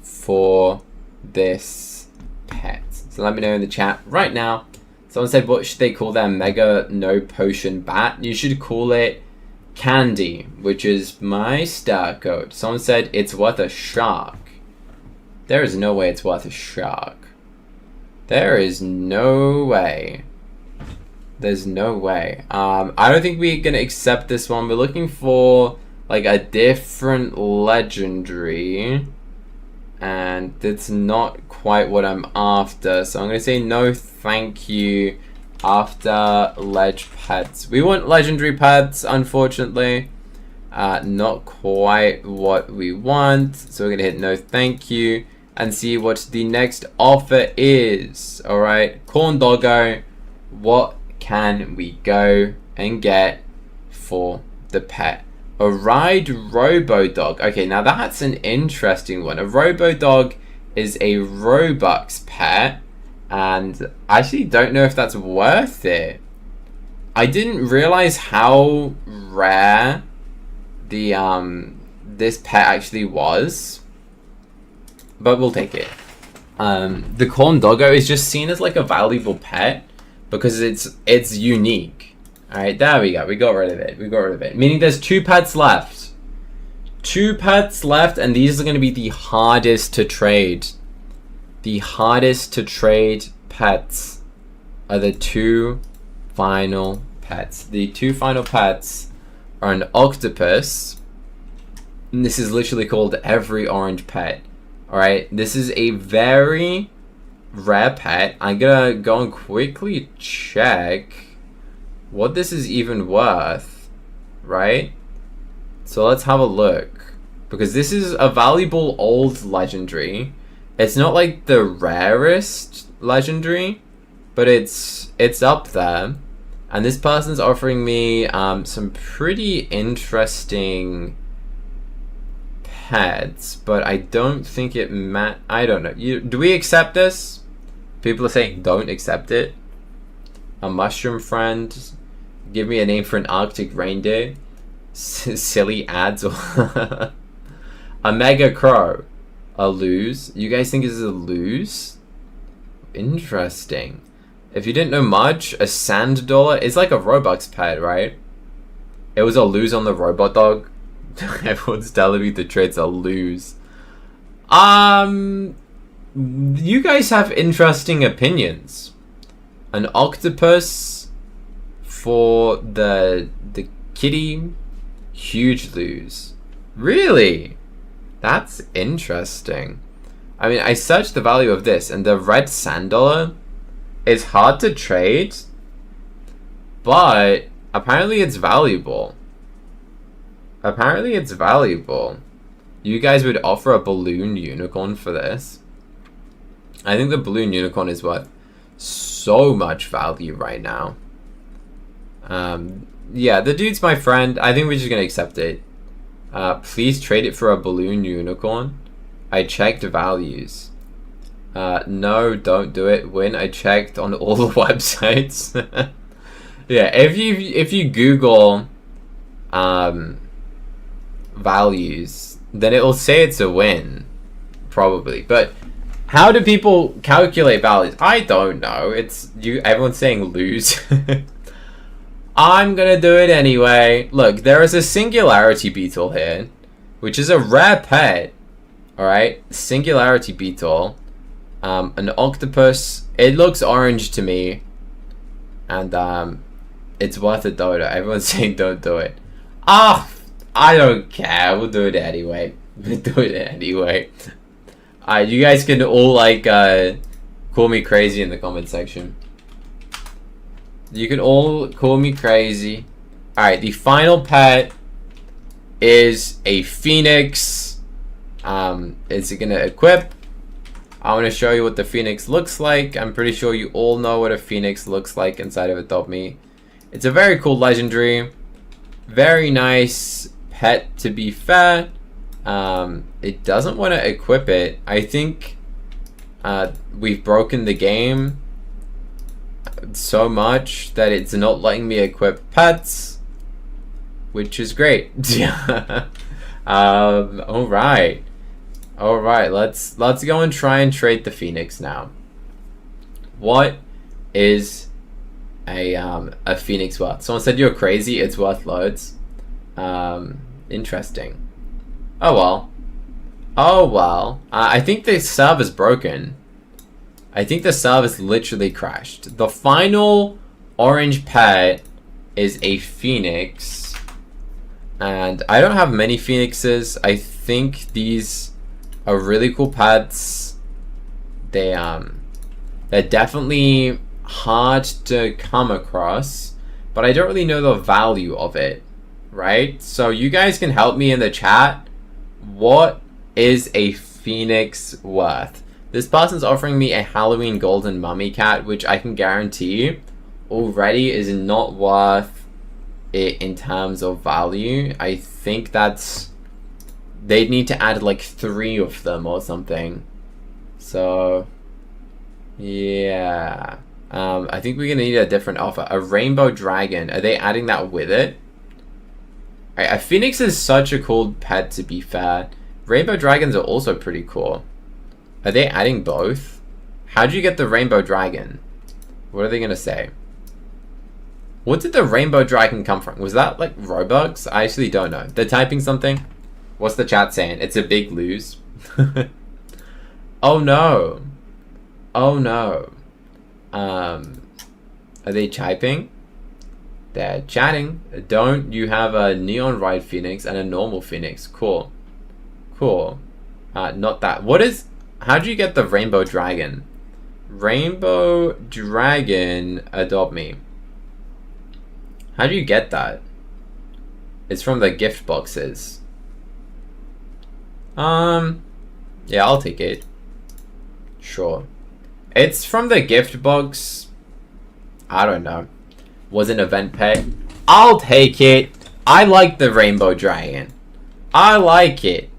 for this pet? So let me know in the chat right now. Someone said, what should they call their mega no potion bat? You should call it Candy, which is my star code. Someone said it's worth a shark. There is no way it's worth a shark. There is no way. There's no way. I don't think we're gonna accept this one. We're looking for like a different legendary, and it's not quite what I'm after. So I'm gonna say no, thank you. After ledge pets, we want legendary pets. Unfortunately, not quite what we want. So we're gonna hit no, thank you. And see what the next offer is. Alright, corn doggo, what can we go and get for the pet? A ride robo dog. Okay, now that's an interesting one. A robo dog is a robux pet, And I actually don't know if that's worth it. I didn't realize how rare the this pet actually was, but we'll take it. The corn doggo is just seen as like a valuable pet because it's unique. All right, there we go. We got rid of it. Meaning there's 2 pets left. 2 pets left, and these are going to be the hardest to trade. The hardest to trade pets are the 2 final pets. The 2 final pets are an octopus. And this is literally called every orange pet. Alright, this is a very rare pet. I'm gonna go and quickly check what this is even worth. Right? So let's have a look. Because this is a valuable old legendary. It's not like the rarest legendary, but it's up there. And this person's offering me some pretty interesting pets, but I don't think it I don't know. Do we accept this? People are saying don't accept it. A mushroom friend. Give me a name for an Arctic reindeer. Silly ads. A mega crow. A lose. You guys think this is a lose? Interesting. If you didn't know much, a sand dollar is like a Robux pet, right? It was a lose on the robot dog. Everyone's telling me the trade's a lose. You guys have interesting opinions. An octopus for the kitty, huge lose. Really? That's interesting. I mean, I searched the value of this, and the red sand dollar is hard to trade, but apparently it's valuable. Apparently it's valuable. You guys would offer a balloon unicorn for this? I think the balloon unicorn is worth so much value right now. Yeah, the dude's my friend. I think we're just gonna accept it. Please trade it for a balloon unicorn. I checked values. No, don't do it. When I checked on all the websites. Yeah, if you Google values, then it will say it's a win, probably. But how do people calculate values? I don't know. It's you. Everyone's saying lose. I'm gonna do it anyway. Look, there is a singularity beetle here, which is a rare pet. All right, singularity beetle. An octopus. It looks orange to me, and it's worth a dodo. Everyone's saying don't do it. Ah, I don't care. We'll do it anyway. We'll do it anyway. You guys can all like call me crazy in the comment section. You can all call me crazy. All right, the final pet is a phoenix. Is it gonna equip? I want to show you what the phoenix looks like. I'm pretty sure you all know what a phoenix looks like inside of Adopt Me. It's a very cool legendary. Very nice pet, to be fair. It doesn't want to equip it. I think we've broken the game so much that it's not letting me equip pets, which is great. All right. All right, let's go and try and trade the phoenix now. What is a phoenix worth? Someone said you're crazy. It's worth loads. Interesting. Oh well. Oh well. I think the server's broken. I think the server's literally crashed. The final orange pet is a phoenix, and I don't have many phoenixes. I think these are really cool pets. They're definitely hard to come across, but I don't really know the value of it, right? So you guys can help me in the chat. What is a phoenix worth? This person's offering me a Halloween golden mummy cat, which I can guarantee already is not worth it in terms of value. I think that's... they'd need to add like 3 of them or something. So Yeah. I think we're gonna need a different offer. A rainbow dragon. Are they adding that with it? A phoenix is such a cool pet, to be fair. Rainbow dragons are also pretty cool. Are they adding both? How do you get the rainbow dragon? What are they gonna say? What did the rainbow dragon come from? Was that like Robux? I actually don't know. They're typing something. What's the chat saying? It's a big lose. Oh no. Oh no. Are they typing? They're chatting. Don't you have a neon ride phoenix and a normal phoenix? Cool. Cool. Not that. What is... How do you get the rainbow dragon? Rainbow dragon, adopt me. How do you get that? It's from the gift boxes. Yeah, I'll take it. Sure. It's from the gift box. I don't know. Was an event pet. I'll take it. I like the rainbow dragon. I like it.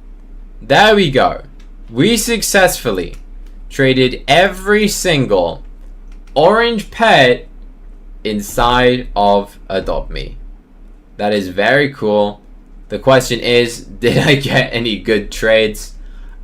There we go. We successfully traded every single orange pet inside of Adopt Me. That is very cool. The question is, did I get any good trades?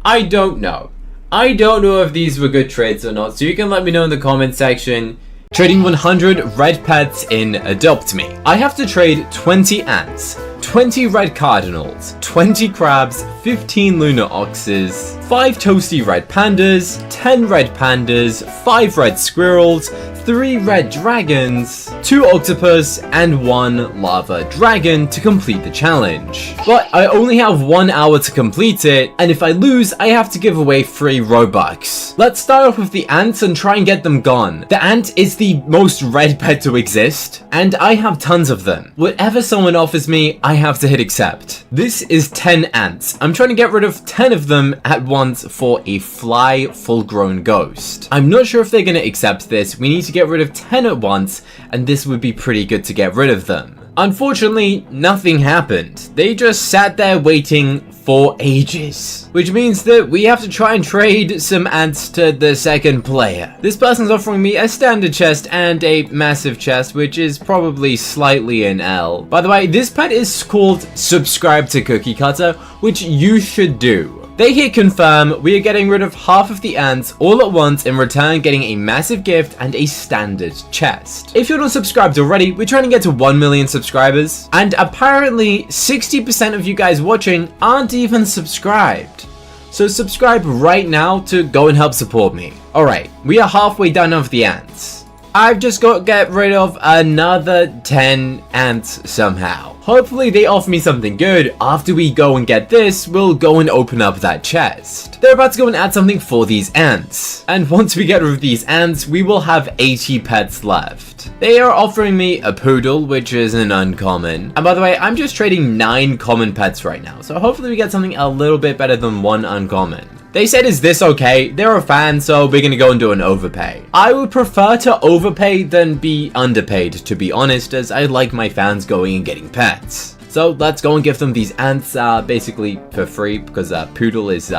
I don't know. I don't know if these were good trades or not, so you can let me know in the comment section. Trading 100 red pets in Adopt Me. I have to trade 20 ants, 20 red cardinals, 20 crabs, 15 lunar oxes, 5 toasty red pandas, 10 red pandas, 5 red squirrels, 3 red dragons, 2 octopus, and 1 lava dragon to complete the challenge. But I only have 1 hour to complete it, and if I lose, I have to give away 3 robux. Let's start off with the ants and try and get them gone. The ant is the most red pet to exist, and I have tons of them. Whatever someone offers me, I have to hit accept. This is 10 ants. I'm trying to get rid of 10 of them at once for a fly full-grown ghost. I'm not sure if they're going to accept this. We need to get rid of 10 at once, and this would be pretty good to get rid of them. Unfortunately, nothing happened. They just sat there waiting for ages, which means that we have to try and trade some ants to the second player. This person's offering me a standard chest and a massive chest, which is probably slightly an L. By the way, this pet is called Subscribe to Cookie Cutter, which you should do. They hit confirm. We are getting rid of half of the ants all at once, in return getting a massive gift and a standard chest. If you're not subscribed already, we're trying to get to 1 million subscribers, and apparently 60% of you guys watching aren't even subscribed. So subscribe right now to go and help support me. Alright, we are halfway done of the ants. I've just got to get rid of another 10 ants somehow. Hopefully they offer me something good. After we go and get this, we'll go and open up that chest. They're about to go and add something for these ants. And once we get rid of these ants, we will have 80 pets left. They are offering me a poodle, which is an uncommon. And by the way, I'm just trading 9 common pets right now. So hopefully we get something a little bit better than 1 uncommon. They said, is this okay? They're a fan, so we're gonna go and do an overpay. I would prefer to overpay than be underpaid, to be honest, as I like my fans going and getting pets. So let's go and give them these ants basically for free, because poodle is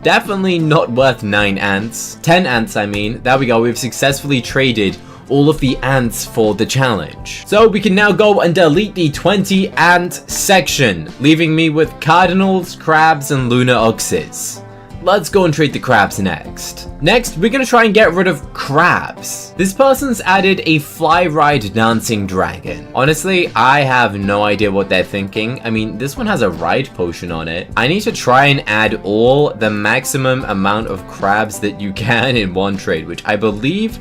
definitely not worth 9 ants. 10 ants, I mean. There we go, we've successfully traded all of the ants for the challenge. So we can now go and delete the 20 ant section, leaving me with cardinals, crabs, and lunar oxes. Let's go and trade the crabs next. Next, we're gonna try and get rid of crabs. This person's added a fly ride dancing dragon. Honestly, I have no idea what they're thinking. I mean, this one has a ride potion on it. I need to try and add all the maximum amount of crabs that you can in one trade, which I believe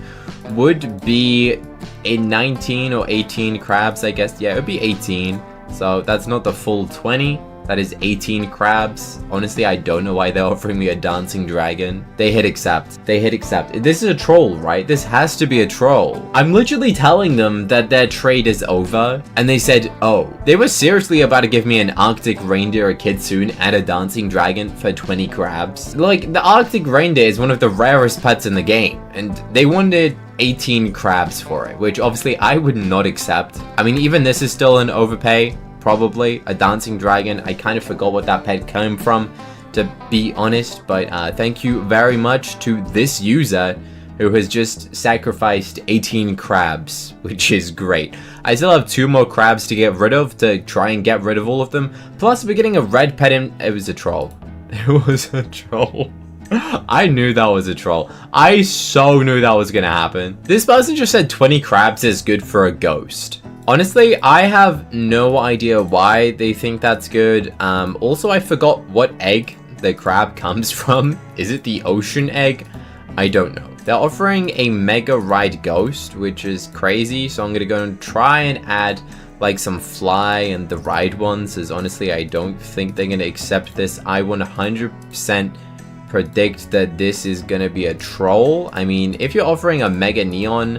would be a 19 or 18 crabs, I guess. Yeah, it would be 18. So that's not the full 20. That is 18 crabs. Honestly, I don't know why they're offering me a dancing dragon. They hit accept. They hit accept. This is a troll, right? This has to be a troll. I'm literally telling them that their trade is over, and they said, oh. They were seriously about to give me an Arctic reindeer, a kitsune, and a dancing dragon for 20 crabs. Like, the Arctic reindeer is one of the rarest pets in the game, and they wanted 18 crabs for it, which obviously I would not accept. I mean, even this is still an overpay. Probably a dancing dragon. I kind of forgot what that pet came from, to be honest, but thank you very much to this user who has just sacrificed 18 crabs, which is great. I still have 2 more crabs to get rid of to try and get rid of all of them. Plus, we're getting a red pet in. It was a troll. It was a troll. I knew that was a troll. I so knew that was gonna happen. This person just said 20 crabs is good for a ghost. Honestly, I have no idea why they think that's good. Also, I forgot what egg the crab comes from. Is it the ocean egg? I don't know. They're offering a mega ride ghost, which is crazy. So I'm gonna go and try and add like some fly and the ride ones, as honestly, I don't think they're gonna accept this. I 100% predict that this is gonna be a troll. I mean, if you're offering a mega neon,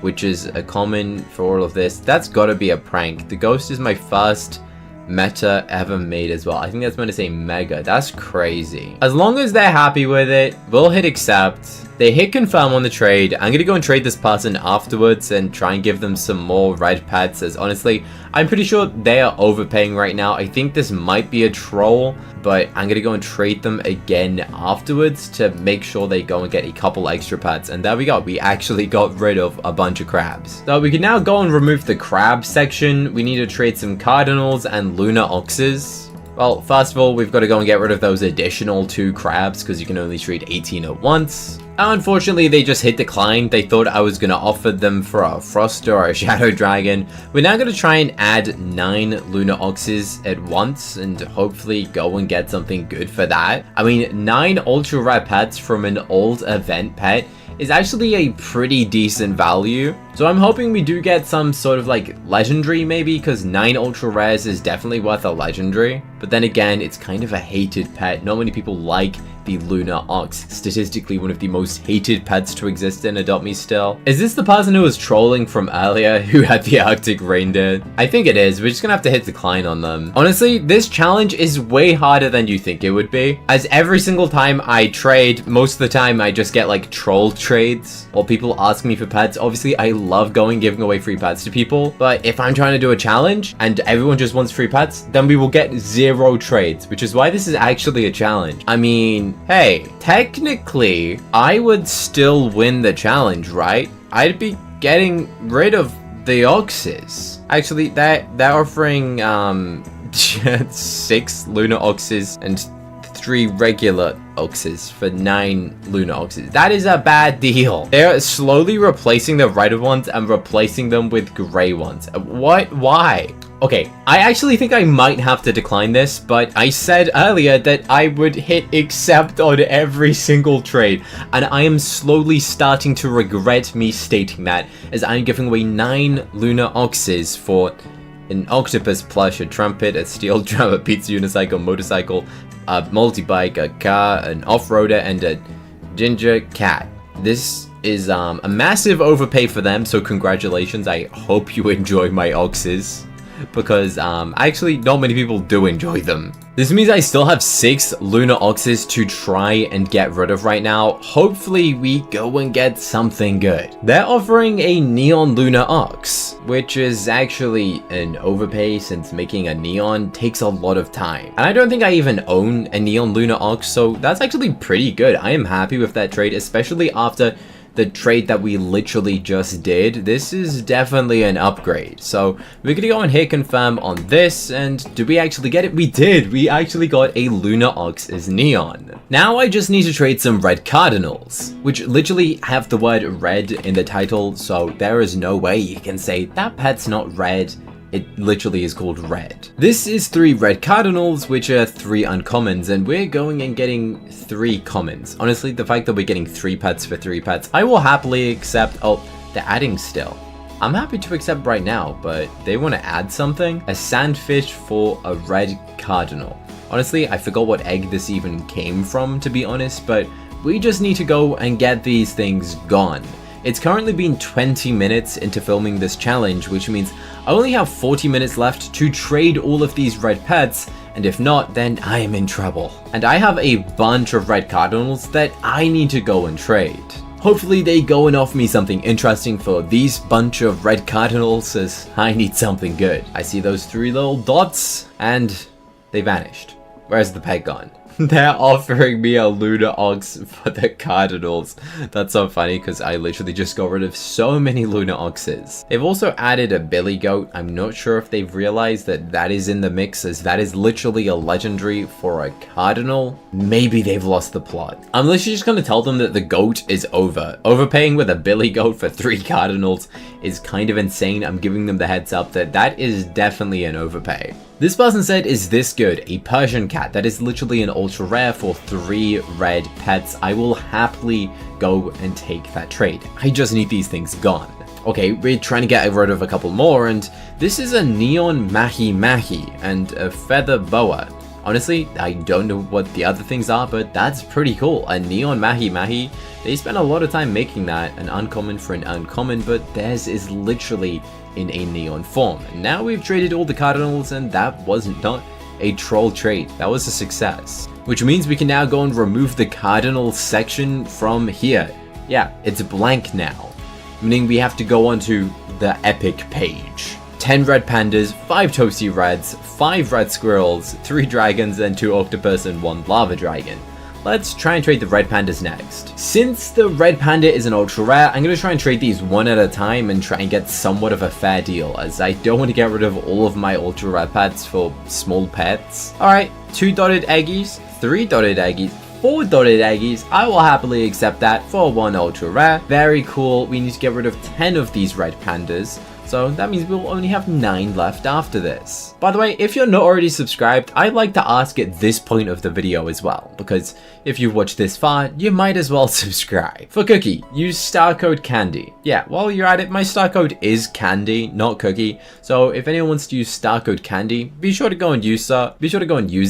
which is a common for all of this, that's gotta be a prank. The ghost is my first meta ever made as well. I think that's meant to say mega. That's crazy. As long as they're happy with it, we'll hit accept. They hit confirm on the trade. I'm gonna go and trade this person afterwards and try and give them some more red pets, as honestly, I'm pretty sure they are overpaying right now. I think this might be a troll, but I'm gonna go and trade them again afterwards to make sure they go and get a couple extra pets. And there we go. We actually got rid of a bunch of crabs. So we can now go and remove the crab section. We need to trade some cardinals and lunar oxes. Well, first of all, we've got to go and get rid of those additional 2 crabs because you can only trade 18 at once. Unfortunately, they just hit decline. They thought I was going to offer them for a frost or a shadow dragon. We're now going to try and add 9 lunar oxes at once and hopefully go and get something good for that. I mean, 9 ultra rare pets from an old event pet is actually a pretty decent value. So I'm hoping we do get some sort of like legendary maybe, because 9 ultra rares is definitely worth a legendary. But then again, it's kind of a hated pet. Not many people like the lunar ox, statistically one of the most hated pets to exist in Adopt Me Still. Is this the person who was trolling from earlier who had the Arctic reindeer? I think it is. We're just gonna have to hit decline on them. Honestly, this challenge is way harder than you think it would be, as every single time I trade, most of the time I just get like troll trades or people ask me for pets. Obviously, I love giving away free pets to people, but if I'm trying to do a challenge and everyone just wants free pets, then we will get 0 trades, which is why this is actually a challenge. I mean, hey, technically, I would still win the challenge, right? I'd be getting rid of the oxes. Actually, they're offering 6 lunar oxes and 3 regular oxes for 9 lunar oxes. That is a bad deal. They're slowly replacing the red ones and replacing them with gray ones. What? Why? Okay, I actually think I might have to decline this, but I said earlier that I would hit accept on every single trade, and I am slowly starting to regret me stating that, as I'm giving away 9 lunar oxes for an octopus plush, a trumpet, a steel drum, a pizza unicycle, motorcycle, a multi-bike, a car, an off-roader, and a ginger cat. This is a massive overpay for them, so congratulations. I hope you enjoy my oxes, because actually not many people do enjoy them. This means I still have 6 lunar oxes to try and get rid of right now. Hopefully we go and get something good. They're offering a neon lunar ox, which is actually an overpay since making a neon takes a lot of time. And I don't think I even own a neon lunar ox, so that's actually pretty good. I am happy with that trade, especially after the trade that we literally just did. This is definitely an upgrade. So we're gonna go and hit confirm on this, and did we actually get it? We did. We actually got a lunar ox as neon. Now I just need to trade some red cardinals, which literally have the word red in the title, so there is no way you can say that pet's not red. It literally is called red. This is 3 red cardinals, which are 3 uncommons, and we're going and getting 3 commons. Honestly, the fact that we're getting 3 pets for 3 pets, I will happily accept. Oh, they're adding still. I'm happy to accept right now, but they want to add something. A sandfish for a red cardinal. Honestly, I forgot what egg this even came from, to be honest, but we just need to go and get these things gone. It's currently been 20 minutes into filming this challenge, which means I only have 40 minutes left to trade all of these red pets, and if not, then I am in trouble. And I have a bunch of red cardinals that I need to go and trade. Hopefully they go and offer me something interesting for these bunch of red cardinals, as I need something good. I see those 3 little dots, and they vanished. Where's the pet gone? They're offering me a lunar ox for the cardinals. That's so funny because I literally just got rid of so many lunar oxes. They've also added a billy goat. I'm not sure if they've realized that that is in the mix, as that is literally a legendary for a cardinal. Maybe they've lost the plot. I'm literally just going to tell them that the goat is over. Overpaying with a billy goat for 3 cardinals is kind of insane. I'm giving them the heads up that that is definitely an overpay. This person said, is this good? A Persian cat. That is literally an ultra rare for 3 red pets. I will happily go and take that trade. I just need these things gone. Okay, we're trying to get rid of a couple more, and this is a neon mahi mahi and a feather boa. Honestly, I don't know what the other things are, but that's pretty cool. A neon mahi mahi. They spent a lot of time making that an uncommon for an uncommon, but theirs is literally in a neon form. And now we've traded all the cardinals, and that wasn't not a troll trade. That was a success. Which means we can now go and remove the cardinal section from here. Yeah, it's blank now. Meaning we have to go onto the epic page. 10 red pandas, 5 toasty reds, 5 red squirrels, 3 dragons, and 2 octopus and 1 lava dragon. Let's try and trade the red pandas next. Since the red panda is an ultra rare, I'm going to try and trade these one at a time and try and get somewhat of a fair deal, as I don't want to get rid of all of my ultra rare pets for small pets. Alright, 2 dotted eggies, 3 dotted eggies, 4 dotted eggies. I will happily accept that for 1 ultra rare. Very cool. We need to get rid of 10 of these red pandas. So that means we'll only have 9 left after this. By the way, if you're not already subscribed, I'd like to ask at this point of the video as well, because if you've watched this far, you might as well subscribe. For Cookie, use star code Candy. Yeah, while you're at it, my star code is Candy, not Cookie. So if anyone wants to use star code Candy, be sure to go and use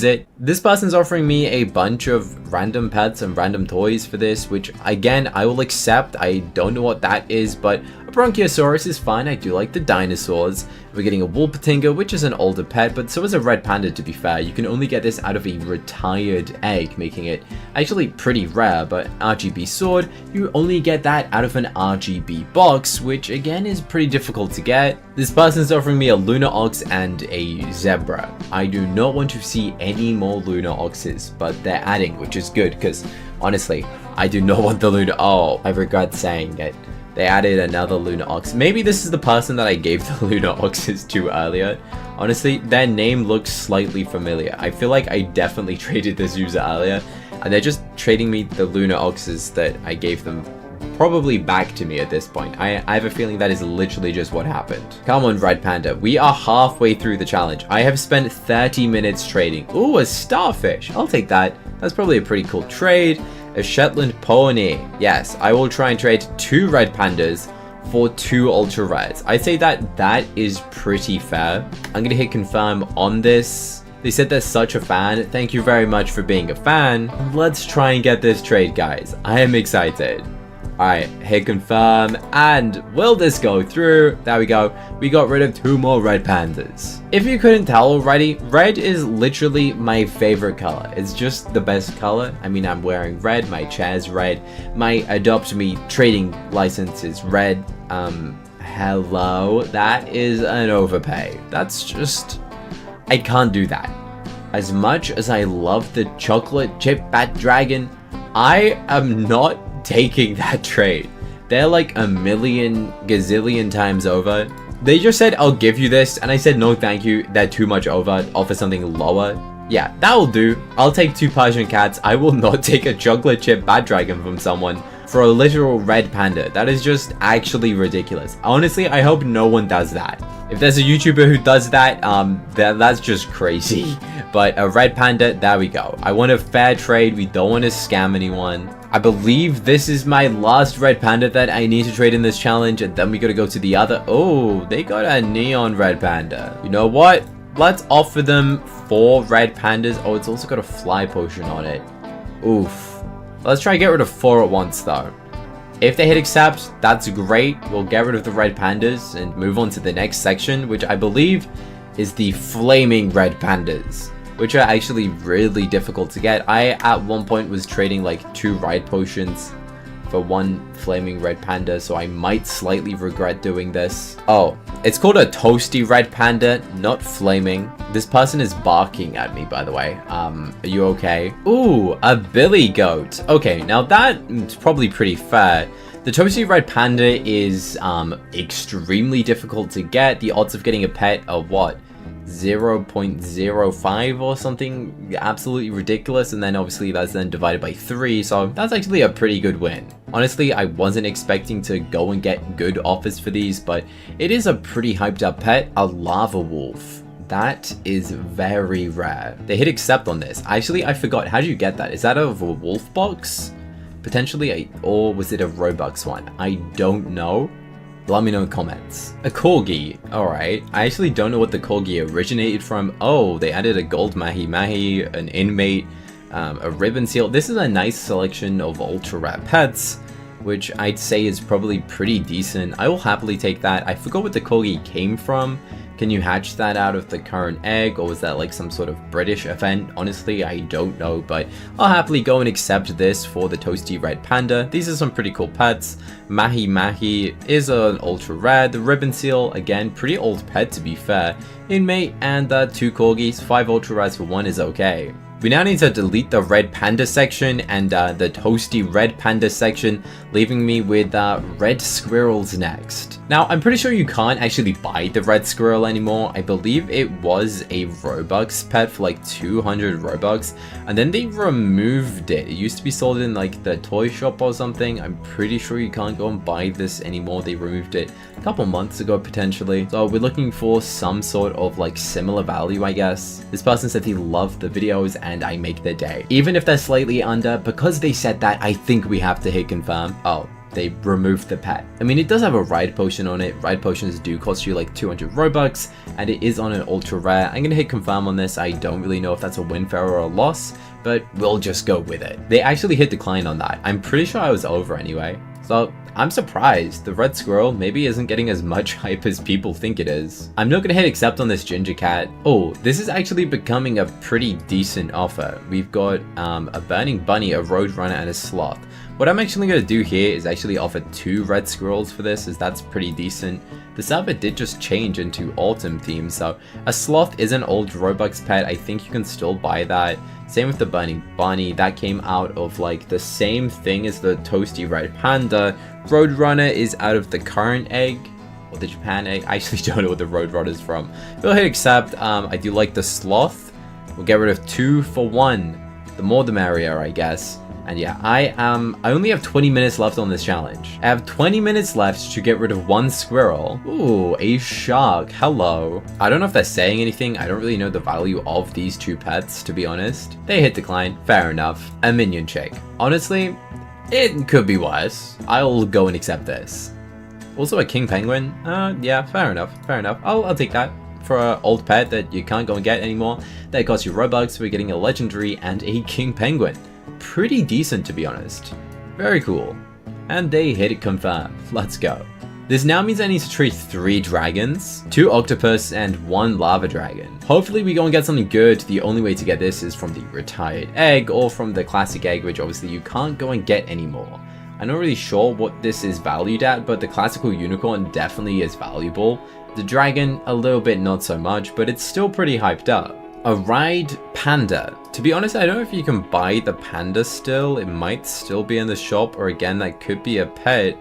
it. This person's offering me a bunch of random pets and random toys for this, which again, I will accept. I don't know what that is, but a Bronchiosaurus is fine. I do like the dinosaurs. We're getting a Wolpatinga, which is an older pet, but so is a red panda, to be fair. You can only get this out of a retired egg, making it actually pretty rare, but RGB sword, you only get that out of an RGB box, which again is pretty difficult to get. This person's offering me a lunar ox and a zebra. I do not want to see any more lunar oxes, but they're adding, which is good, because honestly, I do not want the lunar... Oh, I regret saying it. They added another lunar ox. Maybe this is the person that I gave the lunar oxes to earlier. Honestly, their name looks slightly familiar. I feel like I definitely traded this user earlier, and they're just trading me the lunar oxes that I gave them probably back to me at this point. I have a feeling that is literally just what happened. Come on, Red Panda. We are halfway through the challenge. I have spent 30 minutes trading. Ooh, a starfish. I'll take that. That's probably a pretty cool trade. A Shetland pony. Yes, I will try and trade 2 red pandas for 2 ultra rares. I'd say that is pretty fair. I'm gonna hit confirm on this. They said they're such a fan. Thank you very much for being a fan. Let's try and get this trade, guys. I am excited. Alright, hit confirm, and will this go through? There we go. We got rid of 2 more red pandas. If you couldn't tell already, red is literally my favorite color. It's just the best color. I mean, I'm wearing red, my chair's red, my Adopt Me trading license is red. Hello, that is an overpay. That's just... I can't do that. As much as I love the chocolate chip bat dragon, I am not taking that trade. They're like a million gazillion times over. They just said, I'll give you this, and I said, no thank you, they're too much over, offer something lower. Yeah, that'll do. I'll take 2 Persian cats. I will not take a chocolate chip bat dragon from someone for a literal red panda. That is just actually ridiculous. Honestly, I hope no one does that. If there's a YouTuber who does that, that's just crazy. But a red panda, there we go. I want a fair trade. We don't want to scam anyone. I believe this is my last red panda that I need to trade in this challenge, and then we gotta go to the other. Oh, they got a neon red panda. You know what? Let's offer them 4 red pandas. Oh, it's also got a fly potion on it. Oof. Let's try and get rid of 4 at once, though. If they hit accept, that's great. We'll get rid of the red pandas and move on to the next section, which I believe is the flaming red pandas, which are actually really difficult to get. I, at one point, was trading like 2 ride potions for one flaming red panda, so I might slightly regret doing this. Oh, it's called a toasty red panda, not flaming. This person is barking at me, by the way. Are you okay? Ooh, a billy goat. Okay, now that's probably pretty fair. The toasty red panda is extremely difficult to get. The odds of getting a pet are what? 0.05 or something absolutely ridiculous, and then obviously that's then divided by 3, so that's actually a pretty good win. Honestly, I wasn't expecting to go and get good offers for these, but it is a pretty hyped up pet, a lava wolf. That is very rare. They hit accept on this. Actually, I forgot, how do you get that? Is that out of a wolf box? Potentially, or was it a Robux one? I don't know. Let me know in the comments. A corgi, alright. I actually don't know what the corgi originated from. Oh, they added a gold mahi-mahi, an inmate, a ribbon seal. This is a nice selection of ultra rare pets, which I'd say is probably pretty decent. I will happily take that. I forgot what the corgi came from. Can you hatch that out of the current egg, or was that like some sort of British event? Honestly, I don't know, but I'll happily go and accept this for the toasty red panda. These are some pretty cool pets. Mahi Mahi is an ultra rare. The ribbon seal, again, pretty old pet to be fair. Inmate and 2 corgis, 5 ultra rares for 1 is okay. We now need to delete the red panda section and the toasty red panda section, leaving me with red squirrels next. Now, I'm pretty sure you can't actually buy the red squirrel anymore. I believe it was a Robux pet for like 200 Robux, and then they removed it. It used to be sold in like the toy shop or something. I'm pretty sure you can't go and buy this anymore. They removed it a couple months ago potentially. So we're looking for some sort of like similar value, I guess. This person said he loved the videos and I make their day. Even if they're slightly under, because they said that, I think we have to hit confirm. Oh, they removed the pet. I mean, it does have a ride potion on it. Ride potions do cost you like 200 Robux, and it is on an ultra rare. I'm gonna hit confirm on this. I don't really know if that's a win, fair, or a loss, but we'll just go with it. They actually hit decline on that. I'm pretty sure I was over anyway. So I'm surprised. The red squirrel maybe isn't getting as much hype as people think it is. I'm not gonna hit accept on this ginger cat. Oh, this is actually becoming a pretty decent offer. We've got a burning bunny, a roadrunner, and a sloth. What I'm actually going to do here is actually offer 2 red squirrels for this, as that's pretty decent. The server did just change into autumn theme, so a sloth is an old Robux pet. I think you can still buy that. Same with the burning bunny. That came out of like the same thing as the toasty red panda. Roadrunner is out of the current egg, or the Japan egg. I actually don't know what the Roadrunner is from. We'll hit accept. I do like the sloth. We'll get rid of 2 for 1. The more the merrier, I guess. And yeah, I only have 20 minutes left on this challenge. I have 20 minutes left to get rid of 1 squirrel. Ooh, a shark. Hello. I don't know if they're saying anything. I don't really know the value of these 2 pets, to be honest. They hit decline. Fair enough. A minion chick. Honestly, it could be worse. I'll go and accept this. Also a king penguin. Yeah, fair enough. Fair enough. I'll take that. For an old pet that you can't go and get anymore. That costs you Robux. We're getting a legendary and a king penguin. Pretty decent, to be honest. Very cool. And they hit it confirm. Let's go. This now means I need to trade 3 dragons, 2 octopus, and 1 lava dragon. Hopefully we go and get something good. The only way to get this is from the retired egg or from the classic egg, which obviously you can't go and get anymore. I'm not really sure what this is valued at, but the classical unicorn definitely is valuable. The dragon, a little bit not so much, but it's still pretty hyped up. A ride panda. To be honest, I don't know if you can buy the panda still. It might still be in the shop, or again, that could be a pet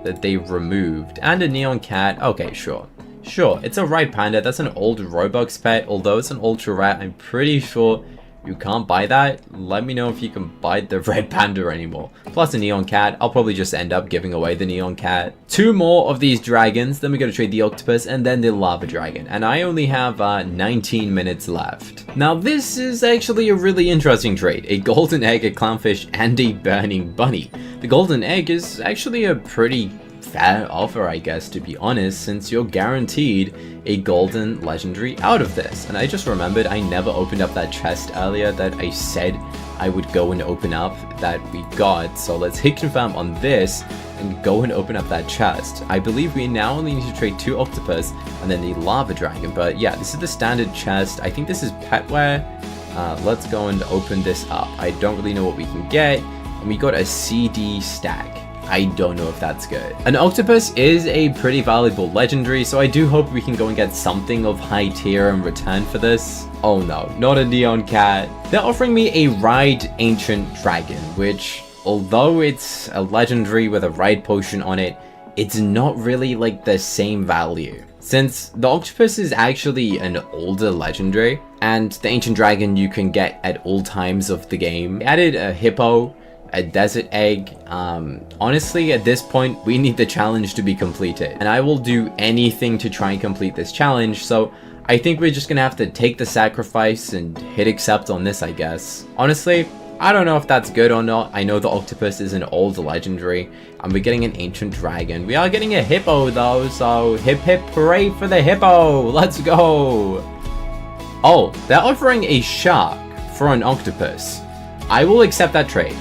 that they removed. And a neon cat. Okay, sure. Sure, it's a ride panda. That's an old Robux pet. Although it's an ultra rare, I'm pretty sure you can't buy that. Let me know if you can buy the red panda anymore. Plus a neon cat. I'll probably just end up giving away the neon cat. 2 more of these dragons. Then we're going to trade the octopus and then the lava dragon. And I only have 19 minutes left. Now this is actually a really interesting trade. A golden egg, a clownfish, and a burning bunny. The golden egg is actually a pretty fair offer, I guess, to be honest, since you're guaranteed a golden legendary out of this. And I just remembered I never opened up that chest earlier that I said I would go and open up that we got. So let's hit confirm on this and go and open up that chest. I believe we now only need to trade 2 octopus and then the lava dragon. But yeah, this is the standard chest. I think this is petware. Let's go and open this up. I don't really know what we can get. And we got a CD stack. I don't know if that's good. An octopus is a pretty valuable legendary, so I do hope we can go and get something of high tier in return for this. Oh no, not a neon cat. They're offering me a ride ancient dragon, which, although it's a legendary with a ride potion on it, it's not really like the same value. Since the octopus is actually an older legendary, and the ancient dragon you can get at all times of the game. I added a hippo, a desert egg. Honestly, at this point, we need the challenge to be completed. And I will do anything to try and complete this challenge, so I think we're just gonna have to take the sacrifice and hit accept on this, I guess. Honestly, I don't know if that's good or not. I know the octopus is an old legendary, and we're getting an ancient dragon. We are getting a hippo though, so hip hip hooray for the hippo! Let's go! Oh, they're offering a shark for an octopus. I will accept that trade.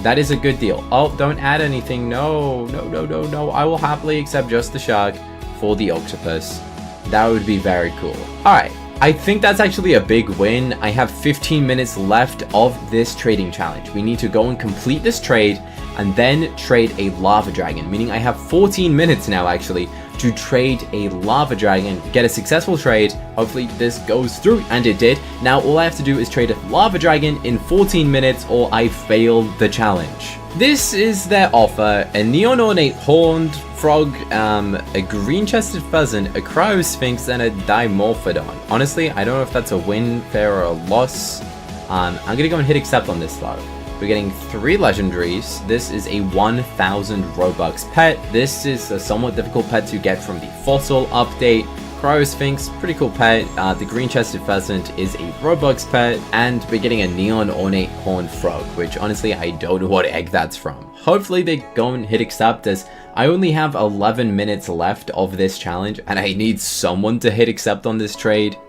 That is a good deal. Oh, don't add anything. No, no, no, no, no. I will happily accept just the shark for the octopus. That would be very cool. Alright. I think that's actually a big win. I have 15 minutes left of this trading challenge. We need to go and complete this trade and then trade a lava dragon, meaning I have 14 minutes now actually to trade a lava dragon, get a successful trade. Hopefully this goes through, and it did. Now all I have to do is trade a lava dragon in 14 minutes or I fail the challenge. This is their offer: a neon ornate horned frog, a green-chested pheasant, a cryo-sphinx, and a dimorphodon. Honestly, I don't know if that's a win, fair, or a loss. I'm gonna go and hit accept on this though. We're getting 3 legendaries. This is a 1000 Robux pet. This is a somewhat difficult pet to get from the fossil update. Cryo-sphinx, pretty cool pet. The green-chested pheasant is a Robux pet, and we're getting a neon ornate horned frog, which honestly I don't know what egg that's from. Hopefully they go and hit accept, as I only have 11 minutes left of this challenge, and I need someone to hit accept on this trade.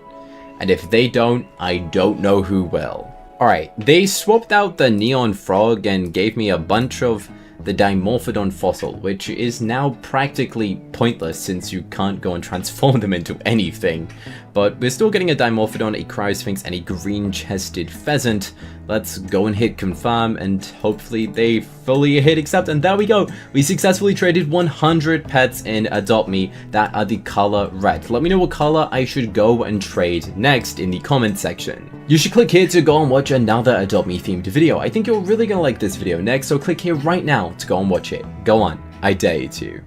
And if they don't, I don't know who will. Alright, they swapped out the neon frog and gave me a bunch of the dimorphodon fossil, which is now practically pointless since you can't go and transform them into anything. But we're still getting a dimorphodon, a cryo-sphinx, and a green-chested pheasant. Let's go and hit confirm, and hopefully they fully hit accept, and there we go! We successfully traded 100 pets in Adopt Me that are the color red. Let me know what color I should go and trade next in the comment section. You should click here to go and watch another Adopt Me themed video. I think you're really gonna like this video next, so click here right now to go and watch it. Go on, I dare you to.